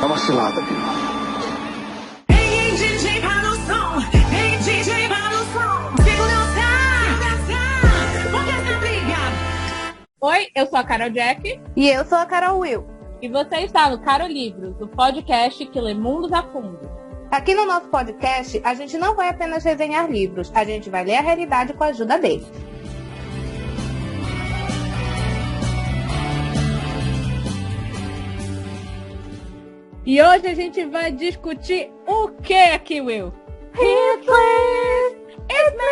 É uma cilada, Bino. Hey, DJ, para o som. Hey, DJ, para o som. Segura o porque essa briga. Oi, eu sou a Carol Jack. E eu sou a Carol Will. E você está no Caro Livros, o podcast que lê mundos a fundo. Aqui no nosso podcast, a gente não vai apenas resenhar livros, a gente vai ler a realidade com a ajuda deles. E hoje a gente vai discutir o que aqui, Will? Hitler, it's me,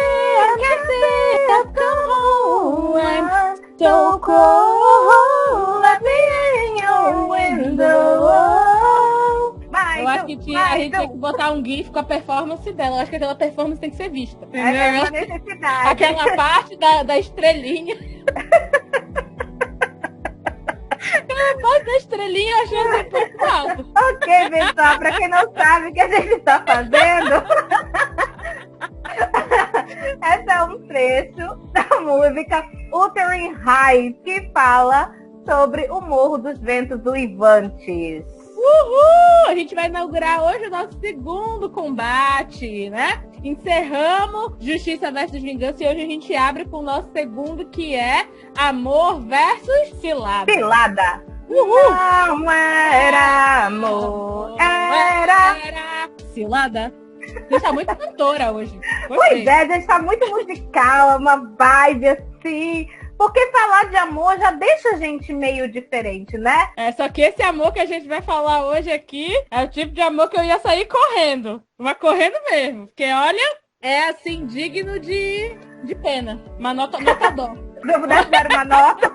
I can see you come home. I'm so cold, let me in your window. Eu acho que a gente tem que botar um gif com a performance dela. Eu acho que aquela performance tem que ser vista. É uma necessidade. Aquela parte da estrelinha. Aquela parte da estrelinha eu achei um pouco alto. Ok, pessoal, pra quem não sabe o que a gente tá fazendo, esse é um trecho da música Wuthering Heights, que fala sobre o Morro dos Ventos Uivantes. Uhul! A gente vai inaugurar hoje o nosso segundo combate, né? Encerramos Justiça versus Vingança e hoje a gente abre com o nosso segundo, que é Amor versus Cilada. Cilada! Uhul! Não era amor, era Cilada. A gente tá muito cantora hoje. Pois Gostei. é, a gente tá muito musical, uma vibe assim. Porque falar de amor já deixa a gente meio diferente, né? É, só que esse amor que a gente vai falar hoje aqui é o tipo de amor que eu ia sair correndo. Mas correndo mesmo. Porque, olha, é assim, digno de pena. Uma nota dó. Se eu pudesse dar uma nota,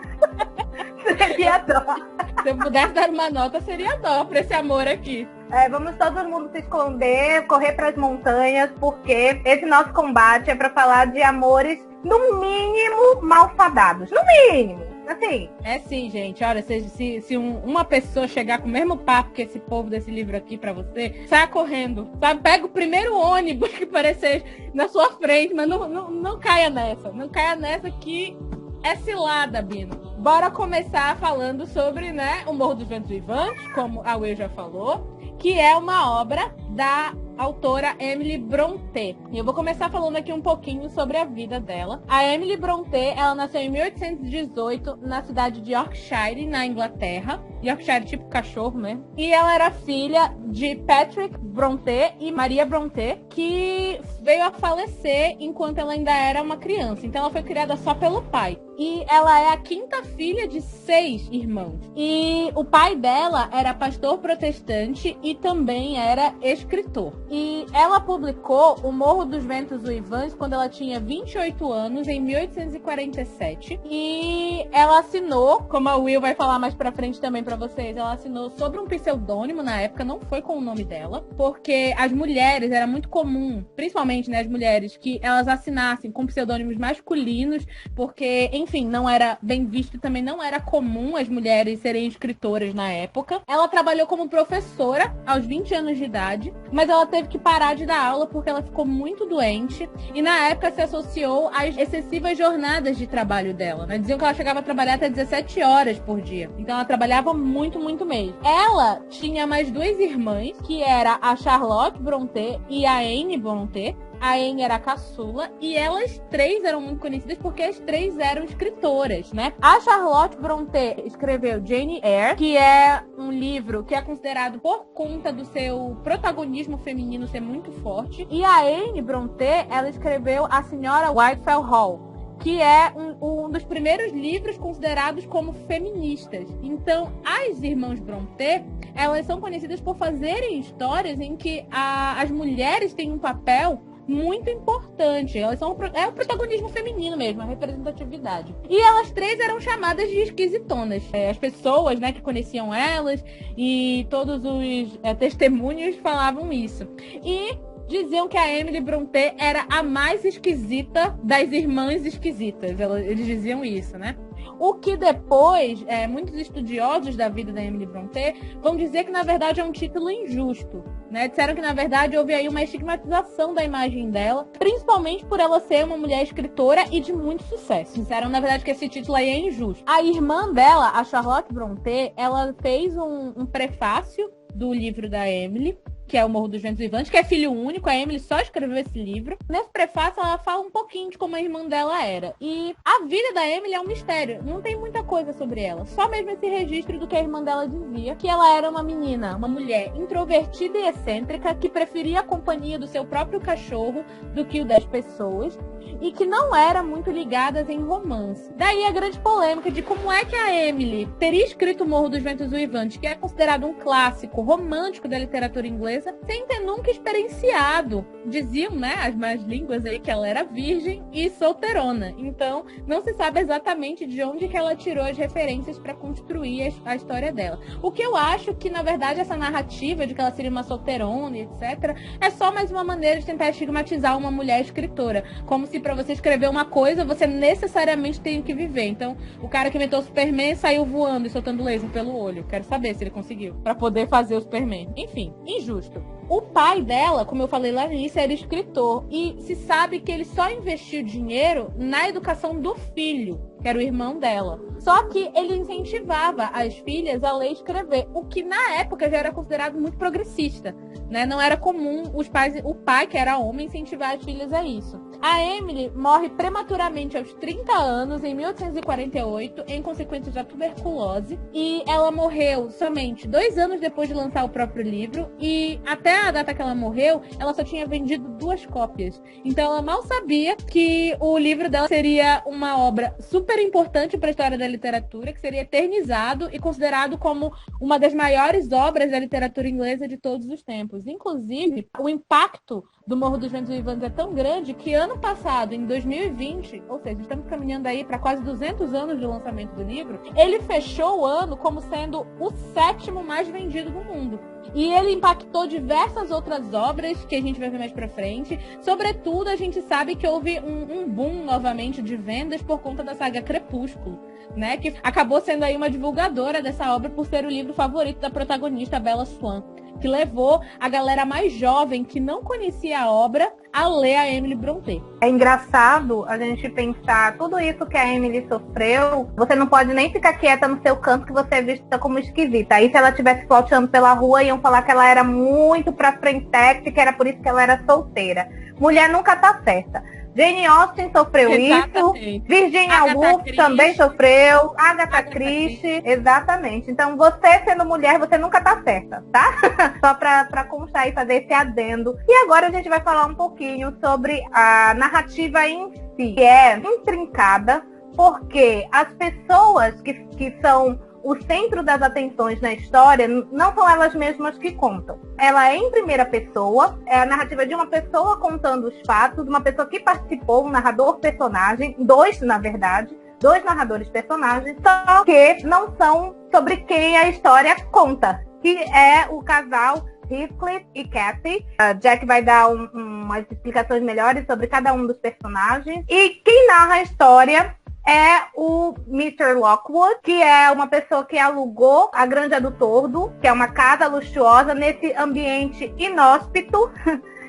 seria dó. Se eu pudesse dar uma nota, seria dó pra esse amor aqui. Vamos todo mundo se esconder, correr pras montanhas, porque esse nosso combate é pra falar de amores, no mínimo, malfadados. No mínimo, assim. É sim, gente. Olha, se uma pessoa chegar com o mesmo papo que esse povo desse livro aqui pra você, saia correndo, sabe? Pega o primeiro ônibus que aparecer na sua frente, mas não caia nessa. Não caia nessa que é cilada, Bino. Bora começar falando sobre, né, o Morro dos Ventos Uivantes, como a Will já falou, que é uma obra da autora Emily Brontë. E eu vou começar falando aqui um pouquinho sobre a vida dela. A Emily Brontë, ela nasceu em 1818 na cidade de Yorkshire, na Inglaterra. Yorkshire tipo cachorro, né? E ela era filha de Patrick Brontë e Maria Brontë, que veio a falecer enquanto ela ainda era uma criança. Então ela foi criada só pelo pai. E ela é a quinta filha de 6 irmãos. E o pai dela era pastor protestante e também era escritor. E ela publicou O Morro dos Ventos Uivantes quando ela tinha 28 anos, em 1847. E ela assinou, como a Will vai falar mais pra frente também pra vocês, ela assinou sobre um pseudônimo na época, não foi com o nome dela, porque as mulheres, era muito comum, principalmente, né, as mulheres, que elas assinassem com pseudônimos masculinos, porque, enfim, não era bem visto e também não era comum as mulheres serem escritoras na época. Ela trabalhou como professora aos 20 anos de idade, mas ela teve que parar de dar aula porque ela ficou muito doente e na época se associou às excessivas jornadas de trabalho dela, né? Diziam que ela chegava a trabalhar até 17 horas por dia. Então ela trabalhava muito, muito mesmo. Ela tinha mais 2 irmãs, que era a Charlotte Brontë e a Anne Brontë. A Anne era a caçula e elas 3 eram muito conhecidas porque as 3 eram escritoras, né? A Charlotte Brontë escreveu Jane Eyre, que é um livro que é considerado, por conta do seu protagonismo feminino ser muito forte. E a Anne Brontë, ela escreveu A Senhora Whitefell Hall, que é um dos primeiros livros considerados como feministas. Então, as irmãs Brontë, elas são conhecidas por fazerem histórias em que as mulheres têm um papel muito importante. Elas são é o protagonismo feminino mesmo, a representatividade. E elas 3 eram chamadas de esquisitonas. As pessoas, né, que conheciam elas e todos os testemunhos falavam isso. E diziam que a Emily Brontë era a mais esquisita das irmãs esquisitas. Eles diziam isso, né? O que depois, muitos estudiosos da vida da Emily Brontë vão dizer que, na verdade, é um título injusto, né? Disseram que, na verdade, houve aí uma estigmatização da imagem dela, principalmente por ela ser uma mulher escritora e de muito sucesso. Disseram, na verdade, que esse título aí é injusto. A irmã dela, a Charlotte Brontë, ela fez um prefácio do livro da Emily, que é O Morro dos Ventos Uivantes, que é filho único. A Emily só escreveu esse livro. Nesse prefácio, ela fala um pouquinho de como a irmã dela era. E a vida da Emily é um mistério. Não tem muita coisa sobre ela. Só mesmo esse registro do que a irmã dela dizia, que ela era uma menina, uma mulher introvertida e excêntrica, que preferia a companhia do seu próprio cachorro do que o das pessoas, e que não era muito ligadas em romance. Daí a grande polêmica de como é que a Emily teria escrito O Morro dos Ventos Uivantes, que é considerado um clássico romântico da literatura inglesa, sem ter nunca experienciado. Diziam, né, as más línguas aí, que ela era virgem e solteirona. Então, não se sabe exatamente de onde que ela tirou as referências para construir a história dela. O que eu acho que, na verdade, essa narrativa de que ela seria uma solteirona, etc., é só mais uma maneira de tentar estigmatizar uma mulher escritora. Como se para você escrever uma coisa, você necessariamente tem que viver. Então, o cara que inventou o Superman saiu voando e soltando laser pelo olho. Quero saber se ele conseguiu, para poder fazer o Superman. Enfim, injusto. O pai dela, como eu falei lá no início, era escritor. E se sabe que ele só investiu dinheiro na educação do filho, que era o irmão dela. Só que ele incentivava as filhas a ler e escrever, o que na época já era considerado muito progressista, né? Não era comum o pai, que era homem, incentivar as filhas a isso. A Emily morre prematuramente aos 30 anos, em 1848, em consequência da tuberculose. E ela morreu somente 2 anos depois de lançar o próprio livro. E até a data que ela morreu, ela só tinha vendido 2 cópias. Então ela mal sabia que o livro dela seria uma obra super importante para a história da literatura, que seria eternizado e considerado como uma das maiores obras da literatura inglesa de todos os tempos. Inclusive, o impacto do Morro dos Ventos Uivantes é tão grande que ano passado, em 2020, ou seja, estamos caminhando aí para quase 200 anos do lançamento do livro, ele fechou o ano como sendo o 7º mais vendido do mundo. E ele impactou diversas outras obras que a gente vai ver mais pra frente. Sobretudo, a gente sabe que houve um boom novamente de vendas por conta da saga Crepúsculo, né? Que acabou sendo aí uma divulgadora dessa obra por ser o livro favorito da protagonista, Bella Swan, que levou a galera mais jovem que não conhecia a obra a ler a Emily Brontë. É engraçado a gente pensar tudo isso que a Emily sofreu. Você não pode nem ficar quieta no seu canto, que você é vista como esquisita. Aí se ela estivesse flauteando pela rua, iam falar que ela era muito pra frentex, que era por isso que ela era solteira. Mulher nunca tá certa. Jane Austen sofreu Exatamente. isso, Virginia Woolf também sofreu, Agatha Christie, exatamente. Então você sendo mulher, você nunca tá certa, tá? Só pra constar e fazer esse adendo. E agora a gente vai falar um pouquinho sobre a narrativa em si, que é intrincada, porque as pessoas que são o centro das atenções na história não são elas mesmas que contam. Ela é em primeira pessoa, é a narrativa de uma pessoa contando os fatos, uma pessoa que participou, um narrador-personagem, 2, na verdade, 2 narradores-personagens, só que não são sobre quem a história conta, que é o casal Heathcliff e Cathy. Jack vai dar umas explicações melhores sobre cada um dos personagens. E quem narra a história é o Mr. Lockwood, que é uma pessoa que alugou a Granja do Tordo, que é uma casa luxuosa nesse ambiente inóspito,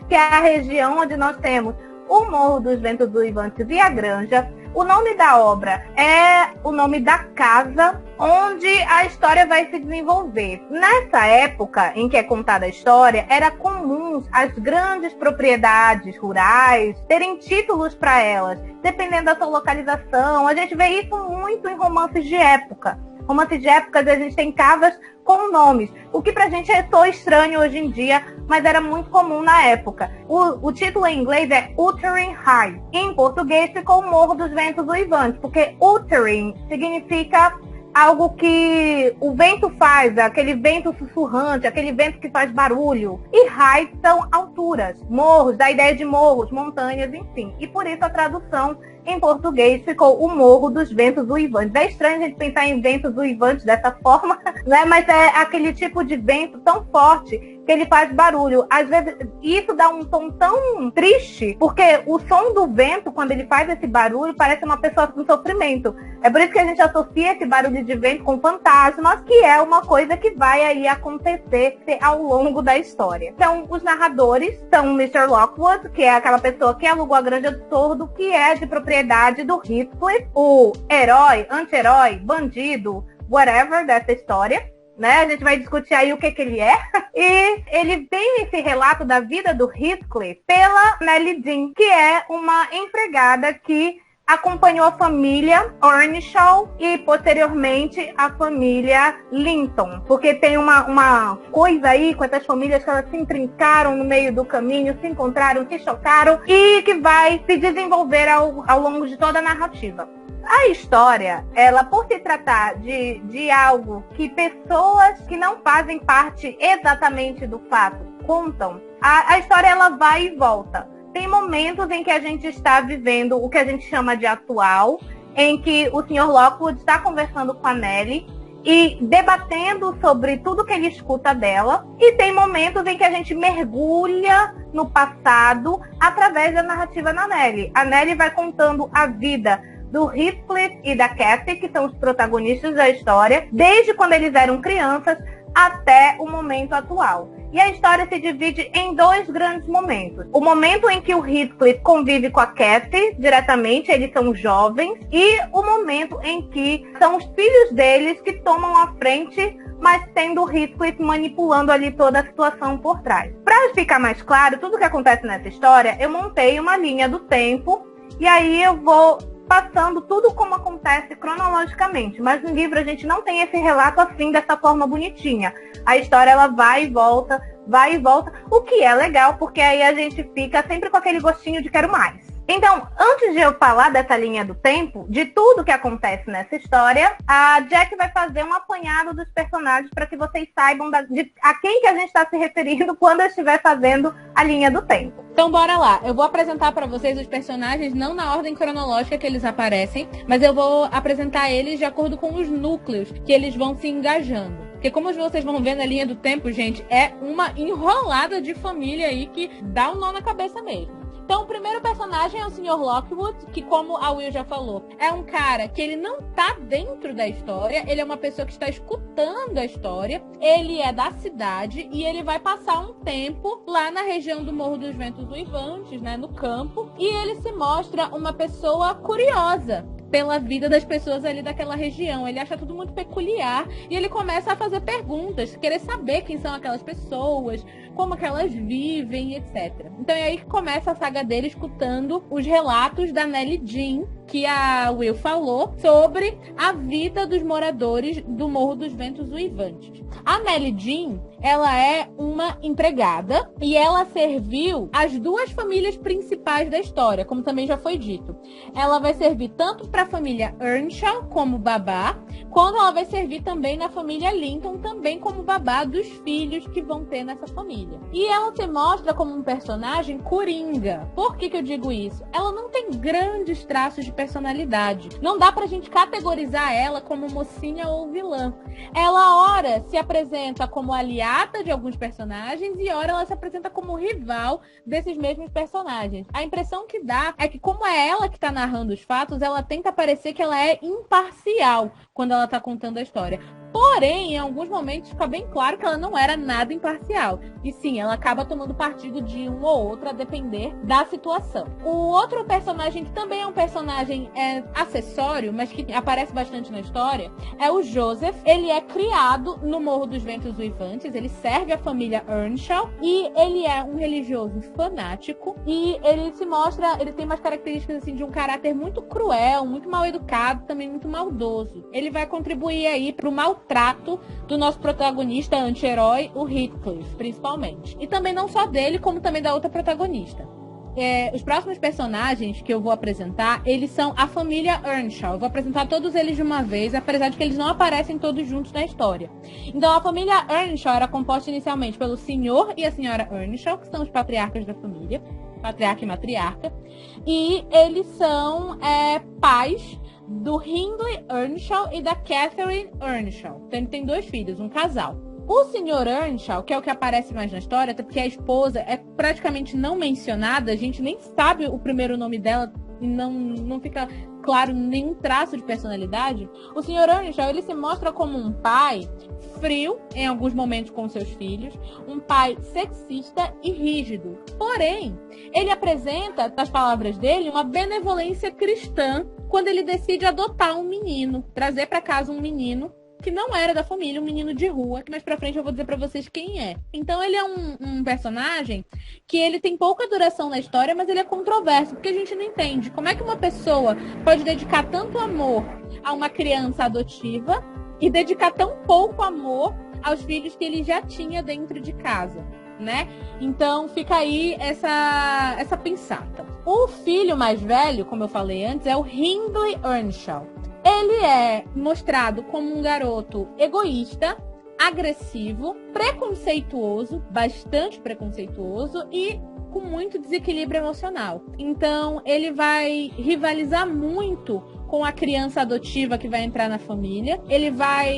que é a região onde nós temos o Morro dos Ventos Uivantes e a Granja. O nome da obra é o nome da casa onde a história vai se desenvolver. Nessa época em que é contada a história, era comum as grandes propriedades rurais terem títulos para elas, dependendo da sua localização. A gente vê isso muito em romances de época. Romances de época, a gente tem casas com nomes, o que pra gente é tão estranho hoje em dia, mas era muito comum na época. O título em inglês é Wuthering Heights. Em português ficou o Morro dos Ventos Uivantes, porque Wuthering significa algo que o vento faz, aquele vento sussurrante, aquele vento que faz barulho. E heights são alturas, morros, da ideia de morros, montanhas, enfim. E por isso a tradução em português ficou o Morro dos Ventos Uivantes. É estranho a gente pensar em ventos uivantes dessa forma, né? Mas é aquele tipo de vento tão forte que ele faz barulho. Às vezes, isso dá um tom tão triste, porque o som do vento, quando ele faz esse barulho, parece uma pessoa com sofrimento. É por isso que a gente associa esse barulho de vento com fantasmas, que é uma coisa que vai aí acontecer ao longo da história. Então, os narradores são o Mr. Lockwood, que é aquela pessoa que alugou a Granja do Tordo, que é de propriedade do Heathcliff, o herói, anti-herói, bandido, whatever dessa história. né? A gente vai discutir aí o que ele é. E ele tem esse relato da vida do Heathcliff pela Nellie Dean, que é uma empregada que acompanhou a família Earnshaw e, posteriormente, a família Linton. Porque tem uma coisa aí com essas famílias que elas se intrincaram no meio do caminho, se encontraram, se chocaram e que vai se desenvolver ao longo de toda a narrativa. A história, ela, por se tratar de algo que pessoas que não fazem parte exatamente do fato contam, a história ela vai e volta. Tem momentos em que a gente está vivendo o que a gente chama de atual, em que o Sr. Lockwood está conversando com a Nellie e debatendo sobre tudo que ele escuta dela. E tem momentos em que a gente mergulha no passado através da narrativa da Nellie. A Nellie vai contando a vida do Heathcliff e da Cathy, que são os protagonistas da história, desde quando eles eram crianças até o momento atual. E a história se divide em dois grandes momentos. O momento em que o Heathcliff convive com a Cathy diretamente, eles são jovens, e o momento em que são os filhos deles que tomam a frente, mas tendo o Heathcliff manipulando ali toda a situação por trás. Para ficar mais claro, tudo que acontece nessa história, eu montei uma linha do tempo, e aí eu vou passando tudo como acontece cronologicamente, mas no livro a gente não tem esse relato assim, dessa forma bonitinha. A história ela vai e volta, o que é legal, porque aí a gente fica sempre com aquele gostinho de quero mais. Então, antes de eu falar dessa linha do tempo, de tudo que acontece nessa história, a Jack vai fazer um apanhado dos personagens para que vocês saibam a quem que a gente está se referindo quando eu estiver fazendo a linha do tempo. Então bora lá, eu vou apresentar para vocês os personagens não na ordem cronológica que eles aparecem, mas eu vou apresentar eles de acordo com os núcleos que eles vão se engajando. Porque como vocês vão ver na linha do tempo, gente, é uma enrolada de família aí que dá um nó na cabeça mesmo. Então, o primeiro personagem é o Sr. Lockwood, que, como a Will já falou, é um cara que ele não tá dentro da história, ele é uma pessoa que está escutando a história, ele é da cidade e ele vai passar um tempo lá na região do Morro dos Ventos Uivantes, né, no campo, e ele se mostra uma pessoa curiosa pela vida das pessoas ali daquela região. Ele acha tudo muito peculiar e ele começa a fazer perguntas, querer saber quem são aquelas pessoas, como que elas vivem, etc. Então é aí que começa a saga dele escutando os relatos da Nellie Dean, que a Will falou, sobre a vida dos moradores do Morro dos Ventos Uivantes. A Nellie Dean, ela é uma empregada e ela serviu as duas famílias principais da história, como também já foi dito. Ela vai servir tanto para a família Earnshaw como babá, quanto ela vai servir também na família Linton, também como babá dos filhos que vão ter nessa família. E ela se mostra como um personagem coringa. Por que eu digo isso? Ela não tem grandes traços de personalidade. Não dá pra gente categorizar ela como mocinha ou vilã. Ela, ora, se apresenta como aliada de alguns personagens e, ora, ela se apresenta como rival desses mesmos personagens. A impressão que dá é que, como é ela que tá narrando os fatos, ela tenta parecer que ela é imparcial quando ela tá contando a história. Porém, em alguns momentos fica bem claro que ela não era nada imparcial. E sim, ela acaba tomando partido de um ou outro, a depender da situação. O outro personagem, que também é um personagem acessório, mas que aparece bastante na história, é o Joseph. Ele é criado no Morro dos Ventos Uivantes, ele serve a família Earnshaw e ele é um religioso fanático. E ele se mostra, ele tem umas características assim, de um caráter muito cruel, muito mal educado, também muito maldoso. Ele vai contribuir aí para o maltrato do nosso protagonista anti-herói, o Heathcliff, principalmente. E também não só dele, como também da outra protagonista. Os próximos personagens que eu vou apresentar, eles são a família Earnshaw. Eu vou apresentar todos eles de uma vez, apesar de que eles não aparecem todos juntos na história. Então, a família Earnshaw era composta inicialmente pelo senhor e a senhora Earnshaw, que são os patriarcas da família, patriarca e matriarca. E eles são pais do Hindley Earnshaw e da Catherine Earnshaw. Então, ele tem 2 filhos, um casal. O Sr. Earnshaw, que é o que aparece mais na história, até porque a esposa é praticamente não mencionada, a gente nem sabe o primeiro nome dela e não fica claro nenhum traço de personalidade. O Sr. Earnshaw, ele se mostra como um pai frio em alguns momentos com seus filhos, um pai sexista e rígido. Porém, ele apresenta, nas palavras dele, uma benevolência cristã quando ele decide adotar um menino, trazer para casa um menino que não era da família, um menino de rua, que mais pra frente eu vou dizer pra vocês quem é. Então ele é um personagem que ele tem pouca duração na história, mas ele é controverso, porque a gente não entende como é que uma pessoa pode dedicar tanto amor a uma criança adotiva e dedicar tão pouco amor aos filhos que ele já tinha dentro de casa, né? Então fica aí essa pensata. O filho mais velho, como eu falei antes, é o Hindley Earnshaw. Ele é mostrado como um garoto egoísta, agressivo, preconceituoso, bastante preconceituoso e com muito desequilíbrio emocional. Então ele vai rivalizar muito com a criança adotiva que vai entrar na família. Ele vai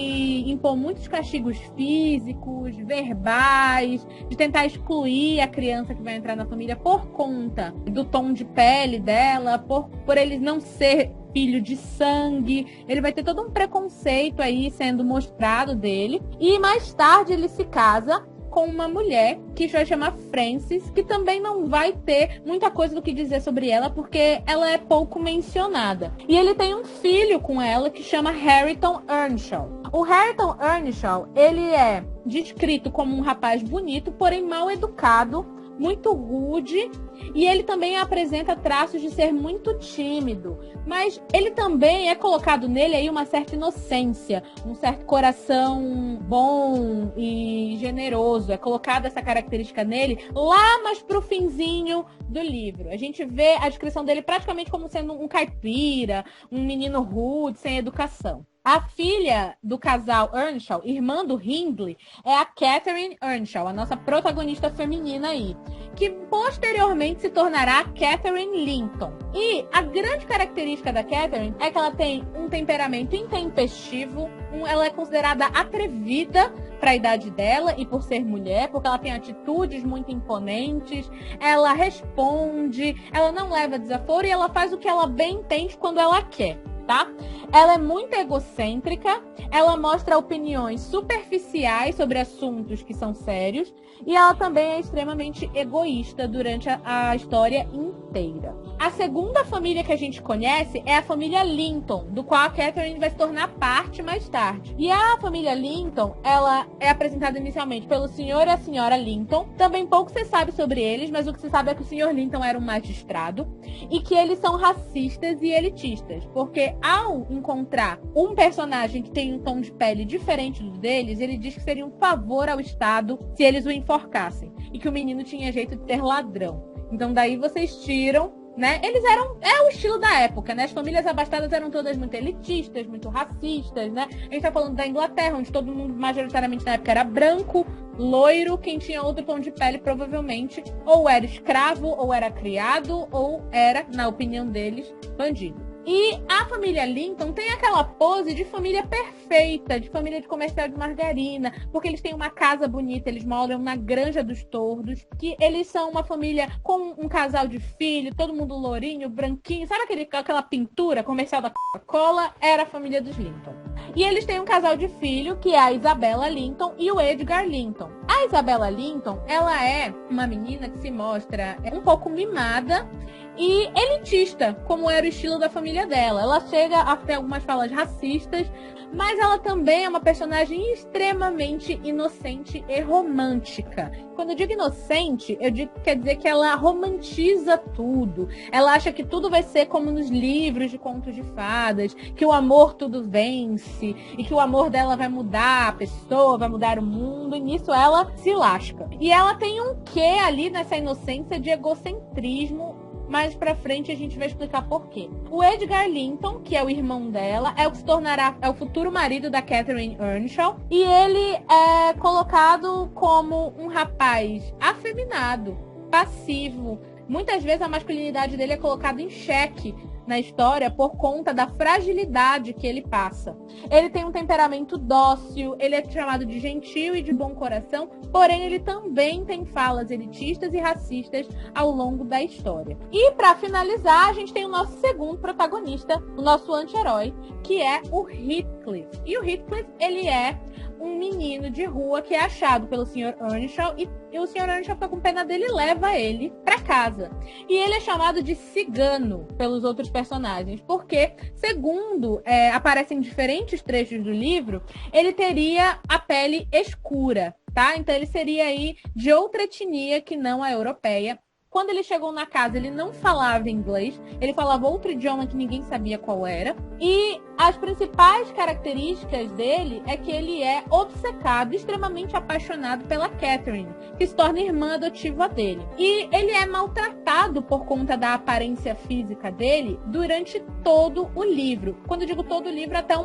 impor muitos castigos físicos, verbais, de tentar excluir a criança que vai entrar na família por conta do tom de pele dela, por ele não ser filho de sangue. Ele vai ter todo um preconceito aí sendo mostrado dele. E mais tarde ele se casa com uma mulher que vai chamar Frances, que também não vai ter muita coisa do que dizer sobre ela, porque ela é pouco mencionada. E ele tem um filho com ela que chama Harrington Earnshaw. O Harrington Earnshaw, ele é descrito como um rapaz bonito, porém mal educado, muito rude, e ele também apresenta traços de ser muito tímido, mas ele também é colocado nele aí uma certa inocência, um certo coração bom e generoso. É colocada essa característica nele lá mais pro finzinho do livro. A gente vê a descrição dele praticamente como sendo um caipira, um menino rude, sem educação. A filha do casal Earnshaw, irmã do Hindley, é a Catherine Earnshaw, a nossa protagonista feminina aí, que posteriormente se tornará Catherine Linton. E a grande característica da Catherine é que ela tem um temperamento intempestivo, ela é considerada atrevida para a idade dela e por ser mulher, porque ela tem atitudes muito imponentes, ela responde, ela não leva desaforo e ela faz o que ela bem entende quando ela quer. Tá? Ela é muito egocêntrica, ela mostra opiniões superficiais sobre assuntos que são sérios e ela também é extremamente egoísta durante a história inteira. A segunda família que a gente conhece é a família Linton, do qual a Catherine vai se tornar parte mais tarde. E a família Linton, ela é apresentada inicialmente pelo senhor e a senhora Linton. Também pouco se sabe sobre eles, mas o que se sabe é que o senhor Linton era um magistrado e que eles são racistas e elitistas, porque ao encontrar um personagem que tem um tom de pele diferente do deles, ele diz que seria um favor ao Estado se eles o enforcassem e que o menino tinha jeito de ser ladrão. Então daí vocês tiram, né? Eles eram... É o estilo da época, né? As famílias abastadas eram todas muito elitistas, muito racistas, né? A gente tá falando da Inglaterra, onde todo mundo majoritariamente na época era branco, loiro. Quem tinha outro tom de pele provavelmente ou era escravo, ou era criado, ou era, na opinião deles, bandido. E a família Linton tem aquela pose de família perfeita, de família de comercial de margarina, porque eles têm uma casa bonita, eles moram na Granja dos Tordos, que eles são uma família com um casal de filho, todo mundo lourinho, branquinho, sabe aquela pintura comercial da Coca-Cola? Era a família dos Linton. E eles têm um casal de filho, que é a Isabella Linton e o Edgar Linton. A Isabella Linton, ela é uma menina que se mostra um pouco mimada e elitista, como era o estilo da família dela. Ela chega a ter algumas falas racistas, mas ela também é uma personagem extremamente inocente e romântica. Quando eu digo inocente, quer dizer que ela romantiza tudo. Ela acha que tudo vai ser como nos livros de contos de fadas, que o amor tudo vence, e que o amor dela vai mudar a pessoa, vai mudar o mundo, e nisso ela se lasca. E ela tem um quê ali nessa inocência de egocentrismo. Mais pra frente a gente vai explicar por quê. O Edgar Linton, que é o irmão dela, é o que se tornará o futuro marido da Catherine Earnshaw. E ele é colocado como um rapaz afeminado, passivo. Muitas vezes a masculinidade dele é colocada em xeque na história por conta da fragilidade que ele passa. Ele tem um temperamento dócil, ele é chamado de gentil e de bom coração, porém ele também tem falas elitistas e racistas ao longo da história. E para finalizar, a gente tem o nosso segundo protagonista, o nosso anti-herói, que é o Heathcliff. E o Heathcliff, ele é um menino de rua que é achado pelo Sr. Earnshaw e o Sr. Earnshaw fica com pena dele e leva ele para casa. E ele é chamado de cigano pelos outros personagens, porque, segundo aparecem diferentes trechos do livro, ele teria a pele escura, tá? Então ele seria aí de outra etnia que não a europeia. Quando ele chegou na casa, ele não falava inglês, ele falava outro idioma que ninguém sabia qual era. E as principais características dele é que ele é obcecado, extremamente apaixonado pela Catherine, que se torna irmã adotiva dele. E ele é maltratado por conta da aparência física dele durante todo o livro. Quando eu digo todo o livro, até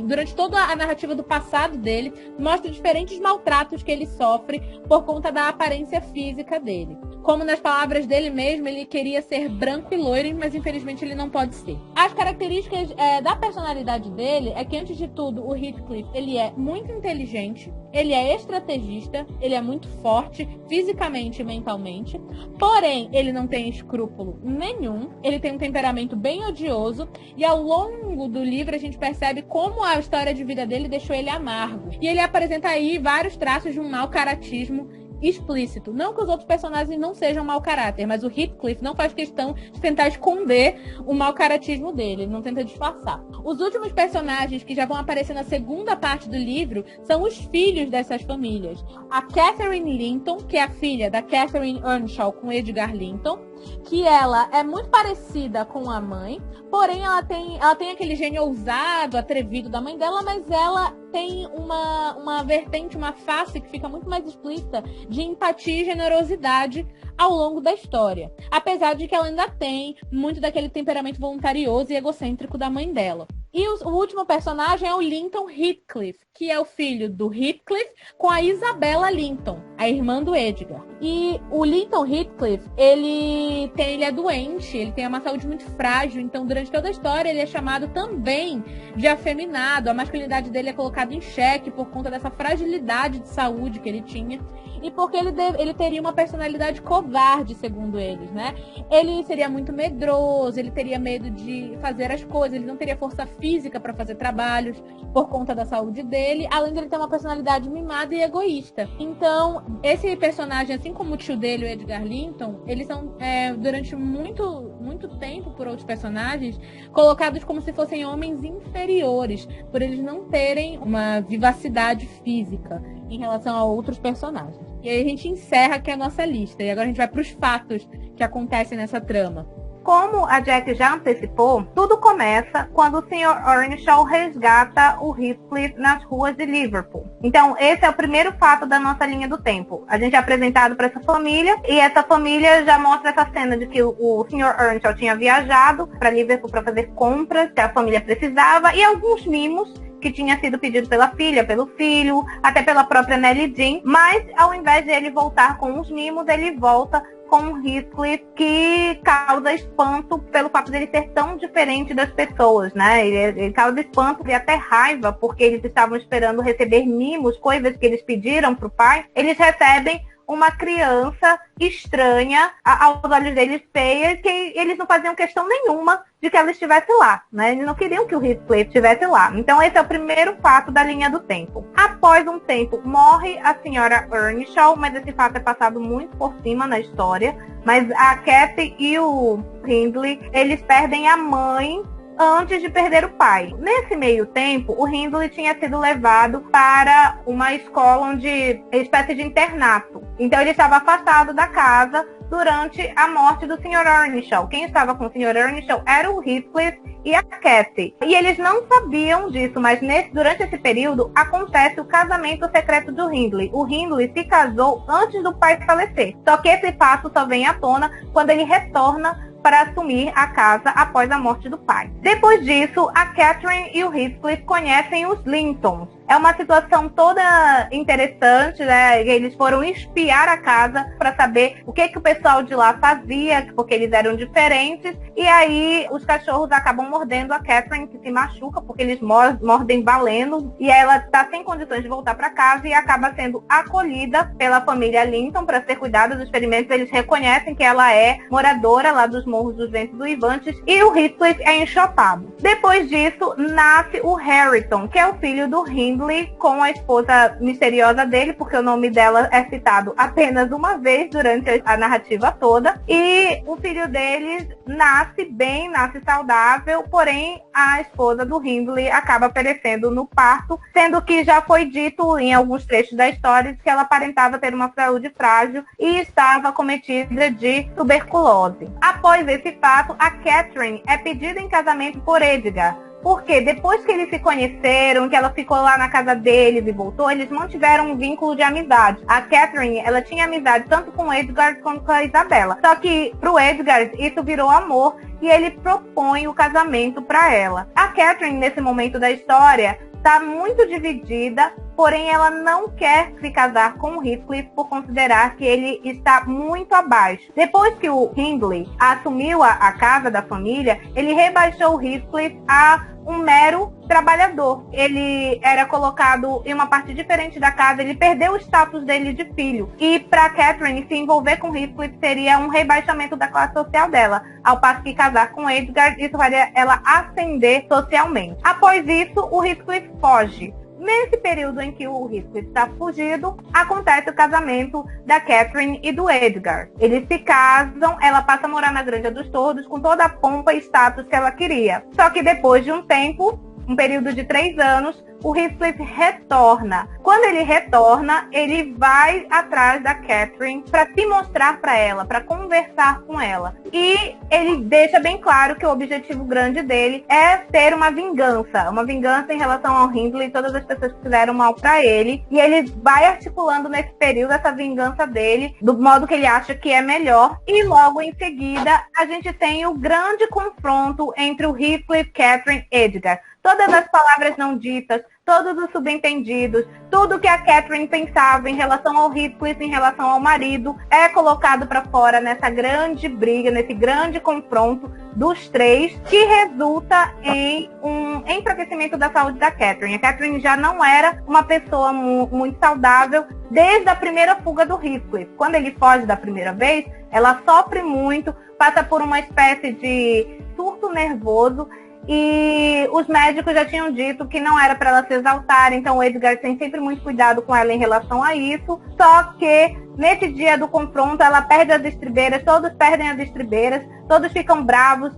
durante toda a narrativa do passado dele, mostra diferentes maltratos que ele sofre por conta da aparência física dele. Como nas palavras dele mesmo, ele queria ser branco e loiro, mas infelizmente ele não pode ser. As características da personalidade dele é que, antes de tudo, o Heathcliff, ele é muito inteligente, ele é estrategista, ele é muito forte, fisicamente e mentalmente, porém, ele não tem escrúpulo nenhum, ele tem um temperamento bem odioso, e ao longo do livro a gente percebe como a história de vida dele deixou ele amargo. E ele apresenta aí vários traços de um mau caratismo explícito. Não que os outros personagens não sejam mau caráter, mas o Heathcliff não faz questão de tentar esconder o mau caratismo dele, ele não tenta disfarçar. Os últimos personagens que já vão aparecer na segunda parte do livro são os filhos dessas famílias. A Catherine Linton, que é a filha da Catherine Earnshaw com Edgar Linton, que ela é muito parecida com a mãe, porém ela tem aquele gênio ousado, atrevido da mãe dela, mas ela tem uma vertente, uma face que fica muito mais explícita de empatia e generosidade ao longo da história. Apesar de que ela ainda tem muito daquele temperamento voluntarioso e egocêntrico da mãe dela. E o último personagem é o Linton Heathcliff, que é o filho do Heathcliff com a Isabella Linton, a irmã do Edgar. E o Linton Heathcliff, ele é doente, ele tem uma saúde muito frágil, então durante toda a história ele é chamado também de afeminado, a masculinidade dele é colocada em xeque por conta dessa fragilidade de saúde que ele tinha. E porque ele teria uma personalidade covarde, segundo eles, né? Ele seria muito medroso, ele teria medo de fazer as coisas, ele não teria força física para fazer trabalhos por conta da saúde dele, além de ele ter uma personalidade mimada e egoísta. Então, esse personagem, assim como o tio dele, o Edgar Linton, eles são, durante muito tempo, por outros personagens, colocados como se fossem homens inferiores, por eles não terem uma vivacidade física em relação a outros personagens. E aí a gente encerra aqui a nossa lista. E agora a gente vai para os fatos que acontecem nessa trama. Como a Jack já antecipou, tudo começa quando o Sr. Earnshaw resgata o Heathcliff nas ruas de Liverpool. Então, esse é o primeiro fato da nossa linha do tempo. A gente é apresentado para essa família, e essa família já mostra essa cena de que o Sr. Earnshaw tinha viajado para Liverpool para fazer compras que a família precisava, e alguns mimos que tinha sido pedido pela filha, pelo filho, até pela própria Nellie Jean, mas ao invés de ele voltar com os mimos, ele volta com um Heathcliff que causa espanto pelo fato de ele ser tão diferente das pessoas, né? Ele causa espanto e até raiva, porque eles estavam esperando receber mimos, coisas que eles pediram para o pai. Eles recebem uma criança estranha, aos olhos deles feia, que eles não faziam questão nenhuma de que ela estivesse lá, né? Eles não queriam que o Heathcliff estivesse lá. Então esse é o primeiro fato da linha do tempo. Após um tempo, morre a senhora Earnshaw, mas esse fato é passado muito por cima na história. Mas a Cathy e o Hindley, eles perdem a mãe antes de perder o pai. Nesse meio tempo, o Hindley tinha sido levado para uma escola espécie de internato. Então ele estava afastado da casa durante a morte do Sr. Earnshaw. Quem estava com o Sr. Earnshaw era o Heathcliff e a Cathy. E eles não sabiam disso, mas durante esse período acontece o casamento secreto do Hindley. O Hindley se casou antes do pai falecer. Só que esse fato só vem à tona quando ele retorna para assumir a casa após a morte do pai. Depois disso, a Catherine e o Heathcliff conhecem os Lintons. É uma situação toda interessante, né? Eles foram espiar a casa para saber o que o pessoal de lá fazia, porque eles eram diferentes. E aí os cachorros acabam mordendo a Catherine, que se machuca, porque eles mordem valendo. E ela está sem condições de voltar para casa e acaba sendo acolhida pela família Linton para ser cuidada dos experimentos. Eles reconhecem que ela é moradora lá dos Morros dos Ventos Uivantes, e o Heathcliff é enxotado. Depois disso, nasce o Harrington, que é o filho do Hindley Hindley com a esposa misteriosa dele, porque o nome dela é citado apenas uma vez durante a narrativa toda. E o filho deles nasce bem, nasce saudável, porém a esposa do Hindley acaba perecendo no parto, sendo que já foi dito em alguns trechos da história que ela aparentava ter uma saúde frágil e estava acometida de tuberculose. Após esse fato, a Catherine é pedida em casamento por Edgar. Porque depois que eles se conheceram, que ela ficou lá na casa deles e voltou, eles mantiveram um vínculo de amizade. A Catherine, ela tinha amizade tanto com o Edgar quanto com a Isabella. Só que pro Edgar isso virou amor e ele propõe o casamento para ela. A Catherine, nesse momento da história, está muito dividida, porém ela não quer se casar com o Heathcliff por considerar que ele está muito abaixo. Depois que o Hindley assumiu a casa da família, ele rebaixou o Heathcliff a um mero trabalhador. Ele era colocado em uma parte diferente da casa, ele perdeu o status dele de filho. E para Catherine se envolver com Heathcliff seria um rebaixamento da classe social dela, ao passo que casar com Edgar, isso faria ela ascender socialmente. Após isso, o Heathcliff foge. Nesse período em que o Heathcliff está fugido, acontece o casamento da Catherine e do Edgar. Eles se casam, ela passa a morar na Granja dos Tordos com toda a pompa e status que ela queria. Só que depois de um tempo, um período de 3 anos, o Heathcliff retorna. Quando ele retorna, ele vai atrás da Catherine para se mostrar para ela, para conversar com ela. E ele deixa bem claro que o objetivo grande dele é ter uma vingança em relação ao Hindley e todas as pessoas que fizeram mal para ele. E ele vai articulando nesse período essa vingança dele, do modo que ele acha que é melhor. E logo em seguida, a gente tem o grande confronto entre o Heathcliff, Catherine e Edgar. Todas as palavras não ditas, todos os subentendidos, tudo que a Catherine pensava em relação ao Heathcliff, em relação ao marido, é colocado para fora nessa grande briga, nesse grande confronto dos três, que resulta em um enfraquecimento da saúde da Catherine. A Catherine já não era uma pessoa muito saudável desde a primeira fuga do Heathcliff. Quando ele foge da primeira vez, ela sofre muito, passa por uma espécie de surto nervoso. E os médicos já tinham dito que não era para ela se exaltar, então o Edgar tem sempre muito cuidado com ela em relação a isso. Só que nesse dia do confronto ela perde as estribeiras, todos perdem as estribeiras, todos ficam bravos,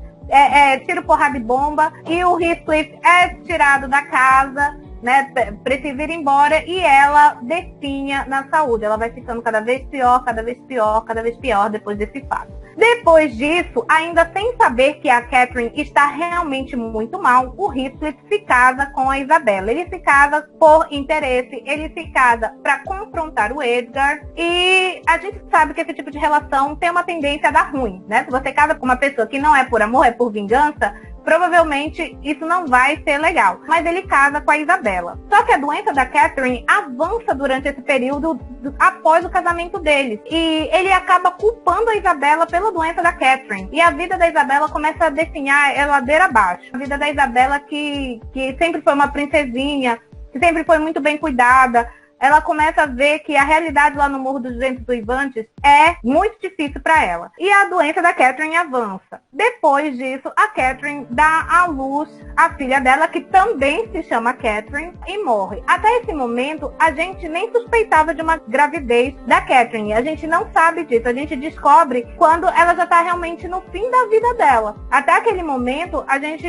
tiro, porrada e bomba, e o Heathcliff é tirado da casa, né, precisa ir embora, e ela definha na saúde. Ela vai ficando cada vez pior, cada vez pior, cada vez pior depois desse fato. Depois disso, ainda sem saber que a Catherine está realmente muito mal, o Heathcliff se casa com a Isabella. Ele se casa por interesse, ele se casa para confrontar o Edgar, e a gente sabe que esse tipo de relação tem uma tendência a dar ruim, né? Se você casa com uma pessoa que não é por amor, é por vingança, provavelmente isso não vai ser legal. Mas ele casa com a Isabella. Só que a doença da Catherine avança durante esse período após o casamento deles. E ele acaba culpando a Isabella pela doença da Catherine. E a vida da Isabella começa a definhar ladeira abaixo. A vida da Isabella que sempre foi uma princesinha, que sempre foi muito bem cuidada, ela começa a ver que a realidade lá no Morro dos Ventos Uivantes é muito difícil para ela. E a doença da Catherine avança. Depois disso, a Catherine dá à luz a filha dela, que também se chama Catherine, e morre. Até esse momento, a gente nem suspeitava de uma gravidez da Catherine. A gente não sabe disso. A gente descobre quando ela já está realmente no fim da vida dela. Até aquele momento, a gente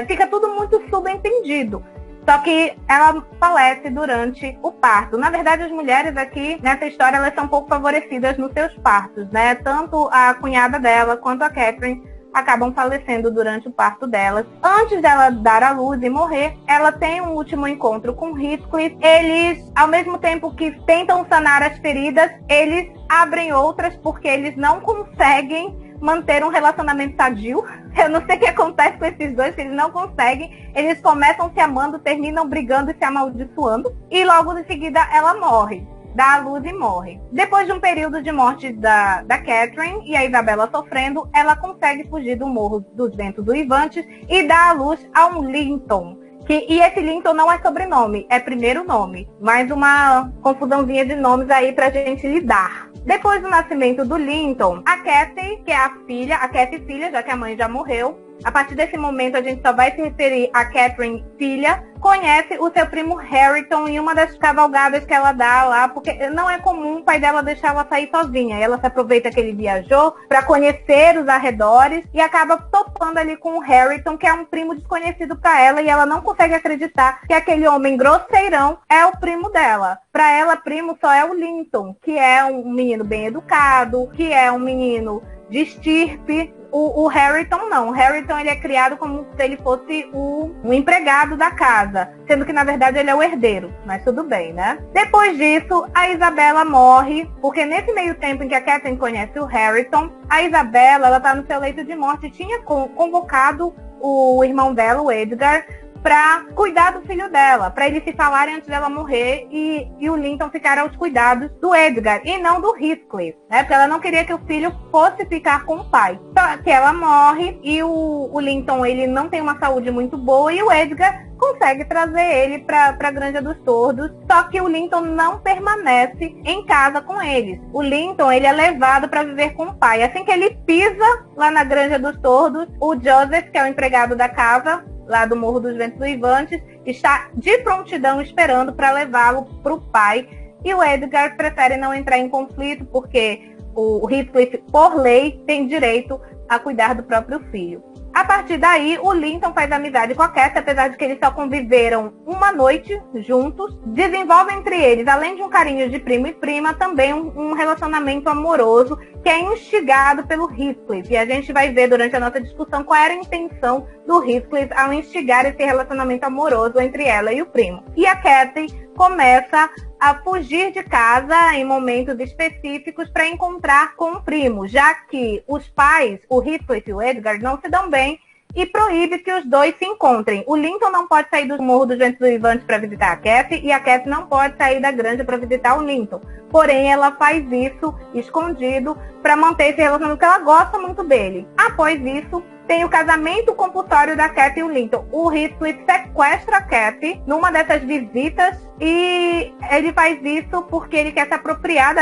fica tudo muito subentendido. Só que ela falece durante o parto. Na verdade, as mulheres aqui, nessa história, elas são um pouco favorecidas nos seus partos, né? Tanto a cunhada dela quanto a Catherine acabam falecendo durante o parto delas. Antes dela dar à luz e morrer, ela tem um último encontro com Heathcliff. Eles, ao mesmo tempo que tentam sanar as feridas, eles abrem outras porque eles não conseguem manter um relacionamento sadio. Eu não sei o que acontece com esses dois, que eles não conseguem. Eles começam se amando, terminam brigando e se amaldiçoando. E logo em seguida ela morre. Dá à luz e morre. Depois de um período de morte da Catherine e a Isabella sofrendo, ela consegue fugir do Morro dos Ventos Uivantes e dá à luz a um Linton. E esse Linton não é sobrenome, é primeiro nome. Mais uma confusãozinha de nomes aí pra gente lidar. Depois do nascimento do Linton, a Cathy, que é a Cathy filha, já que a mãe já morreu, a partir desse momento a gente só vai se referir a Catherine, filha, conhece o seu primo Harrington em uma das cavalgadas que ela dá lá, porque não é comum o pai dela deixar ela sair sozinha. Ela se aproveita que ele viajou para conhecer os arredores e acaba topando ali com o Harrington, que é um primo desconhecido para ela, e ela não consegue acreditar que aquele homem grosseirão é o primo dela. Para ela, primo só é o Linton, que é um menino bem educado, que é um menino de estirpe. O Harrington não. O Harrington, ele é criado como se ele fosse o empregado da casa, sendo que na verdade ele é o herdeiro, mas tudo bem, né? Depois disso, a Isabela morre, porque nesse meio tempo em que a Catherine conhece o Harrington, a Isabela, ela tá no seu leito de morte e tinha convocado o irmão dela, o Edgar, para cuidar do filho dela, para eles se falarem antes dela morrer e o Linton ficar aos cuidados do Edgar e não do Heathcliff, né? Porque ela não queria que o filho fosse ficar com o pai. Só que ela morre e o Linton, ele não tem uma saúde muito boa e o Edgar consegue trazer ele para a Granja dos Tordos, só que o Linton não permanece em casa com eles. O Linton, ele é levado para viver com o pai. Assim que ele pisa lá na Granja dos Tordos, o Joseph, que é o empregado da casa, lá do Morro dos Ventos Uivantes, está de prontidão esperando para levá-lo para o pai. E o Edgar prefere não entrar em conflito, porque o Heathcliff, por lei, tem direito a cuidar do próprio filho. A partir daí, o Linton faz amizade com a Cat, apesar de que eles só conviveram uma noite juntos. Desenvolve entre eles, além de um carinho de primo e prima, também um relacionamento amoroso que é instigado pelo Heathcliff. E a gente vai ver durante a nossa discussão qual era a intenção do Heathcliff ao instigar esse relacionamento amoroso entre ela e o primo. E a Cat começa a fugir de casa em momentos específicos para encontrar com o primo, já que os pais, o Heathcliff e o Edgar, não se dão bem e proíbe que os dois se encontrem. O Linton não pode sair do Morro dos Ventos Uivantes para visitar a Cat e a Cat não pode sair da granja para visitar o Linton. Porém, ela faz isso escondido para manter esse relacionamento, porque ela gosta muito dele. Após isso, tem o casamento compulsório da Cat e o Linton. O Heathcliff sequestra a Cat numa dessas visitas e ele faz isso porque ele quer se apropriar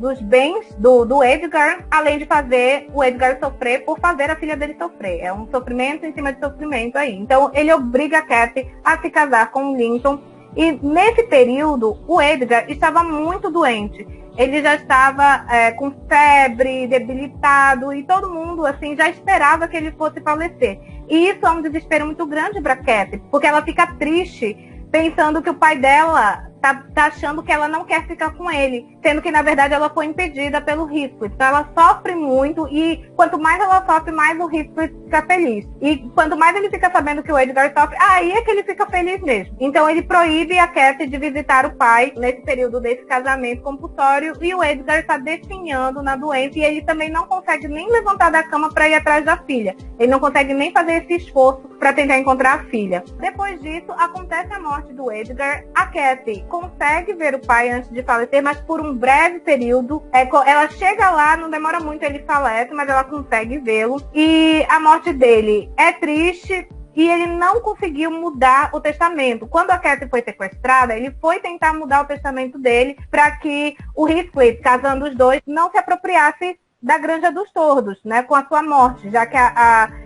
dos bens do Edgar, além de fazer o Edgar sofrer por fazer a filha dele sofrer. É um sofrimento em cima de sofrimento aí. Então, ele obriga a Cat a se casar com o Linton. E nesse período, o Edgar estava muito doente. Ele já estava com febre, debilitado, e todo mundo assim já esperava que ele fosse falecer. E isso é um desespero muito grande para Cat, porque ela fica triste pensando que o pai dela tá achando que ela não quer ficar com ele, sendo que na verdade ela foi impedida pelo Heathcliff. Então ela sofre muito e quanto mais ela sofre, mais o Heathcliff fica feliz. E quanto mais ele fica sabendo que o Edgar sofre, aí é que ele fica feliz mesmo. Então ele proíbe a Cat de visitar o pai nesse período desse casamento compulsório e o Edgar está definhando na doença e ele também não consegue nem levantar da cama para ir atrás da filha. Ele não consegue nem fazer esse esforço para tentar encontrar a filha. Depois disso, acontece a morte do Edgar. A Cat consegue ver o pai antes de falecer, mas por um breve período. Ela chega lá, não demora muito, ele falece, mas ela consegue vê-lo. E a morte dele é triste e ele não conseguiu mudar o testamento. Quando a Cat foi sequestrada, ele foi tentar mudar o testamento dele para que o Heathcliff, casando os dois, não se apropriasse da Granja dos Tordos, né, com a sua morte, já que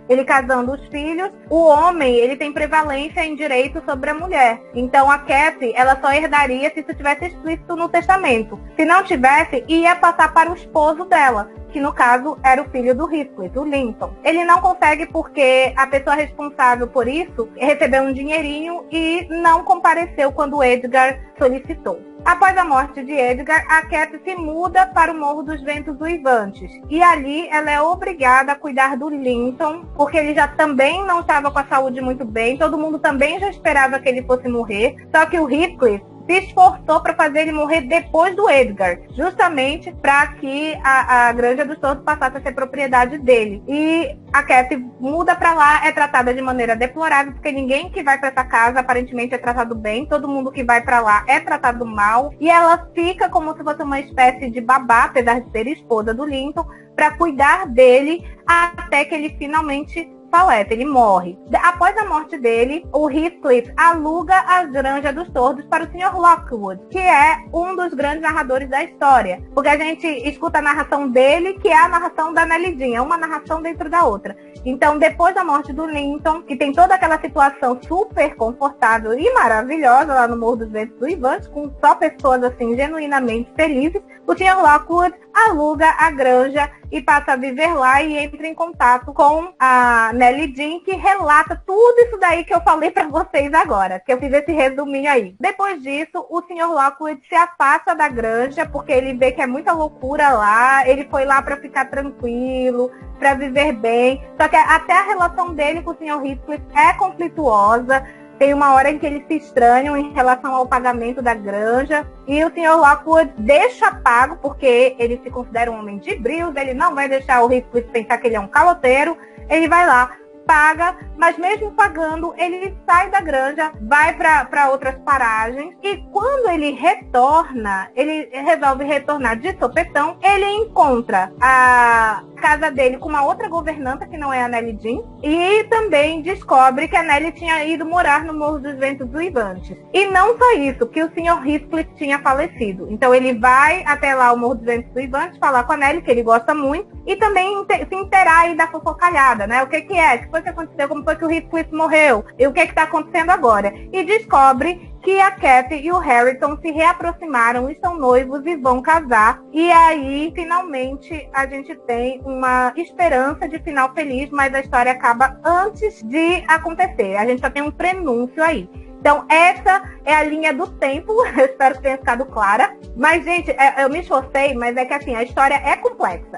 ele casando os filhos, o homem, ele tem prevalência em direito sobre a mulher. Então a Cat, ela só herdaria se isso tivesse explícito no testamento. Se não tivesse, ia passar para o esposo dela, que no caso era o filho do Heathcliff, o Linton. Ele não consegue porque a pessoa responsável por isso recebeu um dinheirinho e não compareceu quando o Edgar solicitou. Após a morte de Edgar, a Cat se muda para o Morro dos Ventos Uivantes. E ali ela é obrigada a cuidar do Linton, porque ele já também não estava com a saúde muito bem. Todo mundo também já esperava que ele fosse morrer. Só que o Heathcliff se esforçou para fazer ele morrer depois do Edgar, justamente para que a Granja dos Tordos passasse a ser propriedade dele. E a Cat muda para lá, é tratada de maneira deplorável, porque ninguém que vai para essa casa aparentemente é tratado bem, todo mundo que vai para lá é tratado mal, e ela fica como se fosse uma espécie de babá, apesar de ser esposa do Linton, para cuidar dele até que ele finalmente falece, ele morre. Após a morte dele, o Heathcliff aluga a Granja dos Tordos para o Sr. Lockwood, que é um dos grandes narradores da história. Porque a gente escuta a narração dele, que é a narração da Nelly Dean, é uma narração dentro da outra. Então, depois da morte do Linton, que tem toda aquela situação super confortável e maravilhosa lá no Morro dos Ventos Uivantes, com só pessoas assim genuinamente felizes, o Sr. Lockwood aluga a granja e passa a viver lá e entra em contato com a Nelly Dean, que relata tudo isso daí que eu falei para vocês agora, que eu fiz esse resuminho aí. Depois disso, o Sr. Lockwood se afasta da granja, porque ele vê que é muita loucura lá, ele foi lá para ficar tranquilo, para viver bem, só que até a relação dele com o Sr. Heathcliff é conflituosa. Tem uma hora em que eles se estranham em relação ao pagamento da granja. E o Sr. Lockwood deixa pago, porque ele se considera um homem de brios. Ele não vai deixar o Heathcliff pensar que ele é um caloteiro. Ele vai lá, paga, mas mesmo pagando, ele sai da granja, vai para outras paragens. E quando ele retorna, ele resolve retornar de sopetão. Ele encontra a casa dele com uma outra governanta, que não é a Nelly Dean, e também descobre que a Nelly tinha ido morar no Morro dos Ventos Uivantes. E não só isso, que o Sr. Heathcliff tinha falecido. Então ele vai até lá o Morro dos Ventos Uivantes falar com a Nelly, que ele gosta muito, e também se inteirar aí da fofocalhada, né? O que é? O que foi que aconteceu? Como foi que o Heathcliff morreu? E o que está acontecendo agora? E descobre que a Cathy e o Harrington se reaproximaram, estão noivos e vão casar. E aí, finalmente, a gente tem uma esperança de final feliz, mas a história acaba antes de acontecer. A gente só tem um prenúncio aí. Então, essa é a linha do tempo. Eu espero que tenha ficado clara. Mas, gente, eu me esforcei, mas é que assim, a história é complexa.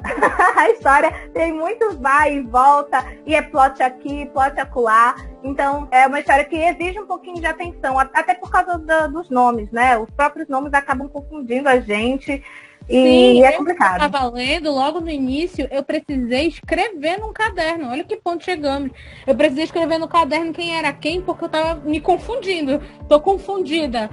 A história tem muitos vai e volta, e é plot aqui, plot acolá. Então, é uma história que exige um pouquinho de atenção, até por causa dos nomes, né? Os próprios nomes acabam confundindo a gente. Sim, é complicado. Eu estava lendo, logo no início, eu precisei escrever num caderno. Olha que ponto chegamos. Eu precisei escrever no caderno quem era quem, porque eu tava me confundindo. Tô confundida.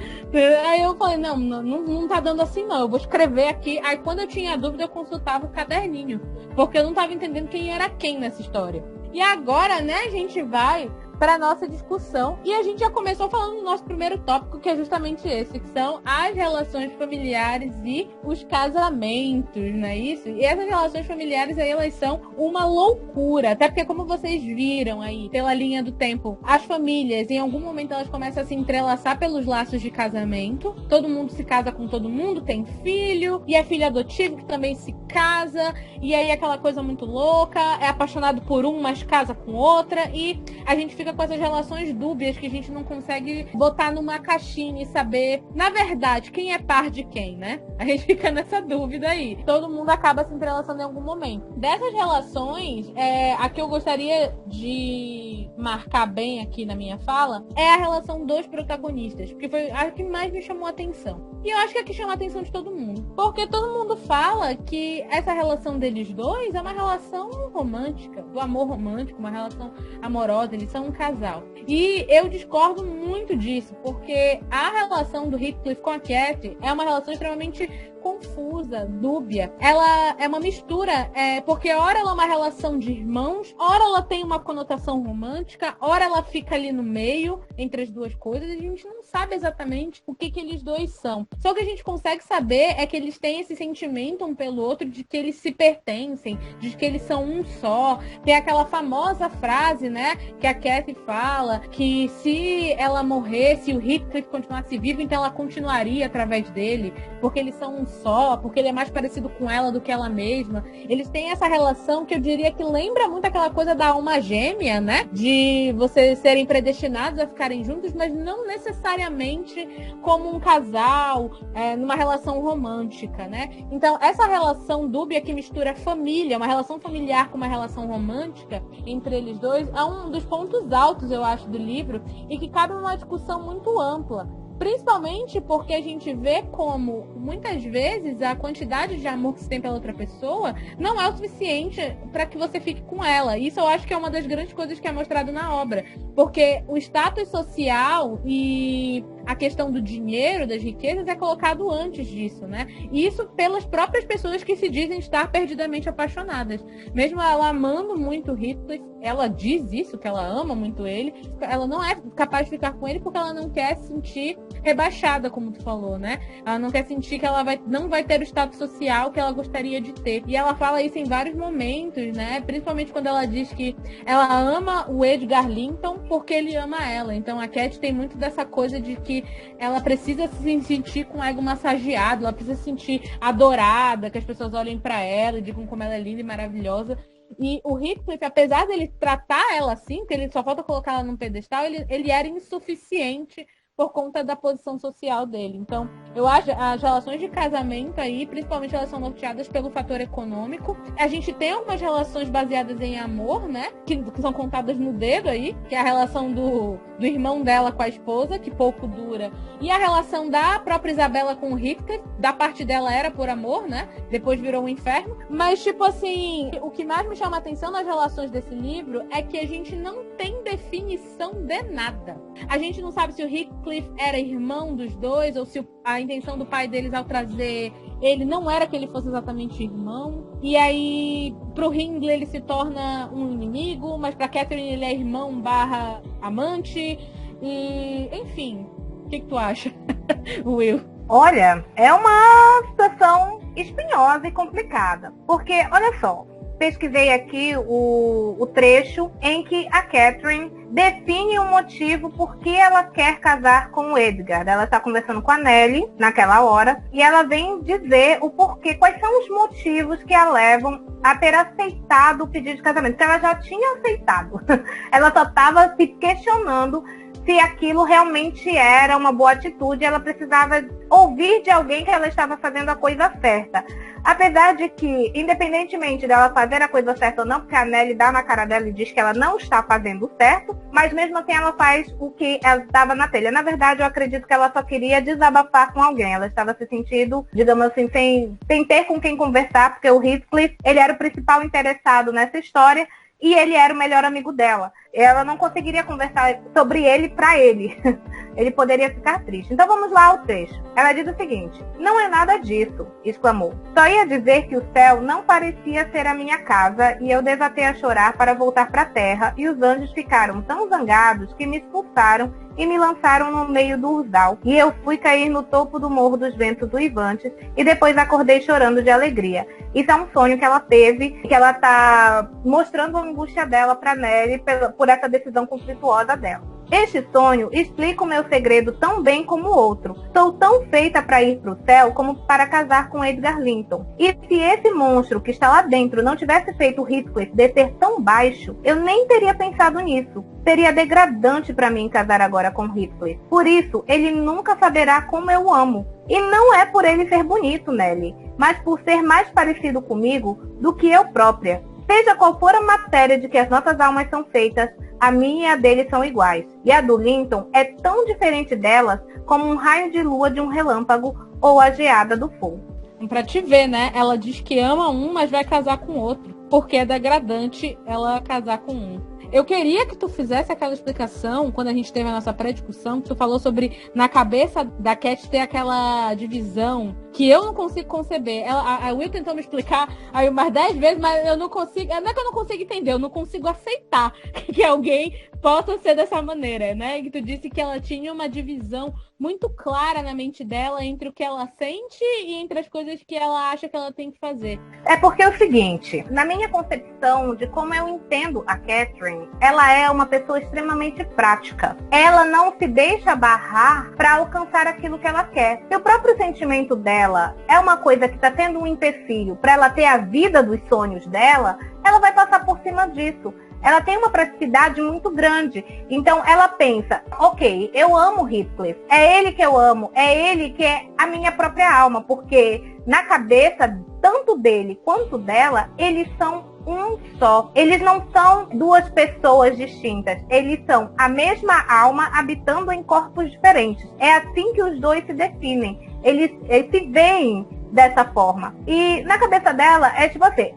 Aí eu falei, não tá dando assim não. Eu vou escrever aqui. Aí quando eu tinha dúvida, eu consultava o caderninho. Porque eu não tava entendendo quem era quem nessa história. E agora, né, a gente vai para a nossa discussão. E a gente já começou falando do nosso primeiro tópico, que é justamente esse, que são as relações familiares e os casamentos, não é isso? E essas relações familiares aí, elas são uma loucura. Até porque, como vocês viram aí, pela linha do tempo, as famílias, em algum momento, elas começam a se entrelaçar pelos laços de casamento. Todo mundo se casa com todo mundo, tem filho, e é filho adotivo que também se casa, e aí aquela coisa muito louca, é apaixonado por um, mas casa com outra, e a gente fica com essas relações dúbias que a gente não consegue botar numa caixinha e saber, na verdade, quem é par de quem, né? A gente fica nessa dúvida aí. Todo mundo acaba se entrelaçando em algum momento. Dessas relações, a que eu gostaria de marcar bem aqui na minha fala é a relação dos protagonistas, porque foi a que mais me chamou a atenção. E eu acho que é a que chama a atenção de todo mundo. Porque todo mundo fala que essa relação deles dois é uma relação romântica, do amor romântico, uma relação amorosa, eles são um casal. E eu discordo muito disso, porque a relação do Heathcliff com a Cathy é uma relação extremamente confusa, dúbia. Ela é uma mistura, porque ora ela é uma relação de irmãos, ora ela tem uma conotação romântica, ora ela fica ali no meio, entre as duas coisas, e a gente não sabe exatamente o que eles dois são. Só que a gente consegue saber é que eles têm esse sentimento um pelo outro, de que eles se pertencem, de que eles são um só. Tem aquela famosa frase, né, que a Cathy fala, que se ela morresse, o Heathcliff continuasse vivo, então ela continuaria através dele, porque eles são um só, porque ele é mais parecido com ela do que ela mesma. Eles têm essa relação que eu diria que lembra muito aquela coisa da alma gêmea, né? De vocês serem predestinados a ficarem juntos, mas não necessariamente como um casal, numa relação romântica, né? Então, essa relação dúbia que mistura família, uma relação familiar com uma relação romântica entre eles dois, é um dos pontos altos, eu acho, do livro, e que cabe numa discussão muito ampla. Principalmente porque a gente vê como, muitas vezes, a quantidade de amor que se tem pela outra pessoa não é o suficiente para que você fique com ela. Isso eu acho que é uma das grandes coisas que é mostrado na obra. Porque o status social e a questão do dinheiro, das riquezas, é colocado antes disso, né? E isso pelas próprias pessoas que se dizem estar perdidamente apaixonadas. Mesmo ela amando muito o Heathcliff, ela diz isso, que ela ama muito ele, ela não é capaz de ficar com ele porque ela não quer se sentir rebaixada, como tu falou, né? Ela não quer sentir que ela não vai ter o status social que ela gostaria de ter. E ela fala isso em vários momentos, né? Principalmente quando ela diz que ela ama o Edgar Linton porque ele ama ela. Então a Cat tem muito dessa coisa de que ela precisa se sentir com o ego massageado, ela precisa se sentir adorada, que as pessoas olhem pra ela e digam como ela é linda e maravilhosa. E o Heathcliff, apesar dele tratar ela assim, que ele só falta colocar ela num pedestal, ele era insuficiente por conta da posição social dele. Então, eu acho as relações de casamento aí, principalmente elas são norteadas pelo fator econômico. A gente tem algumas relações baseadas em amor, né? Que são contadas no dedo aí, que é a relação do irmão dela com a esposa, que pouco dura. E a relação da própria Isabela com o Heathcliff, da parte dela era por amor, né? Depois virou um inferno. Mas, tipo assim, o que mais me chama a atenção nas relações desse livro é que a gente não tem definição de nada. A gente não sabe se o Heathcliff era irmão dos dois, ou se a intenção do pai deles ao trazer ele não era que ele fosse exatamente irmão. E aí, pro Hindley ele se torna um inimigo, mas pra Catherine ele é irmão barra amante. E, enfim, o que tu acha, Will? Olha, é uma situação espinhosa e complicada. Porque, olha só, pesquisei aqui o trecho em que a Catherine define o motivo por que ela quer casar com o Edgar. Ela está conversando com a Nellie naquela hora e ela vem dizer o porquê, quais são os motivos que a levam a ter aceitado o pedido de casamento. Porque ela já tinha aceitado. Ela só estava se questionando se aquilo realmente era uma boa atitude. Ela precisava ouvir de alguém que ela estava fazendo a coisa certa. Apesar de que, independentemente dela fazer a coisa certa ou não, porque a Nellie dá na cara dela e diz que ela não está fazendo certo, mas mesmo assim ela faz o que ela estava na telha. Na verdade, eu acredito que ela só queria desabafar com alguém. Ela estava se sentindo, digamos assim, sem ter com quem conversar, porque o Heathcliff, ele era o principal interessado nessa história, e ele era o melhor amigo dela. Ela não conseguiria conversar sobre ele para ele. Ele poderia ficar triste. Então vamos lá ao trecho. Ela diz o seguinte: "Não é nada disso", exclamou. "Só ia dizer que o céu não parecia ser a minha casa e eu desatei a chorar para voltar para a terra e os anjos ficaram tão zangados que me expulsaram e me lançaram no meio do urzal. E eu fui cair no topo do Morro dos Ventos Uivantes e depois acordei chorando de alegria." Isso é um sonho que ela teve, que ela tá mostrando a angústia dela para Nellie por essa decisão conflituosa dela. "Este sonho explica o meu segredo tão bem como o outro. Sou tão feita para ir para o céu como para casar com Edgar Linton. E se esse monstro que está lá dentro não tivesse feito o Heathcliff descer tão baixo, eu nem teria pensado nisso. Seria degradante para mim casar agora com Heathcliff. Por isso, ele nunca saberá como eu o amo. E não é por ele ser bonito, Nellie, mas por ser mais parecido comigo do que eu própria. Seja qual for a matéria de que as nossas almas são feitas, a minha e a dele são iguais. E a do Linton é tão diferente delas como um raio de lua de um relâmpago ou a geada do fogo." Pra te ver, né? Ela diz que ama um, mas vai casar com outro. Porque é degradante ela casar com um. Eu queria que tu fizesse aquela explicação, quando a gente teve a nossa pré-discussão, que tu falou sobre, na cabeça da Cat, ter aquela divisão que eu não consigo conceber. A Will tentou me explicar aí umas 10 vezes, mas eu não consigo. Não é que eu não consigo entender, eu não consigo aceitar que alguém possa ser dessa maneira, né? Que tu disse que ela tinha uma divisão muito clara na mente dela entre o que ela sente e entre as coisas que ela acha que ela tem que fazer. É porque é o seguinte, na minha concepção de como eu entendo a Catherine, ela é uma pessoa extremamente prática. Ela não se deixa barrar para alcançar aquilo que ela quer. Se o próprio sentimento dela é uma coisa que está tendo um empecilho para ela ter a vida dos sonhos dela, ela vai passar por cima disso. Ela tem uma praticidade muito grande. Então ela pensa, ok, eu amo Heathcliff, é ele que eu amo, é ele que é a minha própria alma, porque na cabeça, tanto dele quanto dela, eles são um só. Eles não são duas pessoas distintas, eles são a mesma alma habitando em corpos diferentes. É assim que os dois se definem. Eles se veem dessa forma. E na cabeça dela é tipo assim,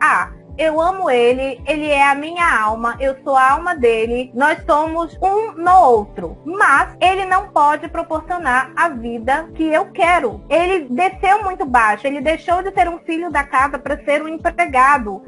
eu amo ele é a minha alma, eu sou a alma dele, nós somos um no outro. Mas ele não pode proporcionar a vida que eu quero. Ele desceu muito baixo, ele deixou de ser um filho da casa para ser um empregado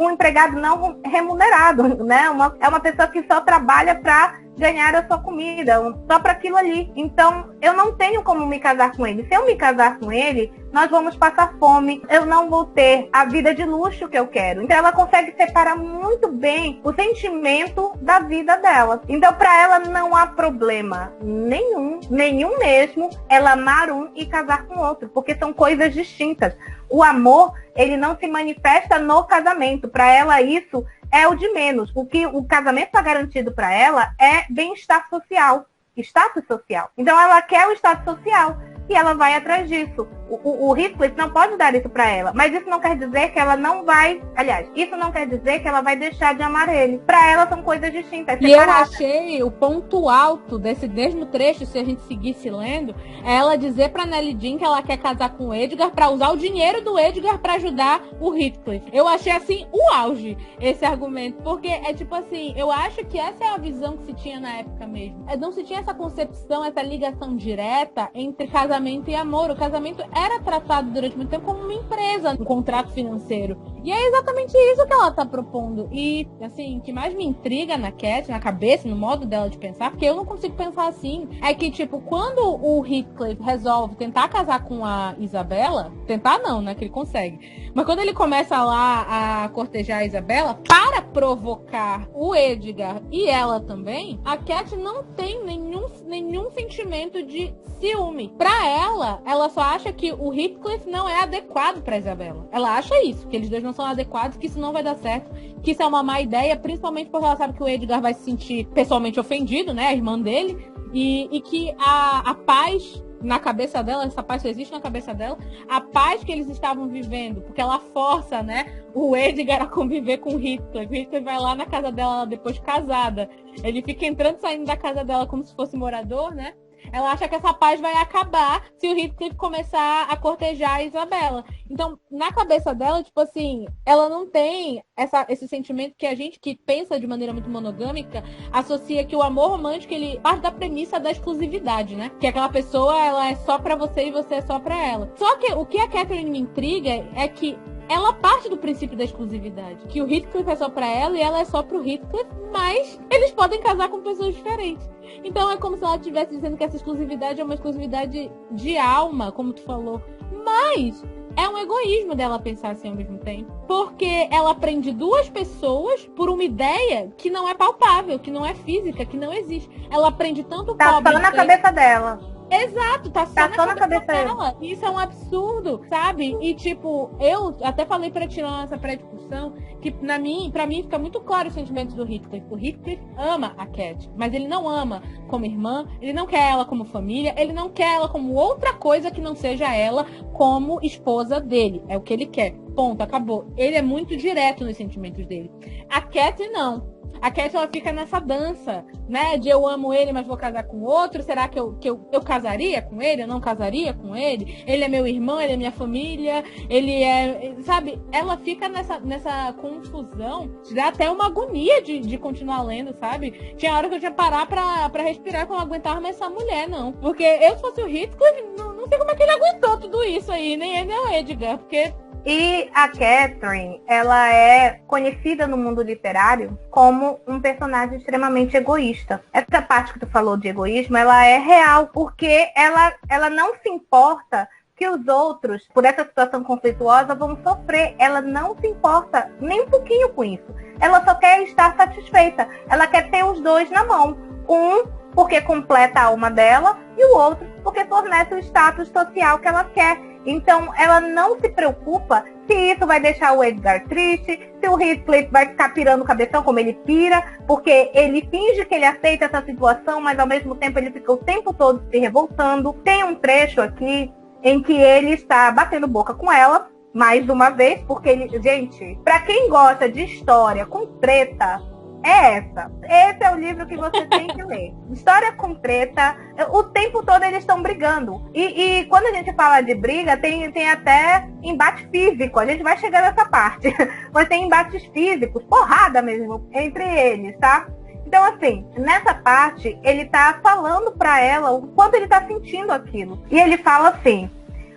não remunerado, né? É uma pessoa que só trabalha para ganhar a sua comida, só para aquilo ali. Então, eu não tenho como me casar com ele. Se eu me casar com ele, nós vamos passar fome, eu não vou ter a vida de luxo que eu quero. Então, ela consegue separar muito bem o sentimento da vida dela. Então, para ela não há problema nenhum mesmo, ela amar um e casar com outro, porque são coisas distintas. O amor, ele não se manifesta no casamento. Para ela, isso é o de menos. O que o casamento está garantido para ela é bem-estar social, status social. Então ela quer o status social e ela vai atrás disso. O Heathcliff não pode dar isso para ela, mas isso não quer dizer que ela não vai... Aliás, isso não quer dizer que ela vai deixar de amar ele. Para ela são coisas distintas. E eu achei o ponto alto desse mesmo trecho, se a gente seguisse lendo, é ela dizer pra Nelly Jean que ela quer casar com o Edgar para usar o dinheiro do Edgar para ajudar o Heathcliff. Eu achei, assim, o auge esse argumento, porque é tipo assim, eu acho que essa é a visão que se tinha na época mesmo. Não se tinha essa concepção, essa ligação direta entre casamento e amor. O casamento era tratado durante muito tempo como uma empresa, um contrato financeiro. E é exatamente isso que ela tá propondo. E, assim, o que mais me intriga na Cat, na cabeça, no modo dela de pensar, porque eu não consigo pensar assim, é que, tipo, quando o Heathcliff resolve tentar casar com a Isabela, tentar não, né, que ele consegue, mas quando ele começa lá a cortejar a Isabela, para provocar o Edgar e ela também, a Cat não tem nenhum sentimento de ciúme. Pra ela só acha que o Heathcliff não é adequado pra Isabela. Ela acha isso, que eles dois não são adequados, que isso não vai dar certo, que isso é uma má ideia, principalmente porque ela sabe que o Edgar vai se sentir pessoalmente ofendido, né, a irmã dele, e que a paz na cabeça dela, essa paz existe na cabeça dela, a paz que eles estavam vivendo, porque ela força, né, o Edgar a conviver com o Heathcliff. O Heathcliff vai lá na casa dela depois de casada, ele fica entrando e saindo da casa dela como se fosse morador, né? Ela acha que essa paz vai acabar se o Heathcliff começar a cortejar a Isabela. Então, na cabeça dela, tipo assim, ela não tem esse sentimento que a gente que pensa de maneira muito monogâmica associa que o amor romântico, ele parte da premissa da exclusividade, né? Que aquela pessoa, ela é só pra você e você é só pra ela. Só que o que a Catherine me intriga é que ela parte do princípio da exclusividade. Que o Heathcliff é só pra ela e ela é só pro Heathcliff, mas eles podem casar com pessoas diferentes. Então é como se ela estivesse dizendo que essa exclusividade é uma exclusividade de alma, como tu falou. Mas é um egoísmo dela pensar assim ao mesmo tempo. Porque ela prende duas pessoas por uma ideia que não é palpável, que não é física, que não existe. Ela prende tanto o pobre... Tá só na cabeça dela. Exato, tá só na cabeça dela. Isso é um absurdo, sabe? E tipo, eu até falei pra ti nessa pré-discussão que pra mim fica muito claro os sentimentos do Heathcliff. O Heathcliff ama a Cat, mas ele não ama como irmã, ele não quer ela como família, ele não quer ela como outra coisa que não seja ela como esposa dele. É o que ele quer. Ponto, acabou. Ele é muito direto nos sentimentos dele. A Cat não. A Cat, ela fica nessa dança, né? De eu amo ele, mas vou casar com outro. Será que eu casaria com ele? Eu não casaria com ele? Ele é meu irmão, ele é minha família. Ele é... Sabe? Ela fica nessa confusão. Dá até uma agonia de continuar lendo, sabe? Tinha hora que eu tinha que parar pra respirar, que eu não aguentava mais essa mulher, não. Porque eu, se fosse o Heathcliff, não sei como é que ele aguentou tudo isso aí. Nem ele, nem o Edgar. Porque... E a Catherine, ela é conhecida no mundo literário como um personagem extremamente egoísta. Essa parte que tu falou de egoísmo, ela é real, porque ela não se importa que os outros, por essa situação conflituosa, vão sofrer. Ela não se importa nem um pouquinho com isso. Ela só quer estar satisfeita. Ela quer ter os dois na mão. Um, porque completa a alma dela, e o outro, porque fornece o status social que ela quer. Então, ela não se preocupa se isso vai deixar o Edgar triste, se o Heathcliff vai ficar pirando o cabeção como ele pira, porque ele finge que ele aceita essa situação, mas ao mesmo tempo ele fica o tempo todo se revoltando. Tem um trecho aqui em que ele está batendo boca com ela, mais uma vez, porque ele... Gente, pra quem gosta de história com treta, é essa. Esse é o livro que você tem que ler. História com treta. O tempo todo eles estão brigando. E quando a gente fala de briga, tem até embate físico. A gente vai chegar nessa parte. Mas tem embates físicos, porrada mesmo, entre eles, tá? Então, assim, nessa parte, ele tá falando pra ela o quanto ele tá sentindo aquilo. E ele fala assim: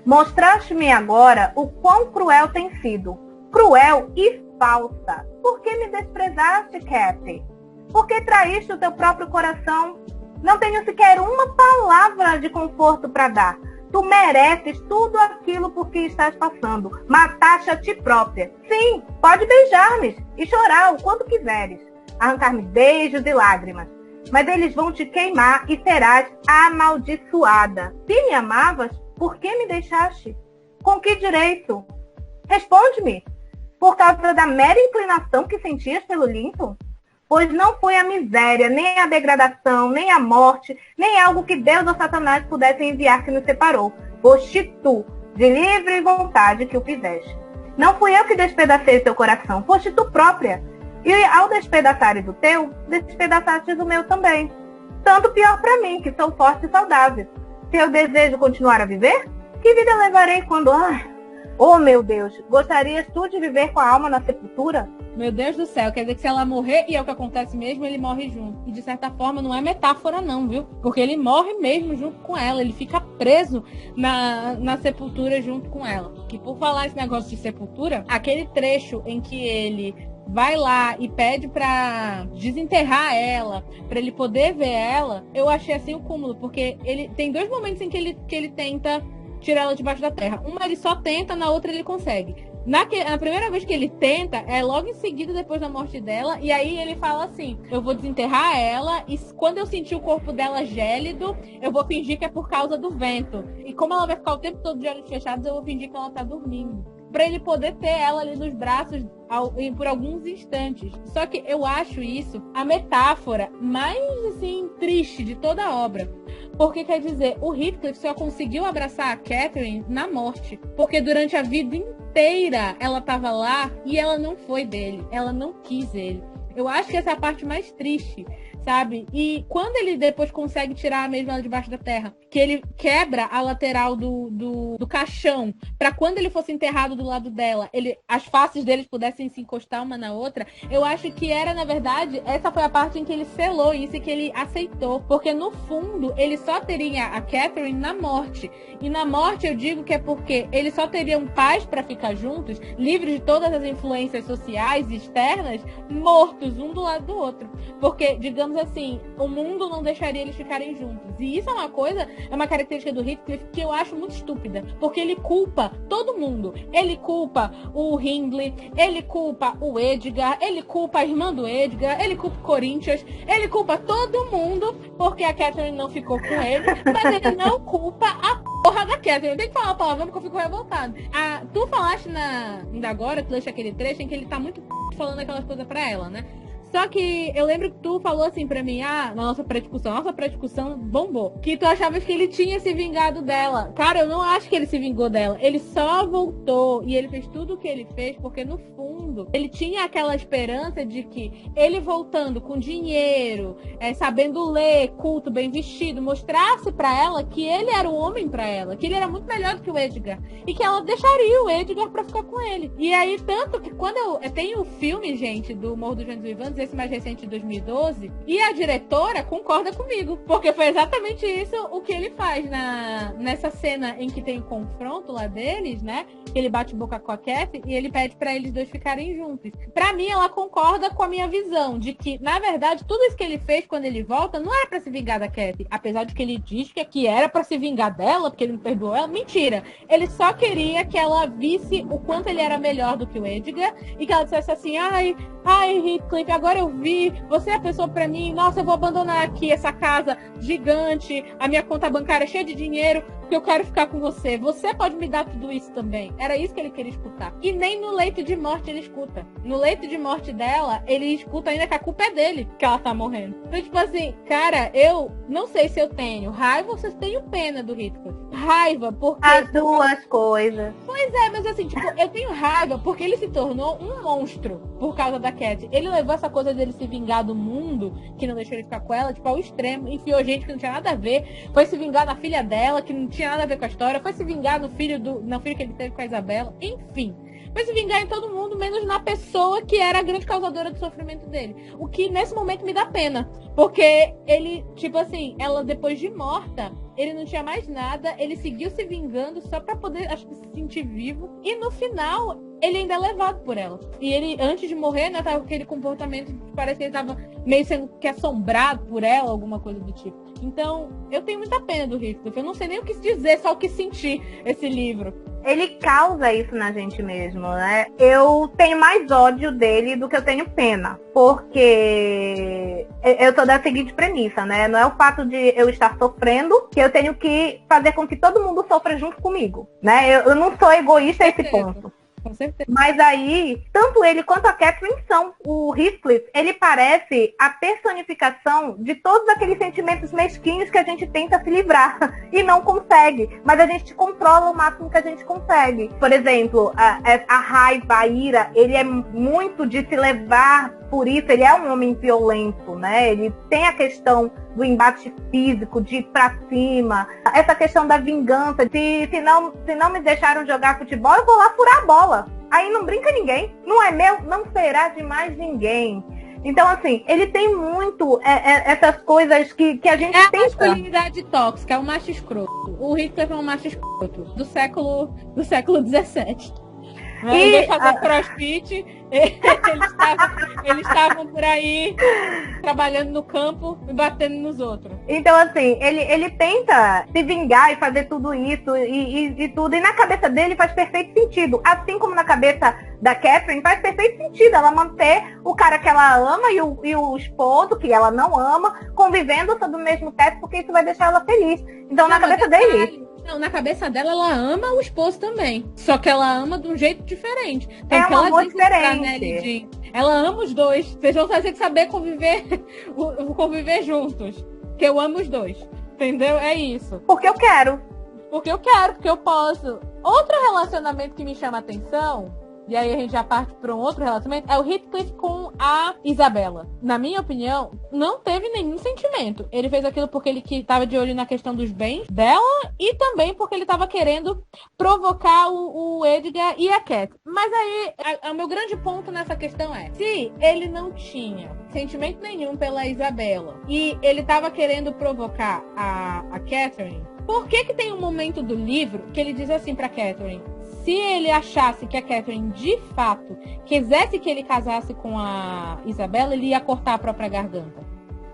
mostraste-me agora o quão cruel tem sido. Cruel e falsa. Por que me desprezaste, Kathy? Por que traíste o teu próprio coração? Não tenho sequer uma palavra de conforto para dar. Tu mereces tudo aquilo por que estás passando. Mataste a ti própria. Sim, pode beijar-me e chorar o quanto quiseres. Arrancar-me beijos e lágrimas. Mas eles vão te queimar e serás amaldiçoada. Se me amavas, por que me deixaste? Com que direito? Responde-me. Por causa da mera inclinação que sentias pelo Linton? Pois não foi a miséria, nem a degradação, nem a morte, nem algo que Deus ou Satanás pudessem enviar que nos separou. Foste tu, de livre vontade, que o fizeste. Não fui eu que despedacei teu coração, foste tu própria. E ao despedaçares o teu, despedaçaste o meu também. Tanto pior para mim, que sou forte e saudável. Se eu desejo continuar a viver, que vida levarei quando... Oh, meu Deus, gostarias tu de viver com a alma na sepultura? Meu Deus do céu, quer dizer que se ela morrer, e é o que acontece mesmo, ele morre junto. E de certa forma não é metáfora não, viu? Porque ele morre mesmo junto com ela, ele fica preso na sepultura junto com ela. Que por falar esse negócio de sepultura, aquele trecho em que ele vai lá e pede pra desenterrar ela, pra ele poder ver ela, eu achei assim o cúmulo, porque ele tem dois momentos em que ele tenta tirar ela debaixo da terra. Uma ele só tenta, na outra ele consegue. Na primeira vez que ele tenta, é logo em seguida, depois da morte dela, e aí ele fala assim: eu vou desenterrar ela, e quando eu sentir o corpo dela gélido, eu vou fingir que é por causa do vento. E como ela vai ficar o tempo todo de olhos fechados, eu vou fingir que ela tá dormindo. Pra ele poder ter ela ali nos braços por alguns instantes. Só que eu acho isso a metáfora mais, assim, triste de toda a obra. Porque, quer dizer, o Heathcliff só conseguiu abraçar a Catherine na morte. Porque durante a vida inteira ela estava lá e ela não foi dele. Ela não quis ele. Eu acho que essa é a parte mais triste, sabe? E quando ele depois consegue tirar a mesma debaixo da terra, que ele quebra a lateral do caixão, para quando ele fosse enterrado do lado dela, as faces deles pudessem se encostar uma na outra, eu acho que era, na verdade, essa foi a parte em que ele selou isso e que ele aceitou. Porque, no fundo, ele só teria a Catherine na morte. E na morte eu digo que é porque eles só teriam paz para ficar juntos, livres de todas as influências sociais e externas, mortos um do lado do outro. Porque, digamos assim, o mundo não deixaria eles ficarem juntos. E isso é uma coisa, é uma característica do Heathcliff que eu acho muito estúpida. Porque ele culpa todo mundo. Ele culpa o Hindley, ele culpa o Edgar, ele culpa a irmã do Edgar, ele culpa o Corinthians, ele culpa todo mundo porque a Catherine não ficou com ele, mas ele não culpa a porra da Catherine. Eu tenho que falar a palavra porque eu fico revoltado. Tu falaste ainda agora, tu deixa aquele trecho em que ele tá muito falando aquelas coisas pra ela, né? Só que eu lembro que tu falou assim pra mim, na nossa pré-discussão bombou, que tu achavas que ele tinha se vingado dela. Cara, eu não acho que ele se vingou dela. Ele só voltou e ele fez tudo o que ele fez porque, no fundo, ele tinha aquela esperança de que ele voltando com dinheiro, sabendo ler, culto, bem vestido, mostrasse pra ela que ele era o homem pra ela, que ele era muito melhor do que o Edgar e que ela deixaria o Edgar pra ficar com ele. E aí, tanto que quando eu tenho o filme, gente, do Morro dos Ventos Vivantes, esse mais recente de 2012, e a diretora concorda comigo, porque foi exatamente isso o que ele faz nessa cena em que tem o confronto lá deles, né? Ele bate boca com a Kathy e ele pede pra eles dois ficarem juntos. Pra mim, ela concorda com a minha visão de que, na verdade, tudo isso que ele fez quando ele volta não era pra se vingar da Kathy, apesar de que ele diz que era pra se vingar dela, porque ele não perdoou ela. Mentira! Ele só queria que ela visse o quanto ele era melhor do que o Edgar e que ela dissesse assim: ai, Heathcliff, agora eu vi, você é a pessoa pra mim, nossa, eu vou abandonar aqui essa casa gigante, a minha conta bancária cheia de dinheiro, porque eu quero ficar com você. Você pode me dar tudo isso também. Era isso que ele queria escutar. E nem no leito de morte ele escuta. No leito de morte dela, ele escuta ainda que a culpa é dele, que ela tá morrendo. Então, tipo assim, cara, eu não sei se eu tenho raiva ou se eu tenho pena do Heathcliff. raiva porque... As duas coisas. Pois é, mas assim, tipo, eu tenho raiva porque ele se tornou um monstro por causa da Cat. Ele levou essa coisa dele se vingar do mundo, que não deixou ele ficar com ela, tipo, ao extremo. Enfiou gente que não tinha nada a ver. Foi se vingar na filha dela, que não tinha nada a ver com a história. Foi se vingar no filho que ele teve com a Isabela. Enfim. Foi se vingar em todo mundo, menos na pessoa que era a grande causadora do sofrimento dele. O que, nesse momento, me dá pena. Porque ele, tipo assim, ela depois de morta, ele não tinha mais nada, ele seguiu se vingando só pra poder, acho que, se sentir vivo. E no final, ele ainda é levado por ela. E ele, antes de morrer, né, tava com aquele comportamento que parece que ele tava meio sendo que assombrado por ela, alguma coisa do tipo. Então, eu tenho muita pena do Heathcliff. Eu não sei nem o que dizer, só o que sentir esse livro. Ele causa isso na gente mesmo, né? Eu tenho mais ódio dele do que eu tenho pena. Porque eu tô da seguinte premissa, né? Não é o fato de eu estar sofrendo que eu tenho que fazer com que todo mundo sofra junto comigo, né? Eu não sou egoísta a esse ponto. Com certeza. Mas aí, tanto ele quanto a Catherine são. O Heathcliff, ele parece a personificação de todos aqueles sentimentos mesquinhos que a gente tenta se livrar e não consegue. Mas a gente controla o máximo que a gente consegue. Por exemplo, a raiva, a ira, ele é muito de se levar por isso. Ele é um homem violento, né? Ele tem a questão do embate físico, de ir pra cima. Essa questão da vingança. Se não me deixaram jogar futebol, eu vou lá furar a bola. Aí não brinca ninguém. Não é meu, não será de mais ninguém. Então, assim, ele tem muito essas coisas que a gente tenta. É a masculinidade tóxica, é um macho escroto. O Heathcliff é um macho escroto do século XVII. Em vez de fazer crossfit, eles estavam por aí trabalhando no campo e batendo nos outros. Então, assim, ele tenta se vingar e fazer tudo isso e tudo. E na cabeça dele faz perfeito sentido. Assim como na cabeça da Catherine faz perfeito sentido ela manter o cara que ela ama e o esposo, que ela não ama, convivendo sob o mesmo teto, porque isso vai deixar ela feliz. Então, na cabeça dele... Não, na cabeça dela, ela ama o esposo também. Só que ela ama de um jeito diferente. É um amor diferente. Ela ama os dois. Vocês vão ter que saber conviver juntos. Que eu amo os dois. Entendeu? É isso. Porque eu quero. Porque eu quero, porque eu posso. Outro relacionamento que me chama a atenção, e aí a gente já parte para um outro relacionamento, é o Heathcliff com a Isabela. Na minha opinião, não teve nenhum sentimento. Ele fez aquilo porque ele estava de olho na questão dos bens dela e também porque ele estava querendo provocar o Edgar e a Cat. Mas aí, o meu grande ponto nessa questão é, se ele não tinha sentimento nenhum pela Isabela e ele estava querendo provocar a Catherine, por que tem um momento do livro que ele diz assim pra Catherine: se ele achasse que a Catherine de fato quisesse que ele casasse com a Isabela, ele ia cortar a própria garganta?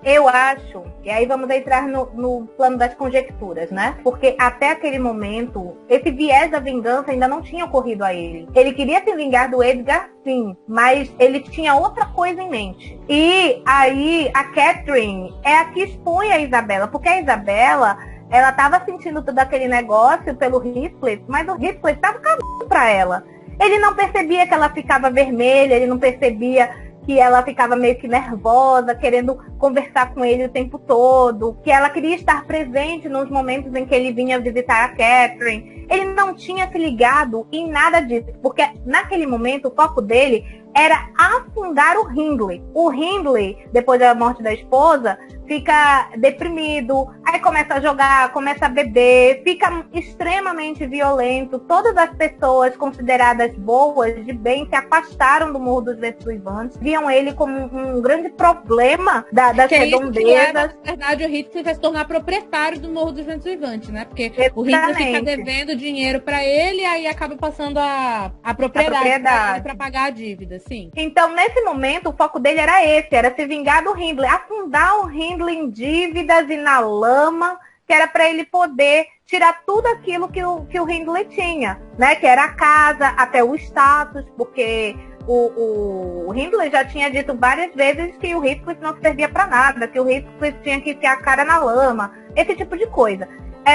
Eu acho, e aí vamos entrar no plano das conjecturas, né? Porque até aquele momento, esse viés da vingança ainda não tinha ocorrido a ele. Ele queria se vingar do Edgar, sim, mas ele tinha outra coisa em mente. E aí a Catherine é a que expõe a Isabela, porque a Isabela, ela estava sentindo todo aquele negócio pelo Heathcliff, mas o Heathcliff estava cagando pra ela. Ele não percebia que ela ficava vermelha, ele não percebia que ela ficava meio que nervosa, querendo conversar com ele o tempo todo, que ela queria estar presente nos momentos em que ele vinha visitar a Catherine. Ele não tinha se ligado em nada disso, porque naquele momento o foco dele era afundar o Hindley. O Hindley, depois da morte da esposa, fica deprimido, aí começa a jogar, começa a beber, fica extremamente violento. Todas as pessoas consideradas boas, de bem, se afastaram do Morro dos Ventos Uivantes, viam ele como um grande problema das redondezas. Na verdade, o Heathcliff vai se tornar proprietário do Morro dos Ventos Uivantes, né? Porque exatamente. O Heathcliff fica devendo dinheiro para ele, aí acaba passando a propriedade para pagar a dívida, sim. Então, nesse momento, o foco dele era esse, era se vingar do Hindley, afundar o Hindley em dívidas e na lama, que era para ele poder tirar tudo aquilo que o Hindley tinha, né? Que era a casa, até o status, porque o Hindley já tinha dito várias vezes que o Heathcliff não servia para nada, que o Heathcliff tinha que enfiar a cara na lama, esse tipo de coisa.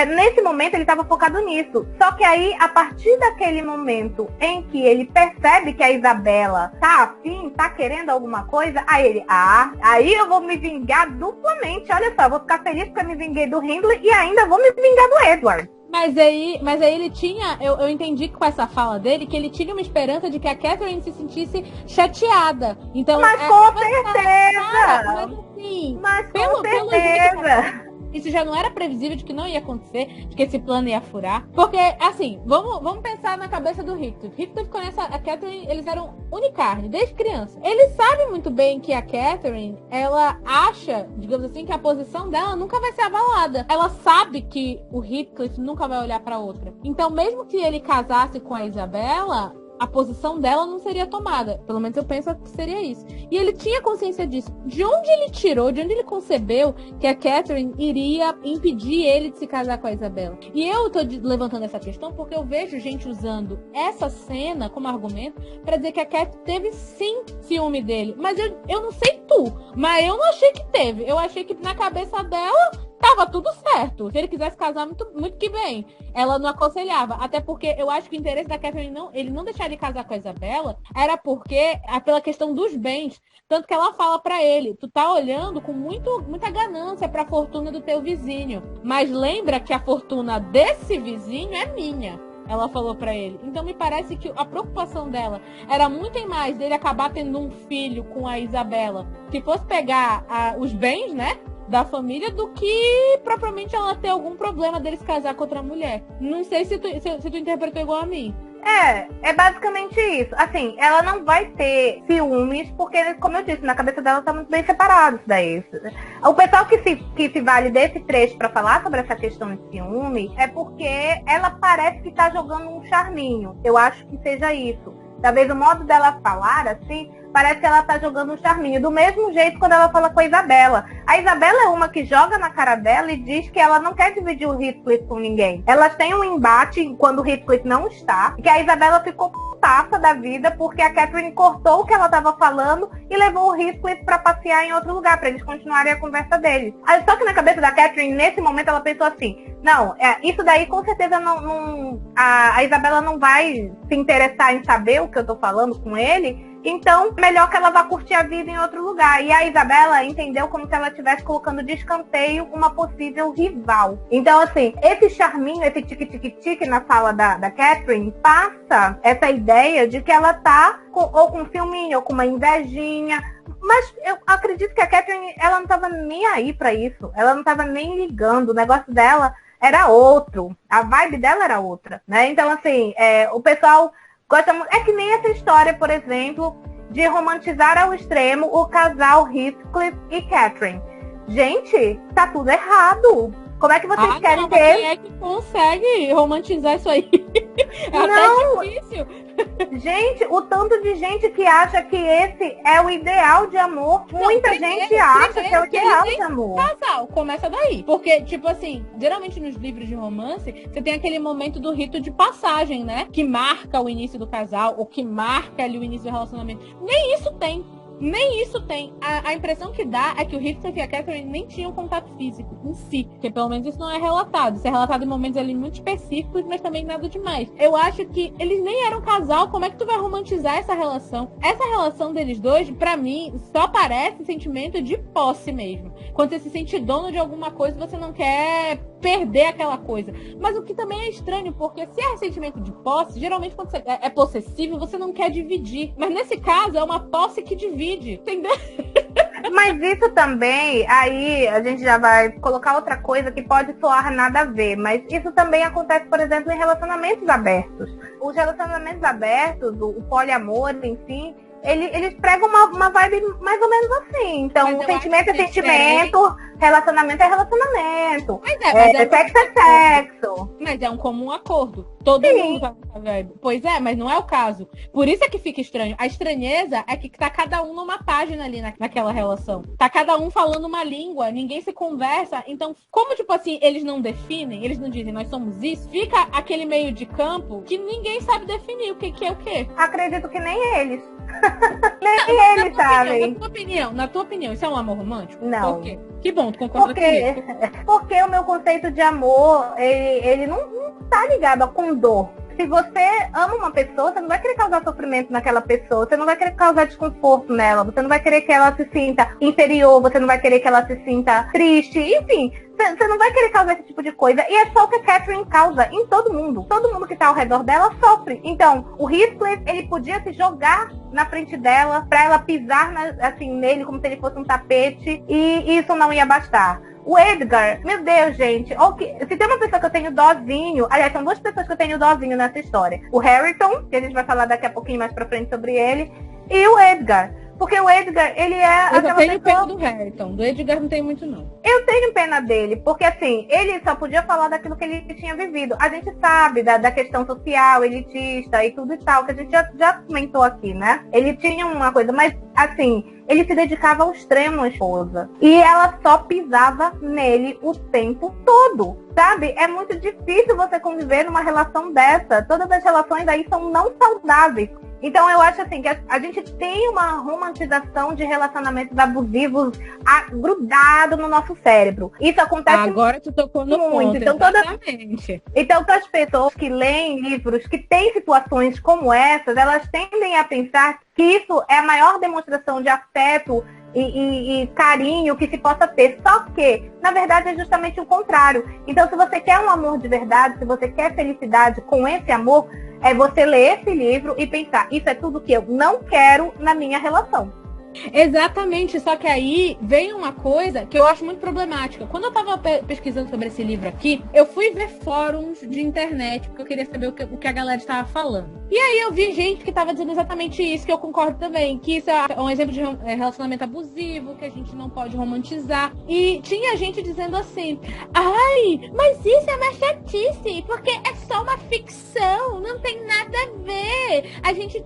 Nesse momento ele estava focado nisso. Só que aí, a partir daquele momento em que ele percebe que a Isabela tá afim, tá querendo alguma coisa, aí eu vou me vingar duplamente. Olha só, vou ficar feliz porque eu me vinguei do Hindley e ainda vou me vingar do Edward. Mas aí ele tinha, eu entendi com essa fala dele, que ele tinha uma esperança de que a Catherine se sentisse chateada. Então, Mas com certeza! Mas assim, Mas com certeza! Isso já não era previsível de que não ia acontecer, de que esse plano ia furar. Porque, assim, vamos pensar na cabeça do Heathcliff. Heathcliff conhece a Catherine, eles eram unicarne, desde criança. Ele sabe muito bem que a Catherine, ela acha, digamos assim, que a posição dela nunca vai ser abalada. Ela sabe que o Heathcliff nunca vai olhar pra outra. Então, mesmo que ele casasse com a Isabella, a posição dela não seria tomada. Pelo menos eu penso que seria isso. E ele tinha consciência disso. De onde ele tirou, de onde ele concebeu que a Catherine iria impedir ele de se casar com a Isabella? E eu tô levantando essa questão porque eu vejo gente usando essa cena como argumento pra dizer que a Cat teve sim ciúme dele. Mas eu não sei tu, mas eu não achei que teve. Eu achei que na cabeça dela tava tudo certo. Se ele quisesse casar, muito, muito que bem. Ela não aconselhava. Até porque eu acho que o interesse da Catherine, ele não deixar ele casar com a Isabella, era porque, pela questão dos bens. Tanto que ela fala pra ele, tu tá olhando com muita ganância pra fortuna do teu vizinho. Mas lembra que a fortuna desse vizinho é minha. Ela falou pra ele. Então me parece que a preocupação dela era muito em mais dele acabar tendo um filho com a Isabella. Se fosse pegar os bens, né, da família, do que propriamente ela ter algum problema dele se casar com outra mulher. Não sei se tu interpretou igual a mim. É basicamente isso. Assim, ela não vai ter ciúmes, porque, como eu disse, na cabeça dela tá muito bem separado isso daí. O pessoal que se vale desse trecho pra falar sobre essa questão de ciúme é porque ela parece que tá jogando um charminho. Eu acho que seja isso. Talvez o modo dela falar, assim, parece que ela tá jogando um charminho. Do mesmo jeito quando ela fala com a Isabella. A Isabella é uma que joga na cara dela e diz que ela não quer dividir o Heathcliff com ninguém. Elas têm um embate quando o Heathcliff não está, que a Isabella ficou putaça da vida porque a Catherine cortou o que ela tava falando e levou o Heathcliff pra passear em outro lugar, pra eles continuarem a conversa deles. Só que na cabeça da Catherine, nesse momento, ela pensou assim, não, isso daí com certeza a Isabella não vai se interessar em saber o que eu tô falando com ele, então melhor que ela vá curtir a vida em outro lugar. E a Isabella entendeu como se ela estivesse colocando de escanteio uma possível rival. Então, assim, esse charminho, esse tique-tique-tique na fala da Catherine, passa essa ideia de que ela tá ou com um filminho, ou com uma invejinha. Mas eu acredito que a Catherine, ela não tava nem aí pra isso. Ela não tava nem ligando. O negócio dela era outro. A vibe dela era outra, né? Então, assim, o pessoal gosta muito. É que nem essa história, por exemplo, de romantizar ao extremo o casal Heathcliff e Catherine. Gente, tá tudo errado. Como é que vocês querem ter? Quem é que consegue romantizar isso aí? Não. Até difícil. Gente, o tanto de gente que acha que esse é o ideal de amor. Muita gente acha que é o ideal de amor. Casal, começa daí. Porque, tipo assim, geralmente nos livros de romance, você tem aquele momento do rito de passagem, né? Que marca o início do casal, ou que marca ali o início do relacionamento. Nem isso tem. Nem isso tem. A impressão que dá é que o Heathcliff e a Catherine nem tinham contato físico em si. Porque pelo menos isso não é relatado. Isso é relatado em momentos ali muito específicos, mas também nada demais. Eu acho que eles nem eram casal. Como é que tu vai romantizar essa relação? Essa relação deles dois, pra mim, só parece sentimento de posse mesmo. Quando você se sente dono de alguma coisa, você não quer perder aquela coisa. Mas o que também é estranho, porque se é sentimento de posse, geralmente quando você é possessivo, você não quer dividir. Mas nesse caso, é uma posse que divide, entendeu? Mas isso também, aí a gente já vai colocar outra coisa que pode soar nada a ver, mas isso também acontece, por exemplo, em relacionamentos abertos. Os relacionamentos abertos, o poliamor, enfim, eles pregam uma vibe mais ou menos assim. Então, sentimento é sentimento, relacionamento é relacionamento. Sexo é sexo. Mas é um comum acordo. Todo mundo tá nessa vibe. Pois é, mas não é o caso. Por isso é que fica estranho. A estranheza é que tá cada um numa página ali naquela relação. Tá cada um falando uma língua, ninguém se conversa. Então, como, tipo assim, eles não definem, eles não dizem nós somos isso, fica aquele meio de campo que ninguém sabe definir o que é o que. Acredito que nem eles. Nem eles sabem. Na tua opinião, isso é um amor romântico? Não. Por quê? Que bom, tu concorda comigo. Porque o meu conceito de amor, ele não tá ligado com dor. Se você ama uma pessoa, você não vai querer causar sofrimento naquela pessoa, você não vai querer causar desconforto nela, você não vai querer que ela se sinta inferior, você não vai querer que ela se sinta triste, enfim, Você não vai querer causar esse tipo de coisa. E é só o que a Catherine causa em todo mundo. Todo mundo que tá ao redor dela sofre. Então, o Heathcliff, ele podia se jogar na frente dela, pra ela pisar assim, nele como se ele fosse um tapete. E isso não ia bastar. O Edgar, meu Deus, gente. Se tem uma pessoa que eu tenho dozinho... Aliás, são duas pessoas que eu tenho dozinho nessa história. O Harrington, que a gente vai falar daqui a pouquinho mais pra frente sobre ele. E o Edgar. Porque o Edgar, ele é Eu tenho pena do Harrington. Do Edgar não tem muito, não. Eu tenho pena dele, porque assim, ele só podia falar daquilo que ele tinha vivido. A gente sabe da questão social, elitista e tudo e tal, que a gente já comentou aqui, né? Ele tinha uma coisa, mas assim, ele se dedicava ao extremo à esposa. E ela só pisava nele o tempo todo, sabe? É muito difícil você conviver numa relação dessa. Todas as relações aí são não saudáveis. Então eu acho assim que a gente tem uma romantização de relacionamentos abusivos grudado no nosso cérebro. Isso acontece Agora tu tocou no muito. ponto, Então, então para as pessoas que leem livros que têm situações como essas, elas tendem a pensar que isso é a maior demonstração de afeto e carinho que se possa ter. Só que, na verdade, é justamente o contrário. Então, se você quer um amor de verdade, se você quer felicidade com esse amor, é você ler esse livro e pensar, isso é tudo que eu não quero na minha relação. Exatamente, só que aí vem uma coisa que eu acho muito problemática. Quando eu tava pesquisando sobre esse livro aqui, eu fui ver fóruns de internet, porque eu queria saber o que a galera estava falando. E aí eu vi gente que tava dizendo exatamente isso, que eu concordo também, que isso é um exemplo de relacionamento abusivo, que a gente não pode romantizar. E tinha gente dizendo assim, ai, mas isso é uma chatice, porque é só uma ficção, não tem nada a ver. A gente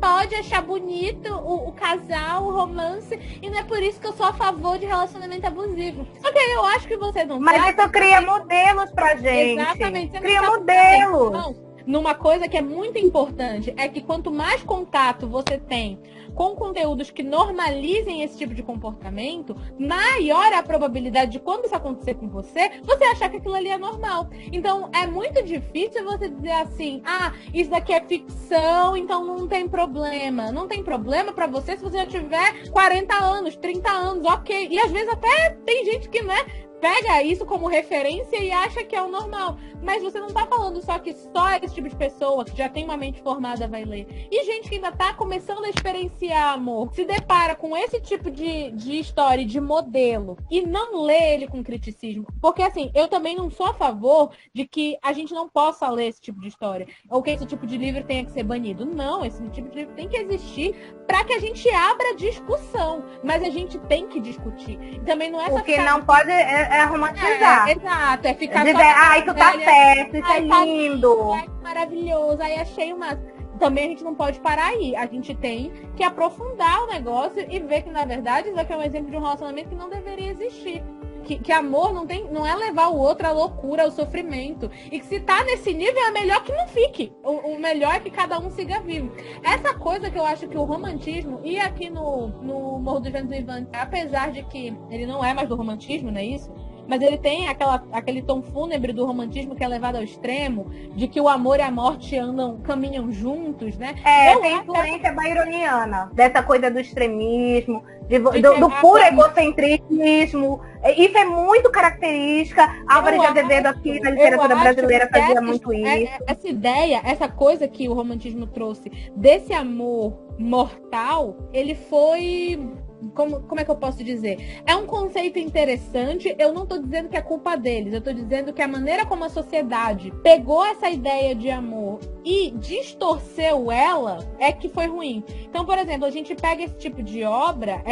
pode achar bonito o casal, o romance, e não é por isso que eu sou a favor de relacionamento abusivo. Só que aí eu acho que você não Mas isso cria modelos pra gente. Exatamente. Cria modelos. Numa coisa que é muito importante, é que quanto mais contato você tem com conteúdos que normalizem esse tipo de comportamento, maior é a probabilidade de quando isso acontecer com você achar que aquilo ali é normal. Então, é muito difícil você dizer assim, isso daqui é ficção, então não tem problema. Não tem problema pra você se você já tiver 40 anos, 30 anos, ok. E às vezes até tem gente que, né, pega isso como referência e acha que é o normal. Mas você não tá falando só que só esse tipo de pessoa que já tem uma mente formada vai ler. E gente que ainda tá começando a experienciar amor, se depara com esse tipo de história, de modelo, e não lê ele com criticismo. Porque assim, eu também não sou a favor de que a gente não possa ler esse tipo de história. Ou que esse tipo de livro tenha que ser banido. Não, esse tipo de livro tem que existir para que a gente abra discussão. Mas a gente tem que discutir. E também não é só o que não pode é romantizar. Exato, é ficar dizer, isso tá certo, isso é lindo. Ai, maravilhoso, aí achei uma... Também a gente não pode parar aí. A gente tem que aprofundar o negócio e ver que, na verdade, isso aqui é um exemplo de um relacionamento que não deveria existir. Que amor não é levar o outro à loucura, ao sofrimento. E que se tá nesse nível, é melhor que não fique. O melhor é que cada um siga vivo. Essa coisa que eu acho que o romantismo, e aqui no Morro dos Ventos Uivantes, apesar de que ele não é mais do romantismo, não é isso? Mas ele tem aquele tom fúnebre do romantismo que é levado ao extremo, de que o amor e a morte caminham juntos, né? Tem influência byroniana, dessa coisa do extremismo, do puro egocentrismo. Isso é muito característica. Álvares de Azevedo aqui na literatura brasileira fazia muito isso. Essa ideia, essa coisa que o romantismo trouxe desse amor mortal, ele foi... Como é que eu posso dizer? É um conceito interessante, eu não tô dizendo que é culpa deles, eu tô dizendo que a maneira como a sociedade pegou essa ideia de amor e distorceu ela é que foi ruim. Então, por exemplo, a gente pega esse tipo de obra,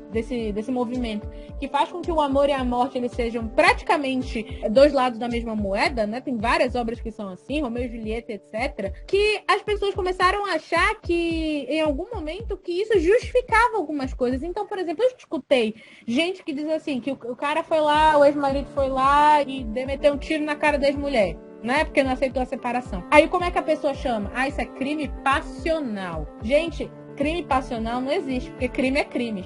desse movimento, que faz com que o amor e a morte eles sejam praticamente dois lados da mesma moeda, né? Tem várias obras que são assim, Romeu e Julieta, etc. Que as pessoas começaram a achar que, em algum momento, que isso justificava algumas coisas. Então, por exemplo, eu escutei gente que diz assim, que o cara foi lá, o ex-marido foi lá e meteu um tiro na cara da ex-mulher, né? Porque não aceitou a separação. Aí como é que a pessoa chama? Isso é crime passional. Gente, crime passional não existe, porque crime é crime.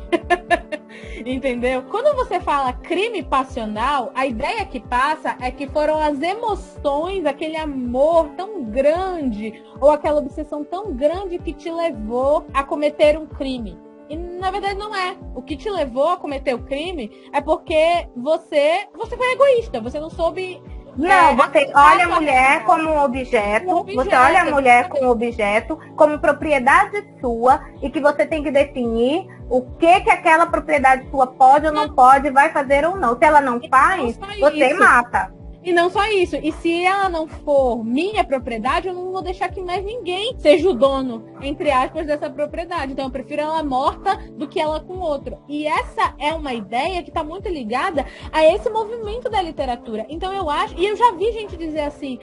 Entendeu? Quando você fala crime passional, a ideia que passa é que foram as emoções, aquele amor tão grande, ou aquela obsessão tão grande que te levou a cometer um crime. E na verdade não é. O que te levou a cometer o crime é porque você foi egoísta, você não soube. Não, você olha a mulher como um objeto, você olha a mulher como objeto, como propriedade sua, e que você tem que definir o que aquela propriedade sua pode ou não pode, vai fazer ou não. Se ela não faz, você mata. E não só isso, e se ela não for minha propriedade, eu não vou deixar que mais ninguém seja o dono, entre aspas, dessa propriedade. Então eu prefiro ela morta do que ela com outro. E essa é uma ideia que está muito ligada a esse movimento da literatura. Então eu acho, e eu já vi gente dizer assim,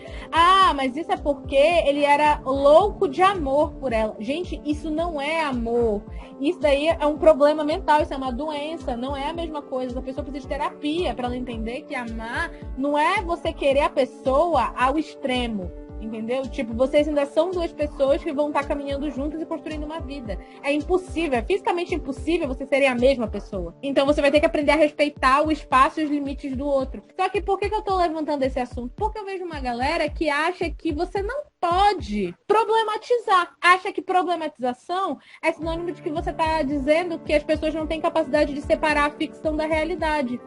mas isso é porque ele era louco de amor por ela. Gente, isso não é amor. Isso daí é um problema mental, isso é uma doença, não é a mesma coisa. A pessoa precisa de terapia para ela entender que amar não é você querer a pessoa ao extremo, entendeu? Tipo, vocês ainda são duas pessoas que vão estar caminhando juntas e construindo uma vida. É impossível, é fisicamente impossível vocês serem a mesma pessoa. Então você vai ter que aprender a respeitar o espaço e os limites do outro. Só que por que eu tô levantando esse assunto? Porque eu vejo uma galera que acha que você não pode problematizar. Acha que problematização é sinônimo de que você tá dizendo que as pessoas não têm capacidade de separar a ficção da realidade.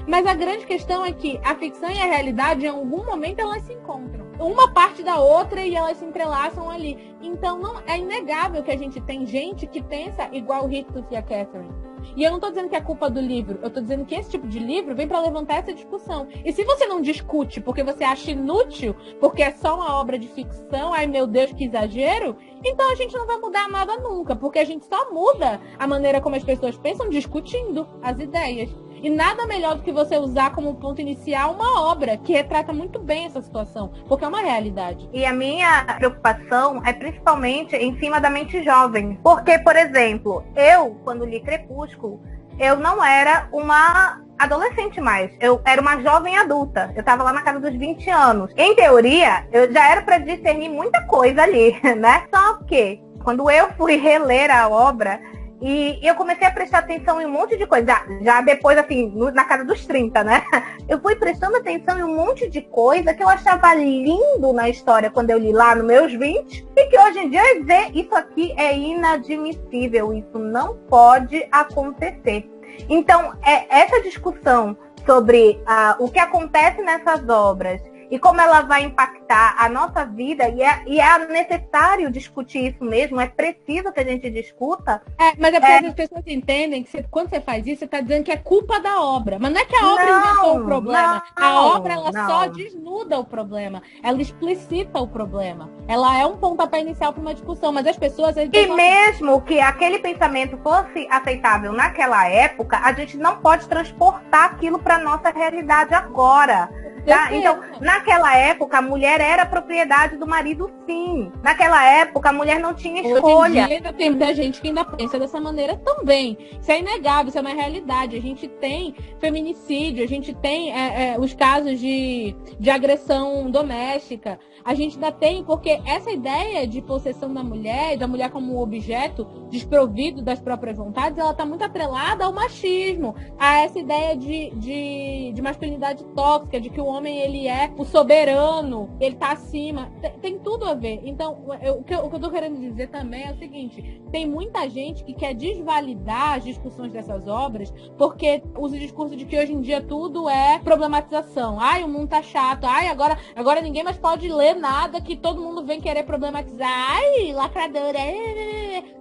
Mas a grande questão é que a ficção e a realidade, em algum momento, elas se encontram. Uma parte da outra e elas se entrelaçam ali. Então, não é inegável que a gente tem gente que pensa igual o Heathcliff e a Catherine. E eu não estou dizendo que é culpa do livro. Eu estou dizendo que esse tipo de livro vem para levantar essa discussão. E se você não discute porque você acha inútil, porque é só uma obra de ficção, ai meu Deus, que exagero, então a gente não vai mudar nada nunca. Porque a gente só muda a maneira como as pessoas pensam discutindo as ideias. E nada melhor do que você usar como ponto inicial uma obra que retrata muito bem essa situação, porque é uma realidade. E a minha preocupação é principalmente em cima da mente jovem. Porque, por exemplo, eu, quando li Crepúsculo, eu não era uma adolescente mais. Eu era uma jovem adulta. Eu estava lá na casa dos 20 anos. Em teoria, eu já era para discernir muita coisa ali, né? Só que, quando eu fui reler a obra, e eu comecei a prestar atenção em um monte de coisa. Já depois, assim, na casa dos 30, né? Eu fui prestando atenção em um monte de coisa que eu achava lindo na história quando eu li lá nos meus 20. E que hoje em dia eu ia dizer, isso aqui é inadmissível. Isso não pode acontecer. Então, essa discussão sobre o que acontece nessas obras e como ela vai impactar a nossa vida, e é necessário discutir isso mesmo, é preciso que a gente discuta. Mas é porque as pessoas entendem que quando você faz isso, você está dizendo que é culpa da obra. Mas não é que a obra inventou o problema. A obra, ela só desnuda o problema. Ela explicita o problema. Ela é um pontapé inicial para uma discussão, mas as pessoas... mesmo que aquele pensamento fosse aceitável naquela época, a gente não pode transportar aquilo para nossa realidade agora. Tá? Então, naquela época, a mulher era propriedade do marido, sim. Naquela época, a mulher não tinha escolha. Hoje em dia, ainda tem muita gente que ainda pensa dessa maneira também. Isso é inegável, isso é uma realidade. A gente tem feminicídio, a gente tem os casos de agressão doméstica. A gente ainda tem, porque essa ideia de possessão da mulher como objeto desprovido das próprias vontades, ela está muito atrelada ao machismo, a essa ideia de masculinidade tóxica, de que o homem ele é o soberano, ele tá acima, tem tudo a ver. Então, o que eu tô querendo dizer também é o seguinte, tem muita gente que quer desvalidar as discussões dessas obras, porque usa o discurso de que hoje em dia tudo é problematização. Ai, o mundo tá chato, ai, agora ninguém mais pode ler nada, que todo mundo vem querer problematizar, ai, lacradora,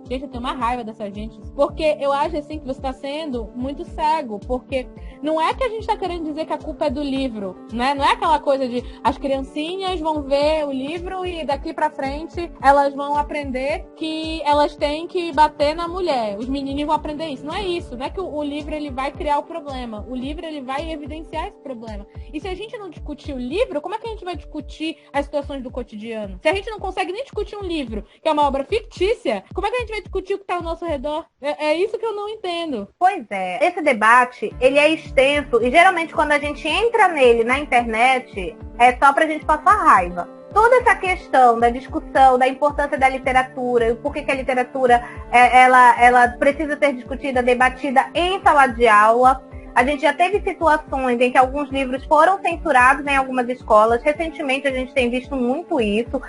Gente, eu tenho uma raiva dessa gente, porque eu acho assim que você tá sendo muito cego, porque não é que a gente tá querendo dizer que a culpa é do livro, né? Não é aquela coisa de as criancinhas vão ver o livro e daqui pra frente elas vão aprender que elas têm que bater na mulher, os meninos vão aprender isso. Não é isso, não é que o livro ele vai criar o problema, o livro ele vai evidenciar esse problema. E se a gente não discutir o livro, como é que a gente vai discutir as situações do cotidiano? Se a gente não consegue nem discutir um livro, que é uma obra fictícia, como é que a gente vai discutir o que tá ao nosso redor? É isso que eu não entendo. Pois é, esse debate, ele é extenso e geralmente quando a gente entra nele na internet, é só pra gente passar raiva. Toda essa questão da discussão, da importância da literatura, e por que a literatura ela precisa ser discutida, debatida em sala de aula. A gente já teve situações em que alguns livros foram censurados em algumas escolas. Recentemente a gente tem visto muito isso.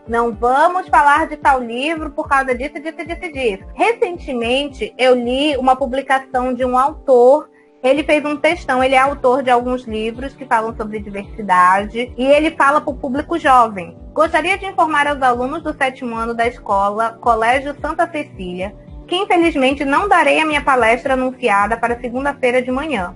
Não vamos falar de tal livro por causa disso, disso, disso, disso. Recentemente, eu li uma publicação de um autor. Ele fez um textão, ele é autor de alguns livros que falam sobre diversidade e ele fala para o público jovem. Gostaria de informar aos alunos do 7º ano da escola Colégio Santa Cecília que infelizmente não darei a minha palestra anunciada para segunda-feira de manhã.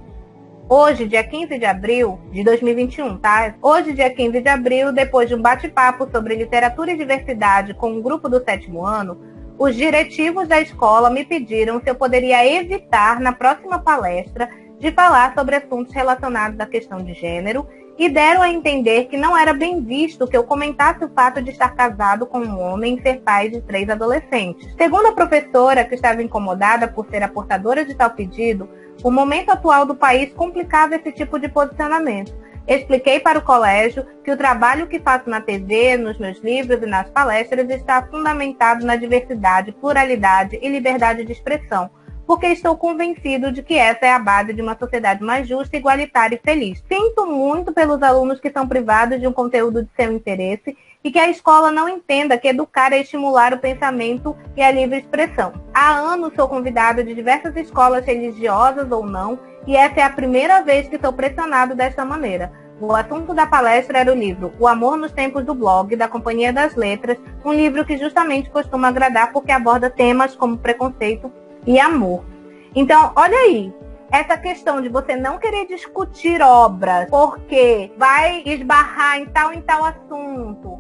Hoje, dia 15 de abril de 2021, tá? Hoje, dia 15 de abril, depois de um bate-papo sobre literatura e diversidade com um grupo do 7º ano, os diretivos da escola me pediram se eu poderia evitar, na próxima palestra, de falar sobre assuntos relacionados à questão de gênero e deram a entender que não era bem visto que eu comentasse o fato de estar casado com um homem e ser pai de 3 adolescentes. Segundo a professora, que estava incomodada por ser a portadora de tal pedido, o momento atual do país complicava esse tipo de posicionamento. Expliquei para o colégio que o trabalho que faço na TV, nos meus livros e nas palestras está fundamentado na diversidade, pluralidade e liberdade de expressão, porque estou convencido de que essa é a base de uma sociedade mais justa, igualitária e feliz. Sinto muito pelos alunos que são privados de um conteúdo de seu interesse e que a escola não entenda que educar é estimular o pensamento e a livre expressão. Há anos sou convidado de diversas escolas religiosas ou não, e essa é a primeira vez que sou pressionado desta maneira. O assunto da palestra era o livro O Amor nos Tempos do Blog, da Companhia das Letras, um livro que justamente costuma agradar porque aborda temas como preconceito e amor. Então, olha aí, essa questão de você não querer discutir obras porque vai esbarrar em tal assunto,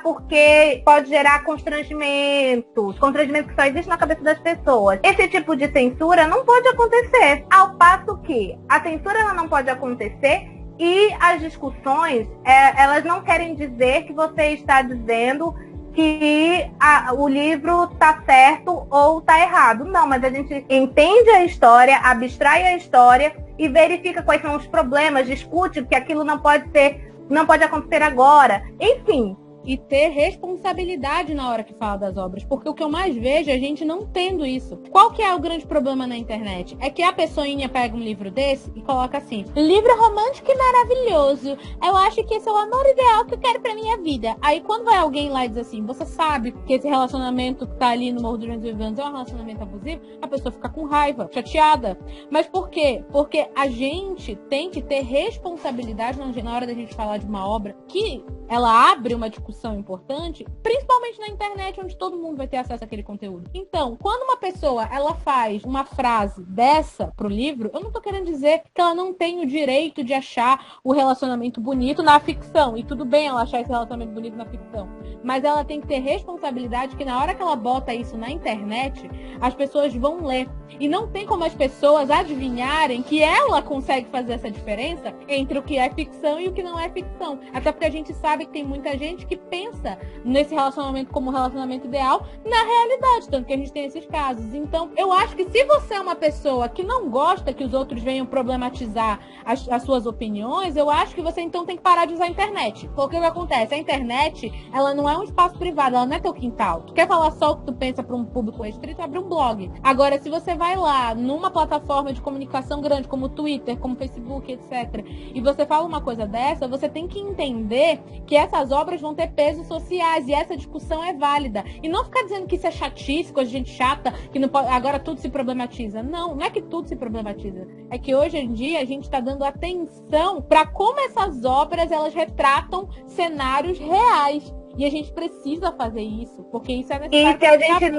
porque pode gerar constrangimentos que só existem na cabeça das pessoas. Esse tipo de censura não pode acontecer, ao passo que a censura ela não pode acontecer e as discussões, elas não querem dizer que você está dizendo que o livro está certo ou está errado. Não, mas a gente entende a história, abstrai a história e verifica quais são os problemas, discute que aquilo não pode acontecer agora. Enfim. E ter responsabilidade na hora que fala das obras. Porque o que eu mais vejo é a gente não tendo isso. Qual que é o grande problema na internet? É que a pessoinha pega um livro desse e coloca assim: livro romântico e maravilhoso. Eu acho que esse é o amor ideal que eu quero pra minha vida. Aí quando vai alguém lá e diz assim, você sabe que esse relacionamento que tá ali no Morro dos Ventos é um relacionamento abusivo, a pessoa fica com raiva, chateada. Mas por quê? Porque a gente tem que ter responsabilidade na hora da gente falar de uma obra que ela abre uma discussão importante, principalmente na internet, onde todo mundo vai ter acesso àquele conteúdo. Então, quando uma pessoa, ela faz uma frase dessa pro livro, eu não tô querendo dizer que ela não tem o direito de achar o relacionamento bonito na ficção. E tudo bem ela achar esse relacionamento bonito na ficção. Mas ela tem que ter responsabilidade que na hora que ela bota isso na internet, as pessoas vão ler. E não tem como as pessoas adivinharem que ela consegue fazer essa diferença entre o que é ficção e o que não é ficção. Até porque a gente sabe que tem muita gente que pensa nesse relacionamento como um relacionamento ideal na realidade, tanto que a gente tem esses casos. Então, eu acho que se você é uma pessoa que não gosta que os outros venham problematizar as suas opiniões, eu acho que você então tem que parar de usar a internet. Porque o que acontece? A internet, ela não é um espaço privado, ela não é teu quintal. Tu quer falar só o que tu pensa para um público restrito, abre um blog. Agora, se você vai lá numa plataforma de comunicação grande, como o Twitter, como o Facebook, etc., e você fala uma coisa dessa, você tem que entender que essas obras vão ter pesos sociais e essa discussão é válida. E não ficar dizendo que isso é chatice, coisa de gente chata, que não pode, agora tudo se problematiza. Não, não é que tudo se problematiza. É que hoje em dia a gente está dando atenção para como essas obras elas retratam cenários reais. E a gente precisa fazer isso, porque isso é necessário. E se a gente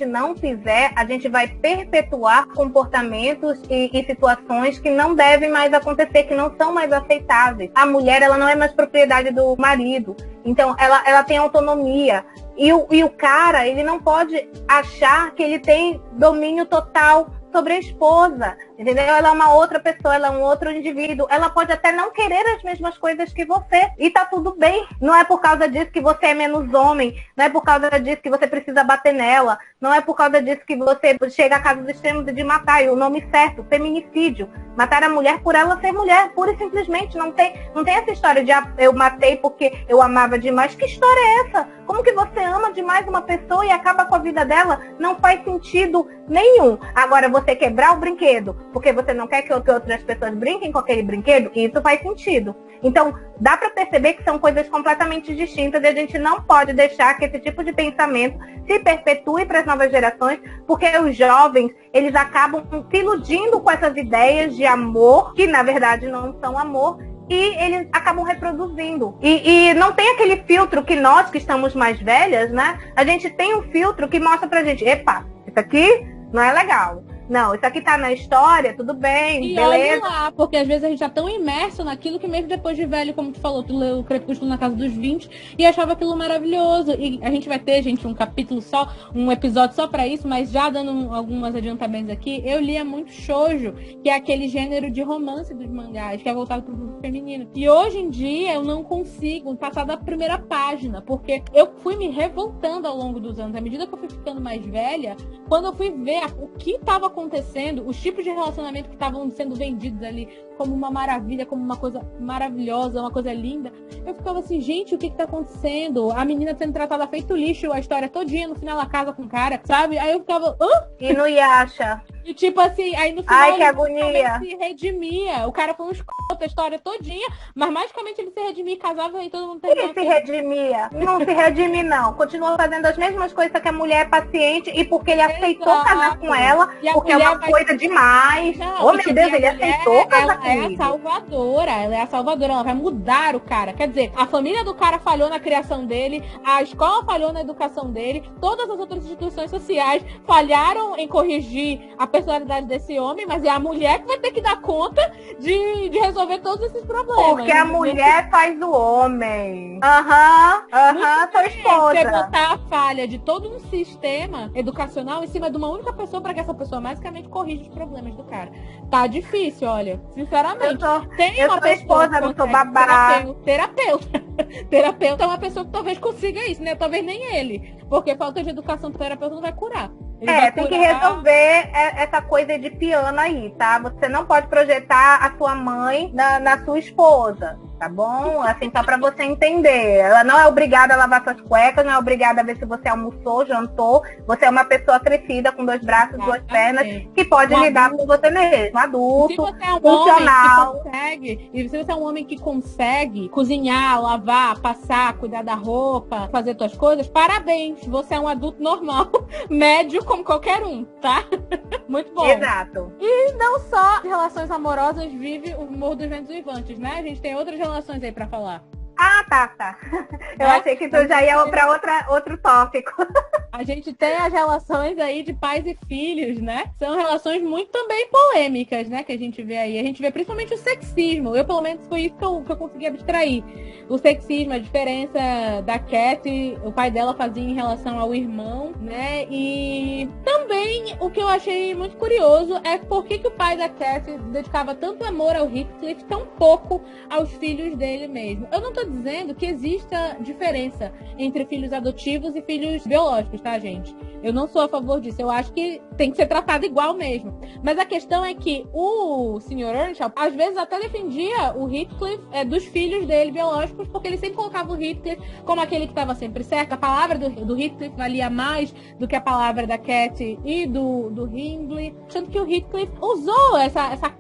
não fizer, a gente vai perpetuar comportamentos e situações que não devem mais acontecer, que não são mais aceitáveis. A mulher, ela não é mais propriedade do marido. Então, ela tem autonomia. E o cara, ele não pode achar que ele tem domínio total sobre a esposa, entendeu? Ela é uma outra pessoa, ela é um outro indivíduo. Ela pode até não querer as mesmas coisas que você. E tá tudo bem. Não é por causa disso que você é menos homem. Não é por causa disso que você precisa bater nela. Não é por causa disso que você chega a casos extremos de matar. E o nome certo, feminicídio. Matar a mulher por ela ser mulher, pura e simplesmente. Não tem essa história de eu matei porque eu amava demais. Que história é essa? Como que você ama demais uma pessoa e acaba com a vida dela? Não faz sentido nenhum. Agora, você quebrar o brinquedo porque você não quer que outras pessoas brinquem com aquele brinquedo, isso faz sentido. Então, dá para perceber que são coisas completamente distintas e a gente não pode deixar que esse tipo de pensamento se perpetue para as novas gerações, porque os jovens, eles acabam se iludindo com essas ideias de amor, que na verdade não são amor, e eles acabam reproduzindo. E não tem aquele filtro que nós, que estamos mais velhas, né? A gente tem um filtro que mostra pra gente, epa, isso aqui não é legal. Não, isso aqui tá na história, tudo bem, e beleza. olha lá, porque às vezes a gente tá tão imerso naquilo que mesmo depois de velho, como tu falou, tu leu o Crepúsculo na casa dos 20 e achava aquilo maravilhoso. E a gente vai ter, gente, um capítulo só, um episódio só pra isso, mas já dando algumas adiantamentos aqui, eu lia muito shoujo, que é aquele gênero de romance dos mangás, que é voltado pro público feminino. E hoje em dia eu não consigo passar da primeira página, porque eu fui me revoltando ao longo dos anos. À medida que eu fui ficando mais velha, quando eu fui ver o que estava acontecendo, os tipos de relacionamento que estavam sendo vendidos ali como uma maravilha, como uma coisa maravilhosa, uma coisa linda, eu ficava assim, gente, o que tá acontecendo? A menina sendo tratada feito lixo, a história todinha, no final ela casa com o cara, sabe? Aí eu ficava, hã? E no Yasha. E tipo assim, aí no final Ai, que ele agonia. se redimia. O cara foi um escroto a história todinha, mas magicamente ele se redimia e casava e todo mundo Ele se redimia. Não se redime, não. Continua fazendo as mesmas coisas que a mulher é paciente e porque ele aceitou casar com ela, E a porque é mulher uma coisa demais. Não, Oh, e meu tipo, Deus, a ele mulher, aceitou casar ela é a comigo. salvadora, ela é a salvadora, ela vai mudar o cara. Quer dizer, a família do cara falhou na criação dele, a escola falhou na educação dele, todas as outras instituições sociais falharam em corrigir a personalidade desse homem, mas é a mulher que vai ter que dar conta de resolver todos esses problemas. Porque a entendeu? mulher faz o homem. Aham, sua Você esposa. botar a falha de todo um sistema educacional em cima de uma única pessoa para que essa pessoa basicamente corrija os problemas do cara. Tá difícil, olha. Sinceramente. Tem eu uma sou pessoa esposa, que não sou consegue, babá. Terapeuta. Terapeuta é uma pessoa que talvez consiga isso, né? Talvez nem ele. Porque falta de educação do terapeuta não vai curar. Ele vai Tem que curar- resolver essa coisa de piano aí, tá? Você não pode projetar a sua mãe na sua esposa, tá bom? Assim, só pra você entender. Ela não é obrigada a lavar suas cuecas, não é obrigada a ver se você almoçou, jantou. Você é uma pessoa crescida, com 2 braços, 2 pernas, que pode lidar com você mesmo, Se adulto, você é um funcional. homem que consegue, e se você é um homem que consegue cozinhar, lavar, passar, cuidar da roupa, fazer suas coisas, parabéns. Você é um adulto normal, médio como qualquer um, tá? Muito bom. Exato. E não só relações amorosas vive o Morro dos Ventos Uivantes, né? A gente tem outras relações aí pra falar. Ah, tá. Eu Né? achei que tu já ia pra outro tópico. A gente tem as relações aí de pais e filhos, né? São relações muito também polêmicas, né? Que a gente vê aí. A gente vê principalmente o sexismo. Eu, pelo menos, foi isso que eu consegui abstrair. O sexismo, a diferença da Cat, o pai dela fazia em relação ao irmão, né? E também o que eu achei muito curioso é por que o pai da Cat dedicava tanto amor ao Heathcliff, tão pouco aos filhos dele mesmo. Eu não tô dizendo que exista diferença entre filhos adotivos e filhos biológicos, tá, gente? Eu não sou a favor disso. Eu acho que tem que ser tratado igual mesmo. Mas a questão é que o Sr. Earnshaw, às vezes, até defendia o Heathcliff dos filhos dele biológicos, porque ele sempre colocava o Heathcliff como aquele que estava sempre certo. A palavra do Heathcliff valia mais do que a palavra da Cat e do Hindley. Tanto que o Heathcliff usou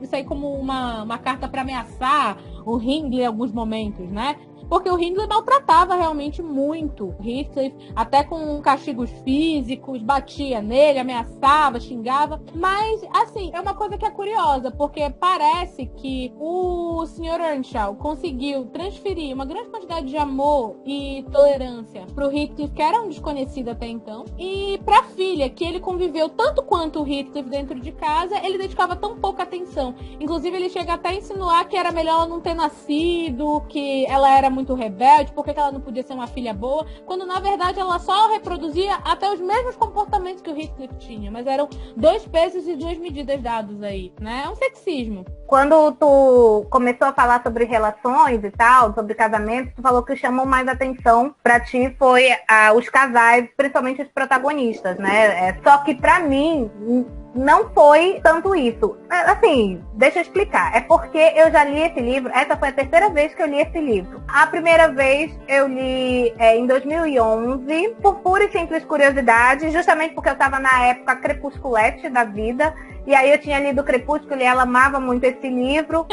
isso aí como uma carta para ameaçar o Hindley em alguns momentos, né? Porque o Hindley maltratava realmente muito o Heathcliff, até com castigos físicos, batia nele, ameaçava, xingava. Mas, assim, é uma coisa que é curiosa, porque parece que o Sr. Earnshaw conseguiu transferir uma grande quantidade de amor e tolerância pro Heathcliff, que era um desconhecido até então, e pra filha, que ele conviveu tanto quanto o Heathcliff dentro de casa, ele dedicava tão pouca atenção. Inclusive, ele chega até a insinuar que era melhor ela não ter nascido, que ela era muito rebelde, porque ela não podia ser uma filha boa, quando na verdade ela só reproduzia até os mesmos comportamentos que o Heathcliff tinha, mas eram 2 pesos e 2 medidas dados aí, né? É um sexismo. Quando tu começou a falar sobre relações e tal, sobre casamento, tu falou que chamou mais atenção pra ti foi os casais, principalmente os protagonistas, né? Só que pra mim não foi tanto isso. Assim, deixa eu explicar. É porque eu já li esse livro, essa foi a 3ª vez que eu li esse livro. A primeira vez eu li em 2011, por pura e simples curiosidade, justamente porque eu estava na época crepusculete da vida, e aí eu tinha lido Crepúsculo e ela amava muito esse livro.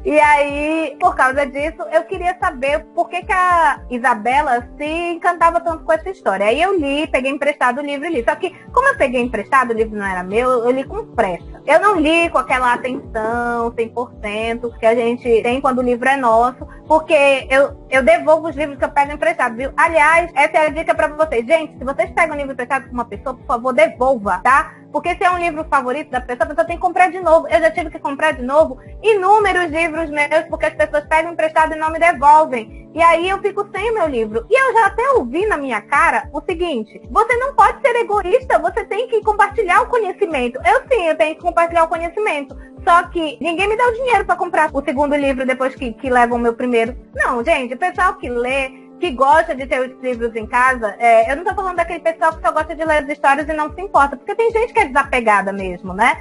E aí, por causa disso, eu queria saber por que a Isabela se encantava tanto com essa história. Aí eu li, peguei emprestado o livro e li. Só que, como eu peguei emprestado, o livro não era meu, eu li com pressa. Eu não li com aquela atenção 100% que a gente tem quando o livro é nosso, porque eu devolvo os livros que eu pego emprestado, viu? Aliás, essa é a dica pra vocês. Gente, se vocês pegam um livro emprestado com uma pessoa, por favor, devolva, tá? Porque se é um livro favorito da pessoa, a pessoa tem que comprar de novo. Eu já tive que comprar de novo inúmeros livros meus, porque as pessoas pegam emprestado e não me devolvem. E aí eu fico sem o meu livro. E eu já até ouvi na minha cara o seguinte: você não pode ser egoísta, você tem que compartilhar o conhecimento. Eu tenho que compartilhar o conhecimento. Só que ninguém me dá o dinheiro para comprar o segundo livro depois que leva o meu primeiro. Não, gente, o pessoal que lê, que gosta de ter os livros em casa, eu não tô falando daquele pessoal que só gosta de ler as histórias e não se importa, porque tem gente que é desapegada mesmo, né?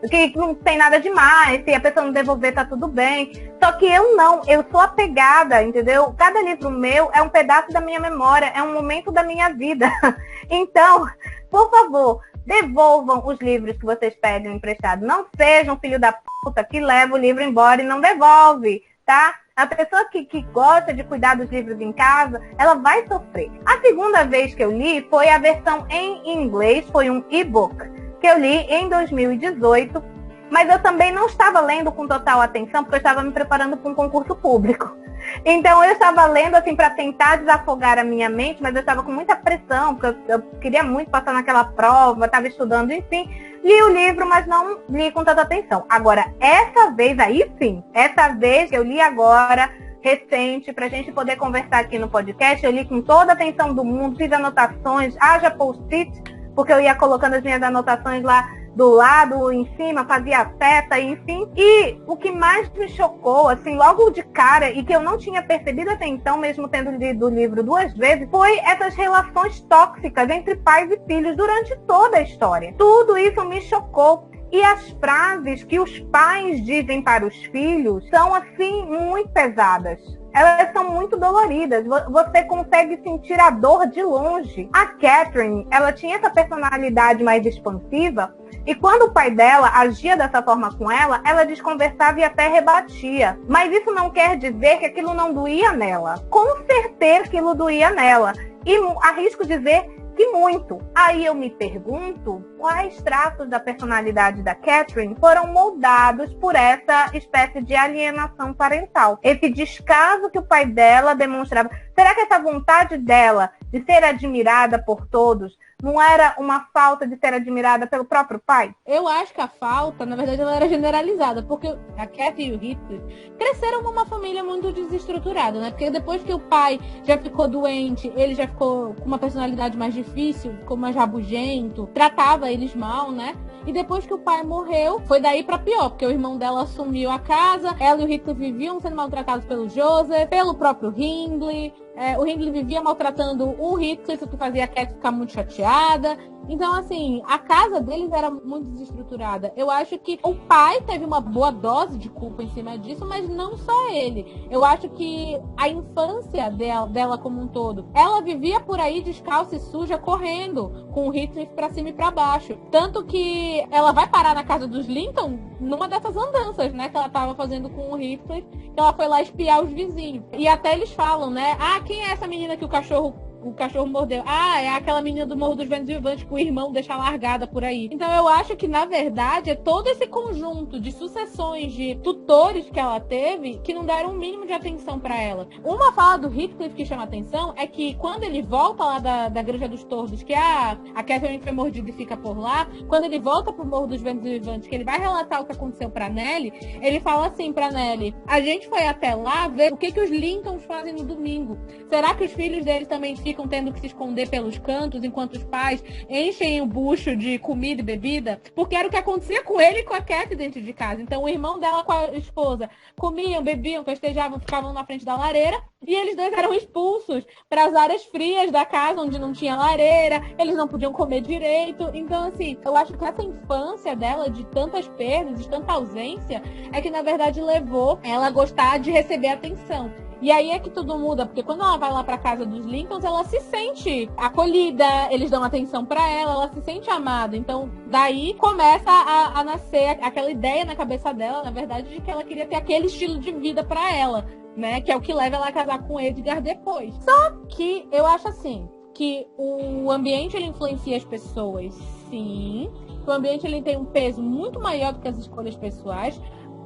Que não tem nada demais, se a pessoa não devolver tá tudo bem. Só que eu não, eu sou apegada, entendeu? Cada livro meu é um pedaço da minha memória, é um momento da minha vida. Então, por favor, devolvam os livros que vocês pedem emprestado. Não sejam filho da puta que leva o livro embora e não devolve, tá? A pessoa que gosta de cuidar dos livros em casa, ela vai sofrer. A segunda vez que eu li foi a versão em inglês, foi um e-book que eu li em 2018, mas eu também não estava lendo com total atenção, porque eu estava me preparando para um concurso público. Então eu estava lendo assim para tentar desafogar a minha mente, mas eu estava com muita pressão, porque eu queria muito passar naquela prova, estava estudando, enfim. Li o livro, mas não li com tanta atenção. Agora, essa vez aí sim, essa vez que eu li agora, recente, pra gente poder conversar aqui no podcast, eu li com toda a atenção do mundo, fiz anotações, haja post-it, porque eu ia colocando as minhas anotações lá do lado, em cima, fazia a seta, enfim. E o que mais me chocou, assim, logo de cara, e que eu não tinha percebido até então, mesmo tendo lido o livro 2 vezes, foi essas relações tóxicas entre pais e filhos durante toda a história. Tudo isso me chocou. E as frases que os pais dizem para os filhos são, assim, muito pesadas. Elas são muito doloridas. Você consegue sentir a dor de longe. A Catherine, ela tinha essa personalidade mais expansiva. E quando o pai dela agia dessa forma com ela, ela desconversava e até rebatia. Mas isso não quer dizer que aquilo não doía nela. Com certeza aquilo doía nela. E arrisco dizer que muito. Aí eu me pergunto quais traços da personalidade da Catherine foram moldados por essa espécie de alienação parental. Esse descaso que o pai dela demonstrava. Será que essa vontade dela de ser admirada por todos não era uma falta de ser admirada pelo próprio pai? Eu acho que a falta, na verdade, ela era generalizada, porque a Cat e o Hitler cresceram numa família muito desestruturada, né? Porque depois que o pai já ficou doente, ele já ficou com uma personalidade mais difícil, ficou mais rabugento, tratava eles mal, né? E depois que o pai morreu, foi daí pra pior, porque o irmão dela assumiu a casa, ela e o Hitler viviam sendo maltratados pelo Joseph, pelo próprio Hindley. O Hindley vivia maltratando o Hitler, isso que fazia a Cat ficar muito chateada. Então, assim, a casa deles era muito desestruturada. Eu acho que o pai teve uma boa dose de culpa em cima disso, mas não só ele. Eu acho que a infância dela como um todo, ela vivia por aí descalça e suja, correndo com o Hitler pra cima e pra baixo. Tanto que ela vai parar na casa dos Linton numa dessas andanças, né, que ela tava fazendo com o Hitler, que ela foi lá espiar os vizinhos. E até eles falam, né, quem é essa menina que o cachorro mordeu? É aquela menina do Morro dos Ventos Vivantes que o irmão deixa largada por aí. Então eu acho que, na verdade, é todo esse conjunto de sucessões de tutores que ela teve que não deram um mínimo de atenção pra ela. Uma fala do Heathcliff que chama atenção é que quando ele volta lá da Granja dos Tordos, que a Catherine foi mordida e fica por lá, quando ele volta pro Morro dos Ventos Vivantes, que ele vai relatar o que aconteceu pra Nellie, ele fala assim pra Nellie: a gente foi até lá ver o que os Lincolns fazem no domingo. Será que os filhos deles também ficam tendo que se esconder pelos cantos enquanto os pais enchem o bucho de comida e bebida? Porque era o que acontecia com ele e com a Cat dentro de casa. Então o irmão dela com a esposa comiam, bebiam, festejavam, ficavam na frente da lareira, e eles dois eram expulsos para as áreas frias da casa onde não tinha lareira, eles não podiam comer direito. Então, assim, eu acho que essa infância dela, de tantas perdas, de tanta ausência, é que na verdade levou ela a gostar de receber atenção. E aí é que tudo muda, porque quando ela vai lá pra casa dos Lincolns, ela se sente acolhida, eles dão atenção pra ela se sente amada. Então, daí começa a nascer aquela ideia na cabeça dela, na verdade, de que ela queria ter aquele estilo de vida pra ela, né? Que é o que leva ela a casar com Edgar depois. Só que eu acho assim, que o ambiente ele influencia as pessoas, sim. O ambiente ele tem um peso muito maior do que as escolhas pessoais.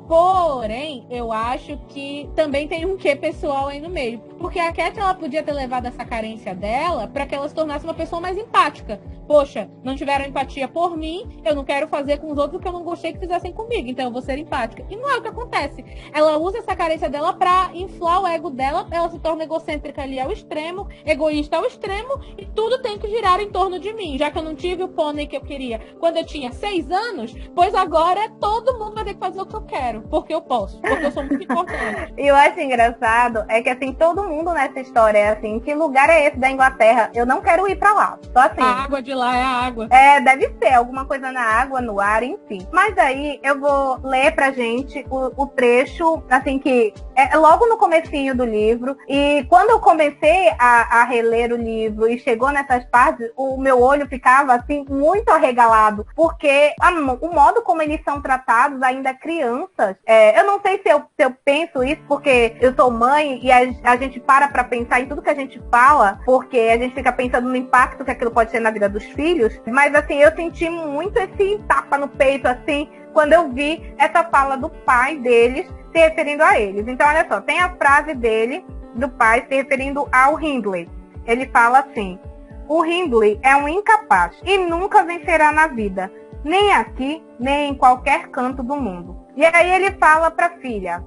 Porém, eu acho que também tem um quê pessoal aí no meio. Porque a Cat, ela podia ter levado essa carência dela para que ela se tornasse uma pessoa mais empática. Poxa, não tiveram empatia por mim, eu não quero fazer com os outros o que eu não gostei que fizessem comigo, então eu vou ser empática. E não é o que acontece. Ela usa essa carência dela para inflar o ego dela, ela se torna egocêntrica ali ao extremo, egoísta ao extremo, e tudo tem que girar em torno de mim. Já que eu não tive o pônei que eu queria quando eu tinha 6 anos, pois agora todo mundo vai ter que fazer o que eu quero. Porque eu posso, porque eu sou muito importante. E eu acho engraçado é que assim, todo mundo nessa história é assim, que lugar é esse da Inglaterra? Eu não quero ir pra lá. Só assim. A água de lá é a água. É, deve ser alguma coisa na água, no ar, enfim. Mas aí eu vou ler pra gente o trecho, assim, que é logo no comecinho do livro. E quando eu comecei a reler o livro e chegou nessas partes, o meu olho ficava assim, muito arregalado. Porque o modo como eles são tratados ainda crianças, eu não sei se eu penso isso porque eu sou mãe e a gente para pensar em tudo que a gente fala, porque a gente fica pensando no impacto que aquilo pode ter na vida dos filhos, mas assim, eu senti muito esse tapa no peito, assim, quando eu vi essa fala do pai deles se referindo a eles. Então, olha só, tem a frase dele, do pai, se referindo ao Hindley. Ele fala assim: o Hindley é um incapaz e nunca vencerá na vida, nem aqui, nem em qualquer canto do mundo. E aí ele fala para a filha: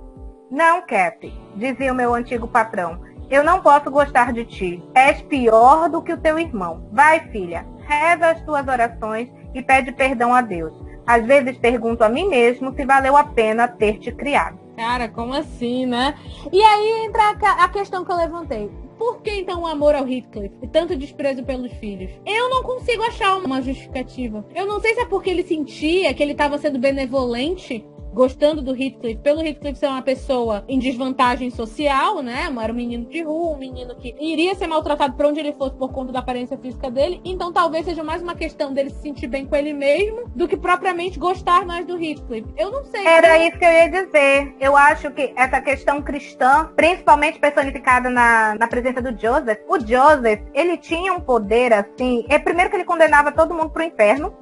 não, Kathy, dizia o meu antigo patrão, eu não posso gostar de ti. És pior do que o teu irmão. Vai, filha, reza as tuas orações e pede perdão a Deus. Às vezes pergunto a mim mesmo se valeu a pena ter te criado. Cara, como assim, né? E aí entra a questão que eu levantei. Por que então o amor ao Heathcliff e tanto desprezo pelos filhos? Eu não consigo achar uma justificativa. Eu não sei se é porque ele sentia que ele estava sendo benevolente, gostando do Heathcliff, pelo Heathcliff ser uma pessoa em desvantagem social, né? Era um menino de rua, um menino que iria ser maltratado por onde ele fosse por conta da aparência física dele. Então talvez seja mais uma questão dele se sentir bem com ele mesmo do que propriamente gostar mais do Heathcliff. Eu não sei. Era isso que eu ia dizer. Eu acho que essa questão cristã, principalmente personificada na presença do Joseph, o Joseph, ele tinha um poder assim, primeiro que ele condenava todo mundo pro inferno,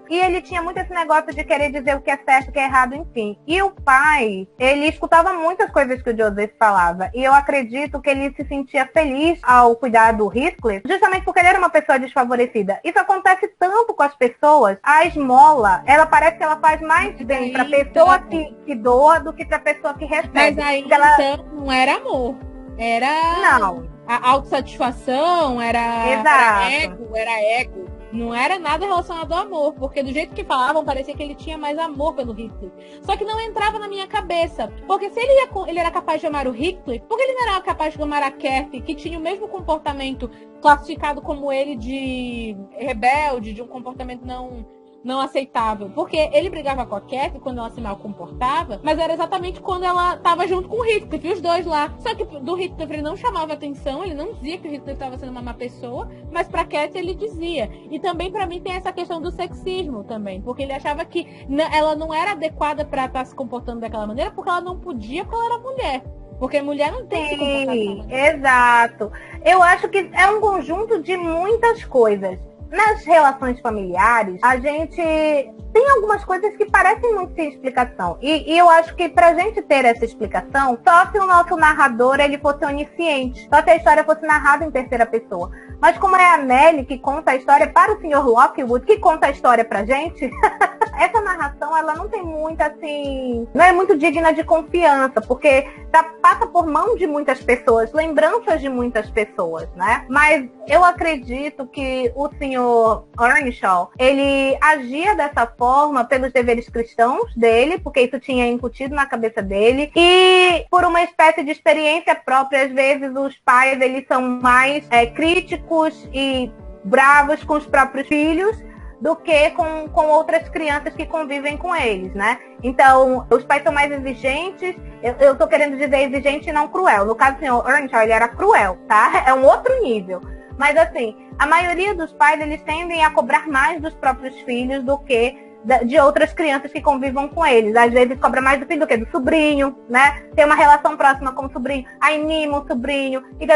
e ele tinha muito esse negócio de querer dizer o que é certo e o que é errado, enfim. E o pai, ele escutava muitas coisas que o Joseph falava. E eu acredito que ele se sentia feliz ao cuidar do Heathcliff, justamente porque ele era uma pessoa desfavorecida. Isso acontece tanto com as pessoas. A esmola, ela parece que ela faz mais bem pra pessoa que doa do que pra pessoa que recebe. Mas aí, então, não era amor. Era não. A autossatisfação, era ego. Não era nada relacionado ao amor, porque do jeito que falavam, parecia que ele tinha mais amor pelo Heathcliff. Só que não entrava na minha cabeça. Porque se ele era capaz de amar o Heathcliff, por que ele não era capaz de amar a Kathy, que tinha o mesmo comportamento classificado como ele de rebelde, de um comportamento não aceitável? Porque ele brigava com a Kathy quando ela se mal comportava, mas era exatamente quando ela tava junto com o Heathcliff, e os dois lá. Só que do Heathcliff ele não chamava atenção, ele não dizia que o Heathcliff tava sendo uma má pessoa, mas pra Kathy ele dizia. E também pra mim tem essa questão do sexismo também, porque ele achava que ela não era adequada pra estar se comportando daquela maneira, porque ela não podia, porque ela era mulher. Porque mulher não tem que se comportar daquela maneira. Exato. Eu acho que é um conjunto de muitas coisas. Nas relações familiares, a gente tem algumas coisas que parecem muito sem explicação. E eu acho que pra gente ter essa explicação, só se o nosso narrador ele fosse onisciente, só se a história fosse narrada em terceira pessoa. Mas como é a Nelly que conta a história para o Sr. Lockwood, que conta a história pra gente, essa narração, ela não tem muita, assim, não é muito digna de confiança, porque passa por mão de muitas pessoas, lembranças de muitas pessoas, né? Mas eu acredito que o Sr. Earnshaw, ele agia dessa forma pelos deveres cristãos dele, porque isso tinha incutido na cabeça dele, e por uma espécie de experiência própria. Às vezes os pais, eles são mais críticos e bravos com os próprios filhos do que com outras crianças que convivem com eles, né? Então, os pais são mais exigentes. Eu tô querendo dizer exigente e não cruel. No caso do senhor Earnshaw, ele era cruel, tá? É um outro nível. Mas assim, a maioria dos pais, eles tendem a cobrar mais dos próprios filhos do que de outras crianças que convivam com eles. Às vezes cobra mais do filho do que do sobrinho, né? Tem uma relação próxima com o sobrinho, aí mima o sobrinho, e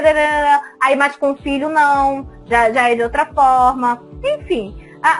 aí mais com o filho não, já é de outra forma. Enfim,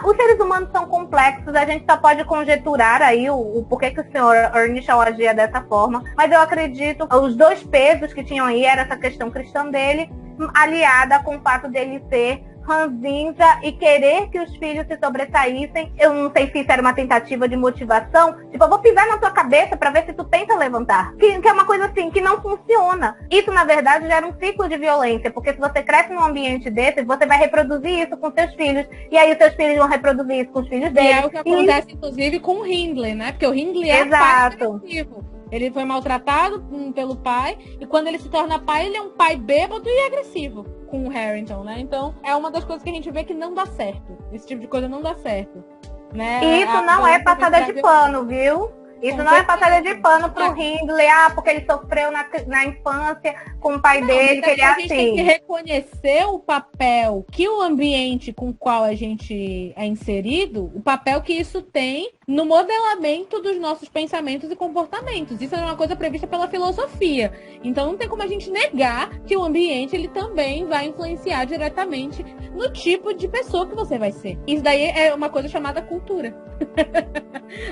os seres humanos são complexos, a gente só pode conjecturar aí o porquê que o senhor Earnshaw agia dessa forma, mas eu acredito que os dois pesos que tinham aí era essa questão cristã dele, aliada com o fato dele ser ranzinza e querer que os filhos se sobressaíssem. Eu não sei se isso era uma tentativa de motivação, tipo, eu vou pisar na tua cabeça pra ver se tu tenta levantar, que é uma coisa assim, que não funciona. Isso, na verdade, gera um ciclo de violência, porque se você cresce num ambiente desse, você vai reproduzir isso com seus filhos, e aí os seus filhos vão reproduzir isso com os filhos deles. E é o que acontece, inclusive, com o Hindley, né? Porque o Hindley é pai agressivo. Ele foi maltratado pelo pai, e quando ele se torna pai, ele é um pai bêbado e agressivo com o Harrington, né? Então, é uma das coisas que a gente vê que não dá certo. Esse tipo de coisa não dá certo, né? E isso não é passada de pano, viu? Isso não é passada de pano pro Hindley, porque ele sofreu na infância com o pai dele, que ele é assim. A gente tem que reconhecer o papel que o ambiente com o qual a gente é inserido, o papel que isso tem no modelamento dos nossos pensamentos e comportamentos. Isso é uma coisa prevista pela filosofia. Então não tem como a gente negar que o ambiente ele também vai influenciar diretamente no tipo de pessoa que você vai ser. Isso daí é uma coisa chamada cultura.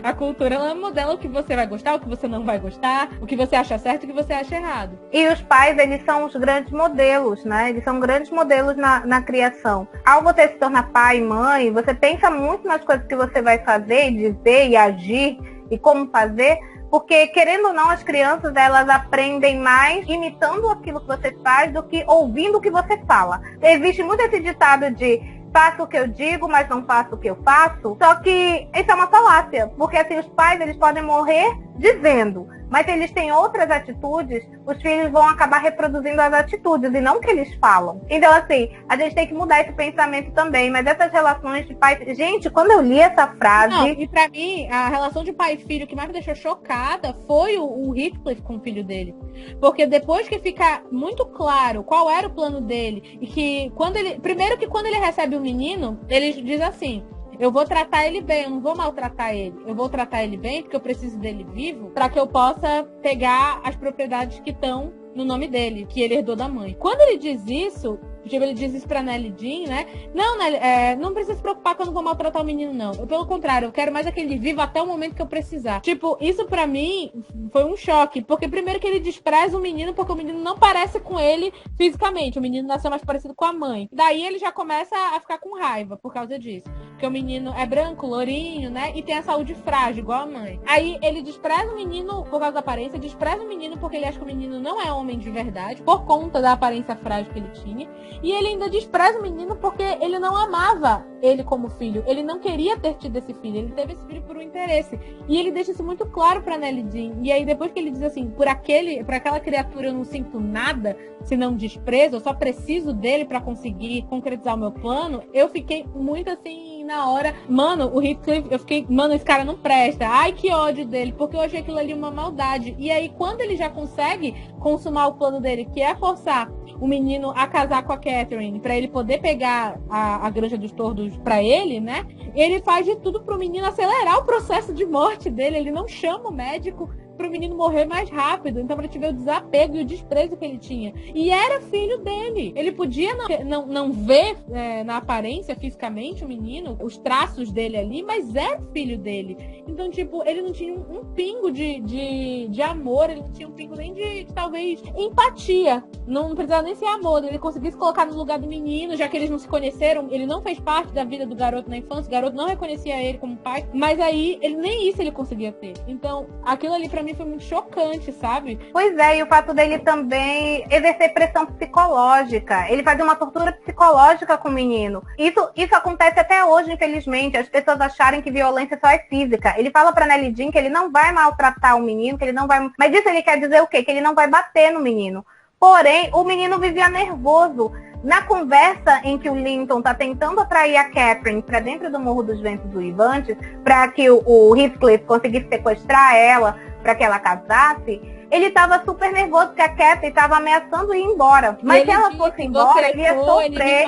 A cultura, ela modela o que você vai gostar, o que você não vai gostar, o que você acha certo e o que você acha errado. E os pais, eles são os grandes modelos, né? Eles são grandes modelos na criação. Ao você se tornar pai e mãe, você pensa muito nas coisas que você vai fazer, dizer e agir e como fazer, porque, querendo ou não, as crianças, elas aprendem mais imitando aquilo que você faz do que ouvindo o que você fala. Existe muito esse ditado de faço o que eu digo, mas não faço o que eu faço. Só que isso é uma falácia, porque assim, os pais, eles podem morrer dizendo, mas se eles têm outras atitudes, os filhos vão acabar reproduzindo as atitudes e não o que eles falam. Então assim, a gente tem que mudar esse pensamento também, mas essas relações de pai... Gente, quando eu li essa frase... Não, e pra mim, a relação de pai e filho que mais me deixou chocada foi o Heathcliff com o filho dele. Porque depois que fica muito claro qual era o plano dele, e que quando ele... Primeiro que quando ele recebe o menino, ele diz assim: eu vou tratar ele bem, eu não vou maltratar ele. Eu vou tratar ele bem porque eu preciso dele vivo para que eu possa pegar as propriedades que estão no nome dele, que ele herdou da mãe. Quando ele diz isso, tipo, ele diz isso pra Nelly Jean, né? Não, Nelly, não precisa se preocupar que eu não vou maltratar o menino, não. Pelo contrário, eu quero mais é que ele viva até o momento que eu precisar. Tipo, isso pra mim foi um choque. Porque primeiro que ele despreza o menino, porque o menino não parece com ele fisicamente. O menino nasceu mais parecido com a mãe. Daí ele já começa a ficar com raiva por causa disso. Porque o menino é branco, lourinho, né? E tem a saúde frágil, igual a mãe. Aí ele despreza o menino por causa da aparência, despreza o menino porque ele acha que o menino não é homem de verdade, por conta da aparência frágil que ele tinha. E ele ainda despreza o menino porque ele não amava ele como filho. Ele não queria ter tido esse filho. Ele teve esse filho por um interesse. E ele deixa isso muito claro pra Nelly Jean. E aí depois que ele diz assim, por aquela criatura eu não sinto nada, senão desprezo, eu só preciso dele pra conseguir concretizar o meu plano, eu fiquei muito assim, na hora, mano, o Heathcliff, eu fiquei, mano, esse cara não presta. Ai, que ódio dele, porque eu achei aquilo ali uma maldade. E aí quando ele já consegue consumar o plano dele, que é forçar o menino a casar com a Catherine, pra ele poder pegar a Granja dos Tordos pra ele, né? Ele faz de tudo pro menino acelerar o processo de morte dele. Ele não chama o médico pro menino morrer mais rápido. Então, pra te ver o desapego e o desprezo que ele tinha. E era filho dele. Ele podia não ver na aparência, fisicamente, o menino, os traços dele ali, mas era filho dele. Então, tipo, ele não tinha um pingo de amor, ele não tinha um pingo nem de talvez, empatia. Não precisava nem ser amor. Ele conseguia se colocar no lugar do menino, já que eles não se conheceram, ele não fez parte da vida do garoto na infância, o garoto não reconhecia ele como pai, mas aí, nem isso ele conseguia ter. Então, aquilo ali pra mim foi muito chocante, sabe? Pois é, e o fato dele também exercer pressão psicológica. Ele fazia uma tortura psicológica com o menino. Isso acontece até hoje, infelizmente. As pessoas acharem que violência só é física. Ele fala pra Nelly Jean que ele não vai maltratar o menino, que ele não vai... Mas isso ele quer dizer o quê? Que ele não vai bater no menino. Porém, o menino vivia nervoso. Na conversa em que o Linton tá tentando atrair a Catherine para dentro do Morro dos Ventos Uivantes, para que o Heathcliff conseguisse sequestrar ela, para que ela casasse, ele estava super nervoso porque a Catherine estava ameaçando ir embora. Mas se ela fosse embora, ele ia sofrer.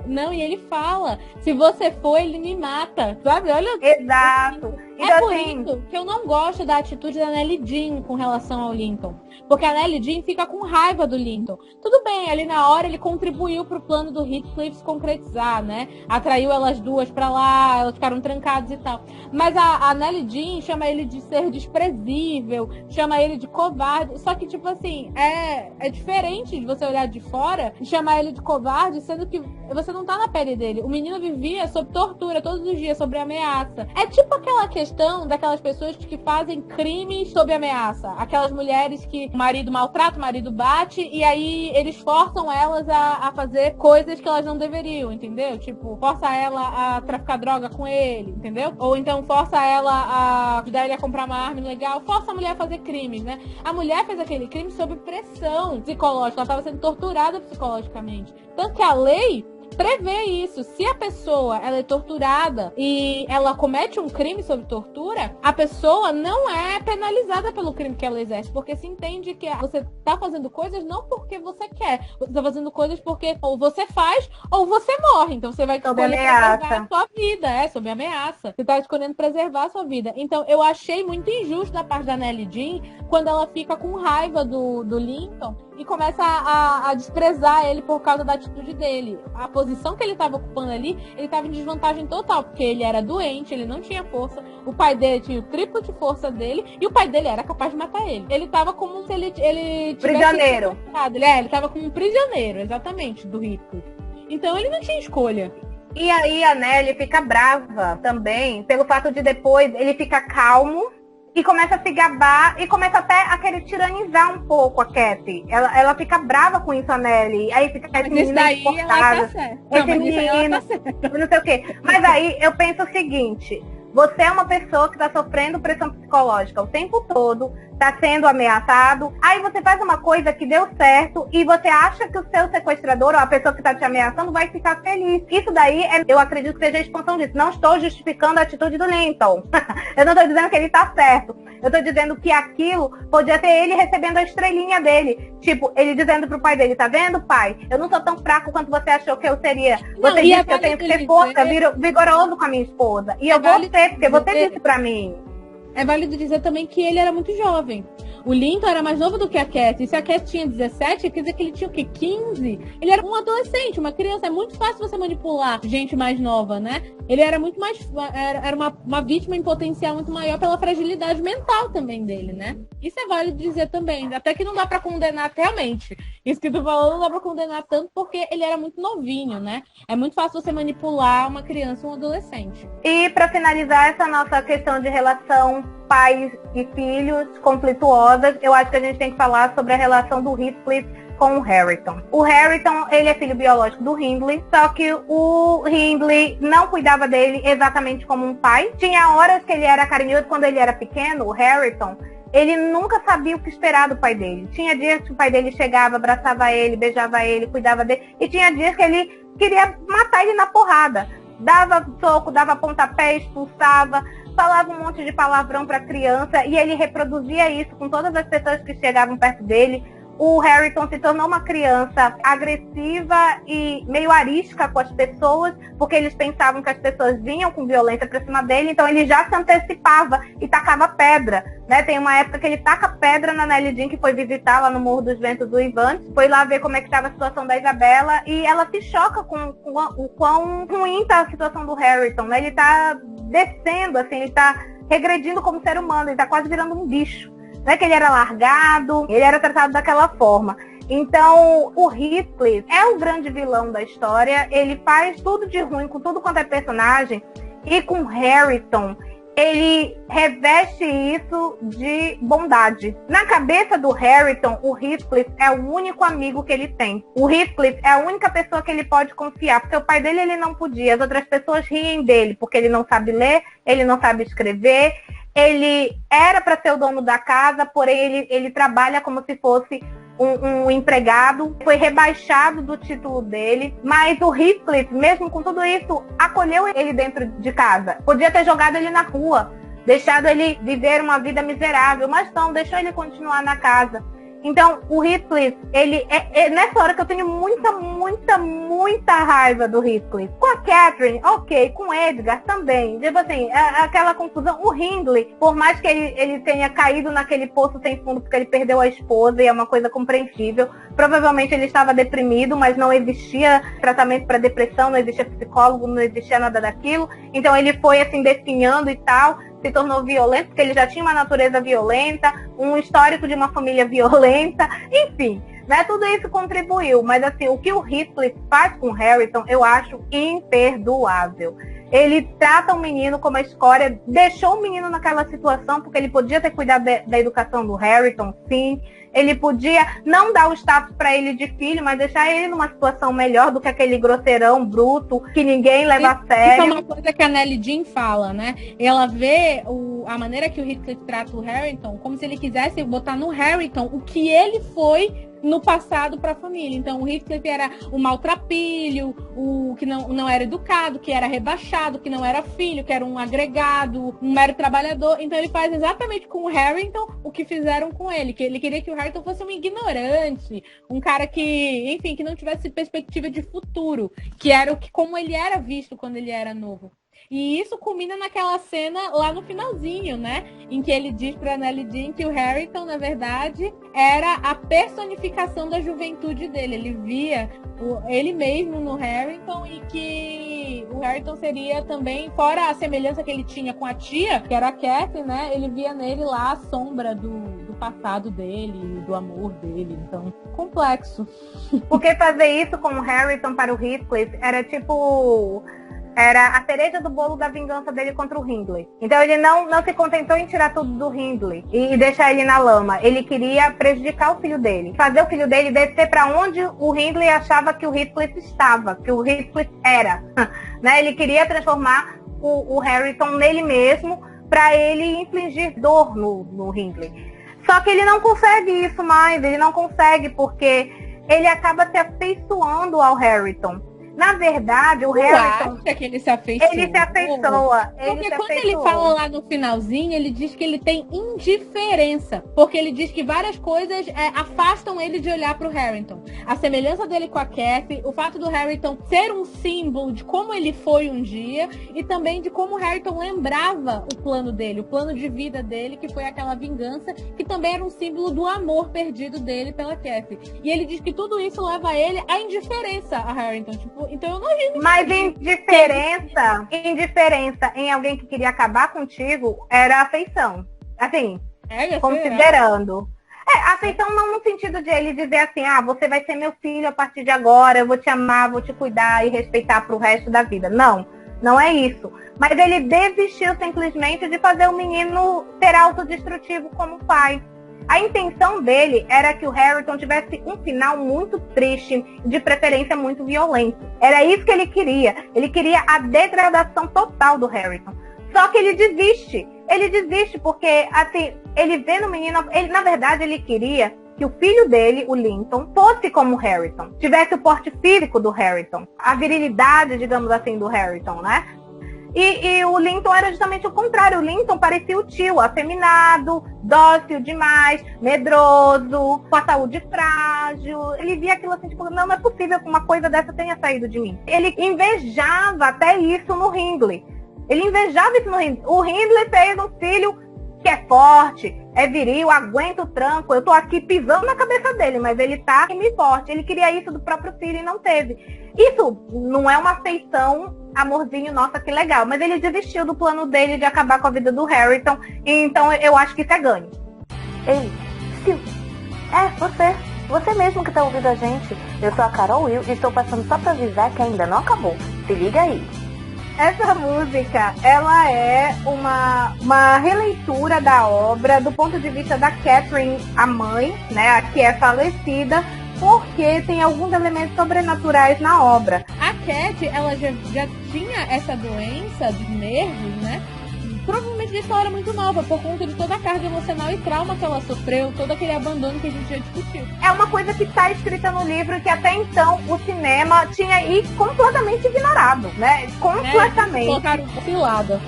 Não, e ele fala, se você for, ele me mata. Sabe? Olha. Exato. É por isso que eu não gosto da atitude da Nellie Jean com relação ao Linton. Porque a Nellie Jean fica com raiva do Linton. Tudo bem, ali na hora ele contribuiu pro plano do Heathcliff se concretizar, né? Atraiu elas duas pra lá, elas ficaram trancadas e tal. Mas a Nellie Jean chama ele de ser desprezível, chama ele de covarde. Só que, tipo assim, é diferente de você olhar de fora e chamar ele de covarde, sendo que você não tá na pele dele. O menino vivia sob tortura todos os dias, sob ameaça. É tipo aquela questão daquelas pessoas que fazem crimes sob ameaça. Aquelas mulheres que o marido maltrata, o marido bate, e aí eles forçam elas a fazer coisas que elas não deveriam, entendeu? Tipo, força ela a traficar droga com ele, entendeu? Ou então força ela a ajudar ele a comprar uma arma ilegal, força a mulher a fazer crimes, né? A mulher fez aquele crime sob pressão psicológica, ela estava sendo torturada psicologicamente. Tanto que a lei prevê isso. Se a pessoa ela é torturada e ela comete um crime sob tortura, a pessoa não é penalizada pelo crime que ela exerce, porque se entende que você tá fazendo coisas não porque você quer, você tá fazendo coisas porque ou você faz ou você morre. Então você vai escolher preservar a sua vida, sob ameaça. Você tá escolhendo preservar a sua vida. Então eu achei muito injusto da parte da Nellie Jean quando ela fica com raiva do Linton e começa a desprezar ele por causa da atitude dele. A posição que ele estava ocupando ali, ele estava em desvantagem total, porque ele era doente, ele não tinha força, o pai dele tinha o triplo de força dele, e o pai dele era capaz de matar ele. Ele estava como se ele tivesse... Prisioneiro. Ele estava como um prisioneiro, exatamente, do Heathcliff. Então ele não tinha escolha. E aí a Nellie fica brava também, pelo fato de depois ele ficar calmo, e começa a se gabar e começa até a querer tiranizar um pouco a Cathy. Ela fica brava com isso, a Nellie. Aí fica esse menino insuportável. Esse menino, não sei o quê. Mas aí eu penso o seguinte: você é uma pessoa que está sofrendo pressão psicológica o tempo todo, está sendo ameaçado, aí você faz uma coisa que deu certo e você acha que o seu sequestrador ou a pessoa que está te ameaçando vai ficar feliz. Isso daí, eu acredito que seja a expansão disso. Não estou justificando a atitude do Linton. Eu não estou dizendo que ele está certo. Eu estou dizendo que aquilo podia ser ele recebendo a estrelinha dele. Tipo, ele dizendo pro pai dele: tá vendo, pai? Eu não sou tão fraco quanto você achou que eu seria. Você disse que eu tenho que ter força, vigoroso com a minha esposa. E eu vou ser, porque você disse pra mim. É válido dizer também que ele era muito jovem. O Linton era mais novo do que a Cathy. E se a Cathy tinha 17, quer dizer que ele tinha o quê? 15? Ele era um adolescente, uma criança. É muito fácil você manipular gente mais nova, né? Ele era muito mais... Era uma vítima em potencial muito maior pela fragilidade mental também dele, né? Isso é válido dizer também. Até que não dá pra condenar realmente. Isso que tu falou não dá pra condenar tanto porque ele era muito novinho, né? É muito fácil você manipular uma criança ou um adolescente. E pra finalizar essa nossa questão de relação pais e filhos conflituosas, eu acho que a gente tem que falar sobre a relação do Heathcliff com o Harrington. O Harrington, ele é filho biológico do Hindley, só que o Hindley não cuidava dele exatamente como um pai. Tinha horas que ele era carinhoso quando ele era pequeno, o Harrington. Ele nunca sabia o que esperar do pai dele. Tinha dias que o pai dele chegava, abraçava ele, beijava ele, cuidava dele. E tinha dias que ele queria matar ele na porrada. Dava soco, dava pontapé, expulsava, falava um monte de palavrão para a criança. E ele reproduzia isso com todas as pessoas que chegavam perto dele. O Harrington se tornou uma criança agressiva e meio arisca com as pessoas, porque eles pensavam que as pessoas vinham com violência pra cima dele, então ele já se antecipava e tacava pedra, né? Tem uma época que ele taca pedra na Nellie Jean, que foi visitar lá no Morro dos Ventos Uivantes, foi lá ver como é que estava a situação da Isabela, e ela se choca com o quão ruim tá a situação do Harrington, né? Ele tá descendo, assim, ele tá regredindo como ser humano, ele tá quase virando um bicho. Não é que ele era largado, ele era tratado daquela forma. Então, o Heathcliff é o grande vilão da história, ele faz tudo de ruim com tudo quanto é personagem, e com Harrington, ele reveste isso de bondade. Na cabeça do Harrington, o Heathcliff é o único amigo que ele tem. O Heathcliff é a única pessoa que ele pode confiar, porque o pai dele ele não podia, as outras pessoas riem dele, porque ele não sabe ler, ele não sabe escrever. Ele era para ser o dono da casa, porém ele trabalha como se fosse um empregado, foi rebaixado do título dele, mas o Heathcliff, mesmo com tudo isso, acolheu ele dentro de casa. Podia ter jogado ele na rua, deixado ele viver uma vida miserável, mas não, deixou ele continuar na casa. Então, o Heathcliff, ele é nessa hora que eu tenho muita raiva do Heathcliff. Com a Catherine, ok, com o Edgar também. Tipo assim, aquela confusão. O Hindley, por mais que ele tenha caído naquele poço sem fundo porque ele perdeu a esposa, e é uma coisa compreensível, provavelmente ele estava deprimido, mas não existia tratamento para depressão, não existia psicólogo, não existia nada daquilo. Então ele foi assim definhando e tal, se tornou violento, porque ele já tinha uma natureza violenta, um histórico de uma família violenta, enfim, né? Tudo isso contribuiu, mas assim, o que o Heathcliff faz com o Harrington, eu acho imperdoável. Ele trata o menino como a escória, deixou o menino naquela situação, porque ele podia ter cuidado da educação do Harrington, sim. Ele podia não dar o status para ele de filho, mas deixar ele numa situação melhor do que aquele grosseirão bruto que ninguém leva a sério. Isso é uma coisa que a Nellie Jean fala, né? Ela vê a maneira que o Heathcliff trata o Harrington como se ele quisesse botar no Harrington o que ele foi no passado para a família. Então o Heathcliff era o maltrapilho, o que não era educado, que era rebaixado, que não era filho, que era um agregado, um mero trabalhador. Então ele faz exatamente com o Harrington o que fizeram com ele, que ele queria que o Harrington fosse um ignorante, um cara que, enfim, que não tivesse perspectiva de futuro, que era como ele era visto quando ele era novo. E isso culmina naquela cena lá no finalzinho, né? Em que ele diz pra Nellie Jean que o Harrington, na verdade, era a personificação da juventude dele. Ele via ele mesmo no Harrington e que o Harrington seria também, fora a semelhança que ele tinha com a tia, que era a Catherine, né? Ele via nele lá a sombra do passado dele, do amor dele. Então, complexo. Porque fazer isso com o Harrington para o Heathcliff era tipo... Era a cereja do bolo da vingança dele contra o Hindley. Então ele não se contentou em tirar tudo do Hindley e deixar ele na lama. Ele queria prejudicar o filho dele. Fazer o filho dele descer para onde o Hindley achava que o Heathcliff estava, que o Heathcliff era. Né? Ele queria transformar o Harrington nele mesmo para ele infligir dor no Hindley. Só que ele não consegue isso mais. Ele não consegue porque ele acaba se afeiçoando ao Harrington. Na verdade, o Harrington... acha que ele se afeiçoa? Ele se afeiçoa. Porque quando ele fala lá no finalzinho, ele diz que ele tem indiferença. Porque ele diz que várias coisas afastam ele de olhar pro Harrington. A semelhança dele com a Kathy, o fato do Harrington ser um símbolo de como ele foi um dia e também de como o Harrington lembrava o plano dele, o plano de vida dele, que foi aquela vingança, que também era um símbolo do amor perdido dele pela Kathy. E ele diz que tudo isso leva ele à indiferença a Harrington. Tipo, então eu não ri. Mas indiferença em alguém que queria acabar contigo era afeição. Assim, considerando. Afeição não no sentido de ele dizer assim, você vai ser meu filho a partir de agora, eu vou te amar, vou te cuidar e respeitar pro resto da vida. Não, não é isso. Mas ele desistiu simplesmente de fazer o menino ser autodestrutivo como pai. A intenção dele era que o Harrington tivesse um final muito triste, de preferência muito violento. Era isso que ele queria. Ele queria a degradação total do Harrington. Só que ele desiste. Ele desiste porque, assim, ele vê no menino... na verdade, ele queria que o filho dele, o Linton, fosse como o Harrington. Tivesse o porte físico do Harrington. A virilidade, digamos assim, do Harrington, né? E o Linton era justamente o contrário. O Linton parecia o tio, afeminado, dócil demais, medroso, com a saúde frágil. Ele via aquilo assim, tipo, não é possível que uma coisa dessa tenha saído de mim. Ele invejava até isso no Hindley. Ele invejava isso no Hindley. O Hindley fez um filho que é forte, é viril, aguenta o tranco. Eu tô aqui pisando na cabeça dele, mas ele tá firme e forte. Ele queria isso do próprio filho e não teve. Isso não é uma afeição, amorzinho, nossa, que legal. Mas ele desistiu do plano dele de acabar com a vida do Harrington. Então eu acho que isso é ganho. Ei, Sil, você mesmo que tá ouvindo a gente. Eu sou a Carol Will e estou passando só pra avisar que ainda não acabou. Se liga aí. Essa música, ela é uma releitura da obra do ponto de vista da Catherine, a mãe, né, a que é falecida, porque tem alguns elementos sobrenaturais na obra. A Cat, ela já tinha essa doença dos nervos, né? provavelmente desde ela era muito nova, por conta de toda a carga emocional e trauma que ela sofreu, todo aquele abandono que a gente já discutiu. É uma coisa que está escrita no livro que até então o cinema tinha aí completamente ignorado, né? Completamente. Colocaram cilada.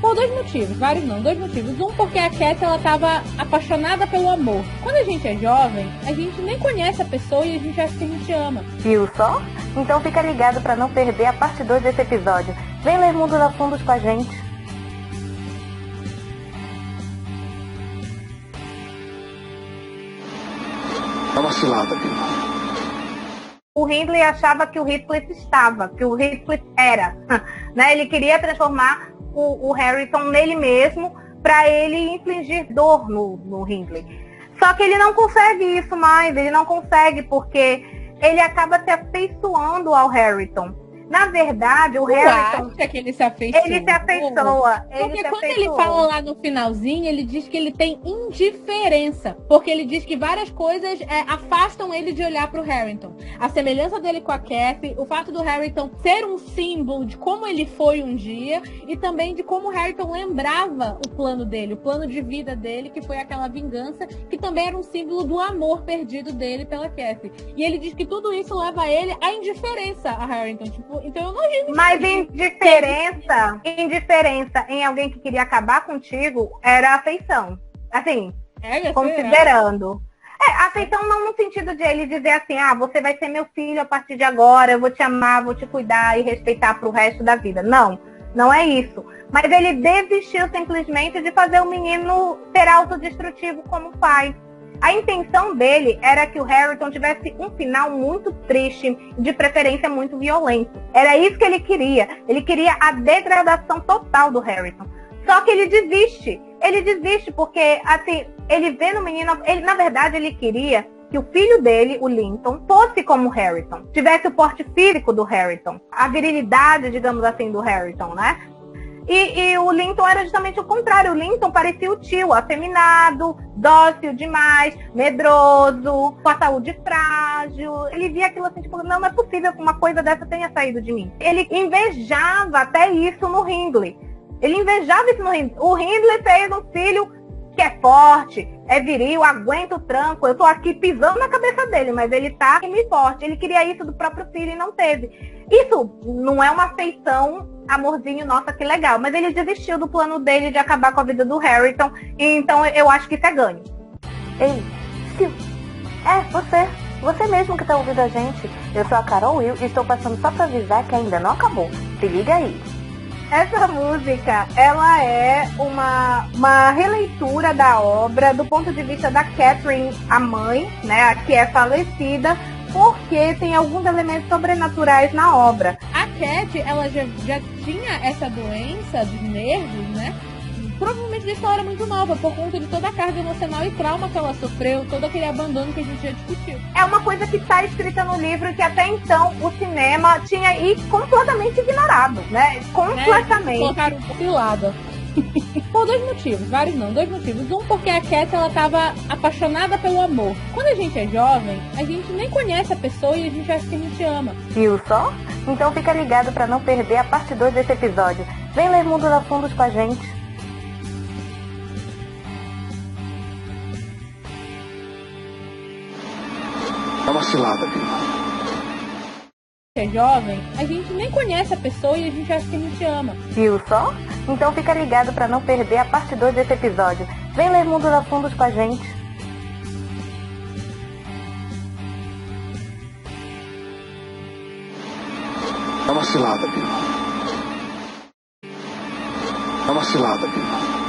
Por dois motivos, vários não, dois motivos. Um, porque a Cat, ela tava apaixonada pelo amor. Quando a gente é jovem, a gente nem conhece a pessoa e a gente acha que a gente ama. Viu só? Então fica ligado pra não perder a parte 2 desse episódio. Vem ler Mundo da Fundos com a gente. É uma cilada, viu? O Hindley achava que o Heathcliff estava, que o Heathcliff era. Né? Ele queria transformar o Harrington nele mesmo para ele infligir dor no Hindley. Só que ele não consegue isso mais, ele não consegue porque ele acaba se afeiçoando ao Harrington. Na verdade, o Harrington... acha que ele se afeiçoa? Ele se afeiçoa. Porque quando ele fala lá no finalzinho, ele diz que ele tem indiferença. Porque ele diz que várias coisas afastam ele de olhar pro Harrington. A semelhança dele com a Kathy, o fato do Harrington ser um símbolo de como ele foi um dia e também de como o Harrington lembrava o plano dele, o plano de vida dele, que foi aquela vingança, que também era um símbolo do amor perdido dele pela Kathy. E ele diz que tudo isso leva ele à indiferença a Harrington. Tipo, então eu não ri. Mas indiferença em alguém que queria acabar contigo era afeição. Assim, considerando. Afeição não no sentido de ele dizer assim, você vai ser meu filho a partir de agora, eu vou te amar, vou te cuidar e respeitar pro resto da vida. Não, não é isso. Mas ele desistiu simplesmente de fazer o menino ser autodestrutivo como pai. A intenção dele era que o Harrington tivesse um final muito triste, de preferência muito violento. Era isso que ele queria. Ele queria a degradação total do Harrington. Só que ele desiste. Ele desiste porque, assim, ele vê no menino... na verdade, ele queria que o filho dele, o Linton, fosse como o Harrington. Tivesse o porte físico do Harrington. A virilidade, digamos assim, do Harrington, né? E o Linton era justamente o contrário. O Linton parecia o tio, afeminado, dócil demais, medroso, com a saúde frágil. Ele via aquilo assim, tipo, não é possível que uma coisa dessa tenha saído de mim. Ele invejava até isso no Hindley. Ele invejava isso no Hindley. O Hindley fez um filho que é forte, é viril, aguenta o tranco. Eu tô aqui pisando na cabeça dele, mas ele tá firme e forte. Ele queria isso do próprio filho e não teve. Isso não é uma afeição, amorzinho, nossa, que legal. Mas ele desistiu do plano dele de acabar com a vida do Harrington. Então eu acho que isso é ganho. Ei, Sil, você mesmo que tá ouvindo a gente. Eu sou a Carol Will e estou passando só pra avisar que ainda não acabou. Se liga aí. Essa música, ela é uma releitura da obra do ponto de vista da Catherine, a mãe, né, a que é falecida, porque tem alguns elementos sobrenaturais na obra. A Cat, ela já tinha essa doença dos nervos, né? Provavelmente desde ela era muito nova, por conta de toda a carga emocional e trauma que ela sofreu, todo aquele abandono que a gente já discutiu. É uma coisa que está escrita no livro que até então o cinema tinha aí completamente ignorado, né? Completamente. Colocaram cilada. Por dois motivos, vários não, dois motivos. Um, porque a Cat, ela tava apaixonada pelo amor. Quando a gente é jovem, a gente nem conhece a pessoa e a gente acha que a gente ama. Viu só? Então fica ligado pra não perder a parte 2 desse episódio. Vem ler Mundo da Fundos com a gente. É uma cilada, viu? É jovem, a gente nem conhece a pessoa e a gente acha que a gente ama. Viu só? Então fica ligado pra não perder a parte 2 desse episódio. Vem ler Mundo da Fundos com a gente. É uma cilada, viu? É uma cilada, viu?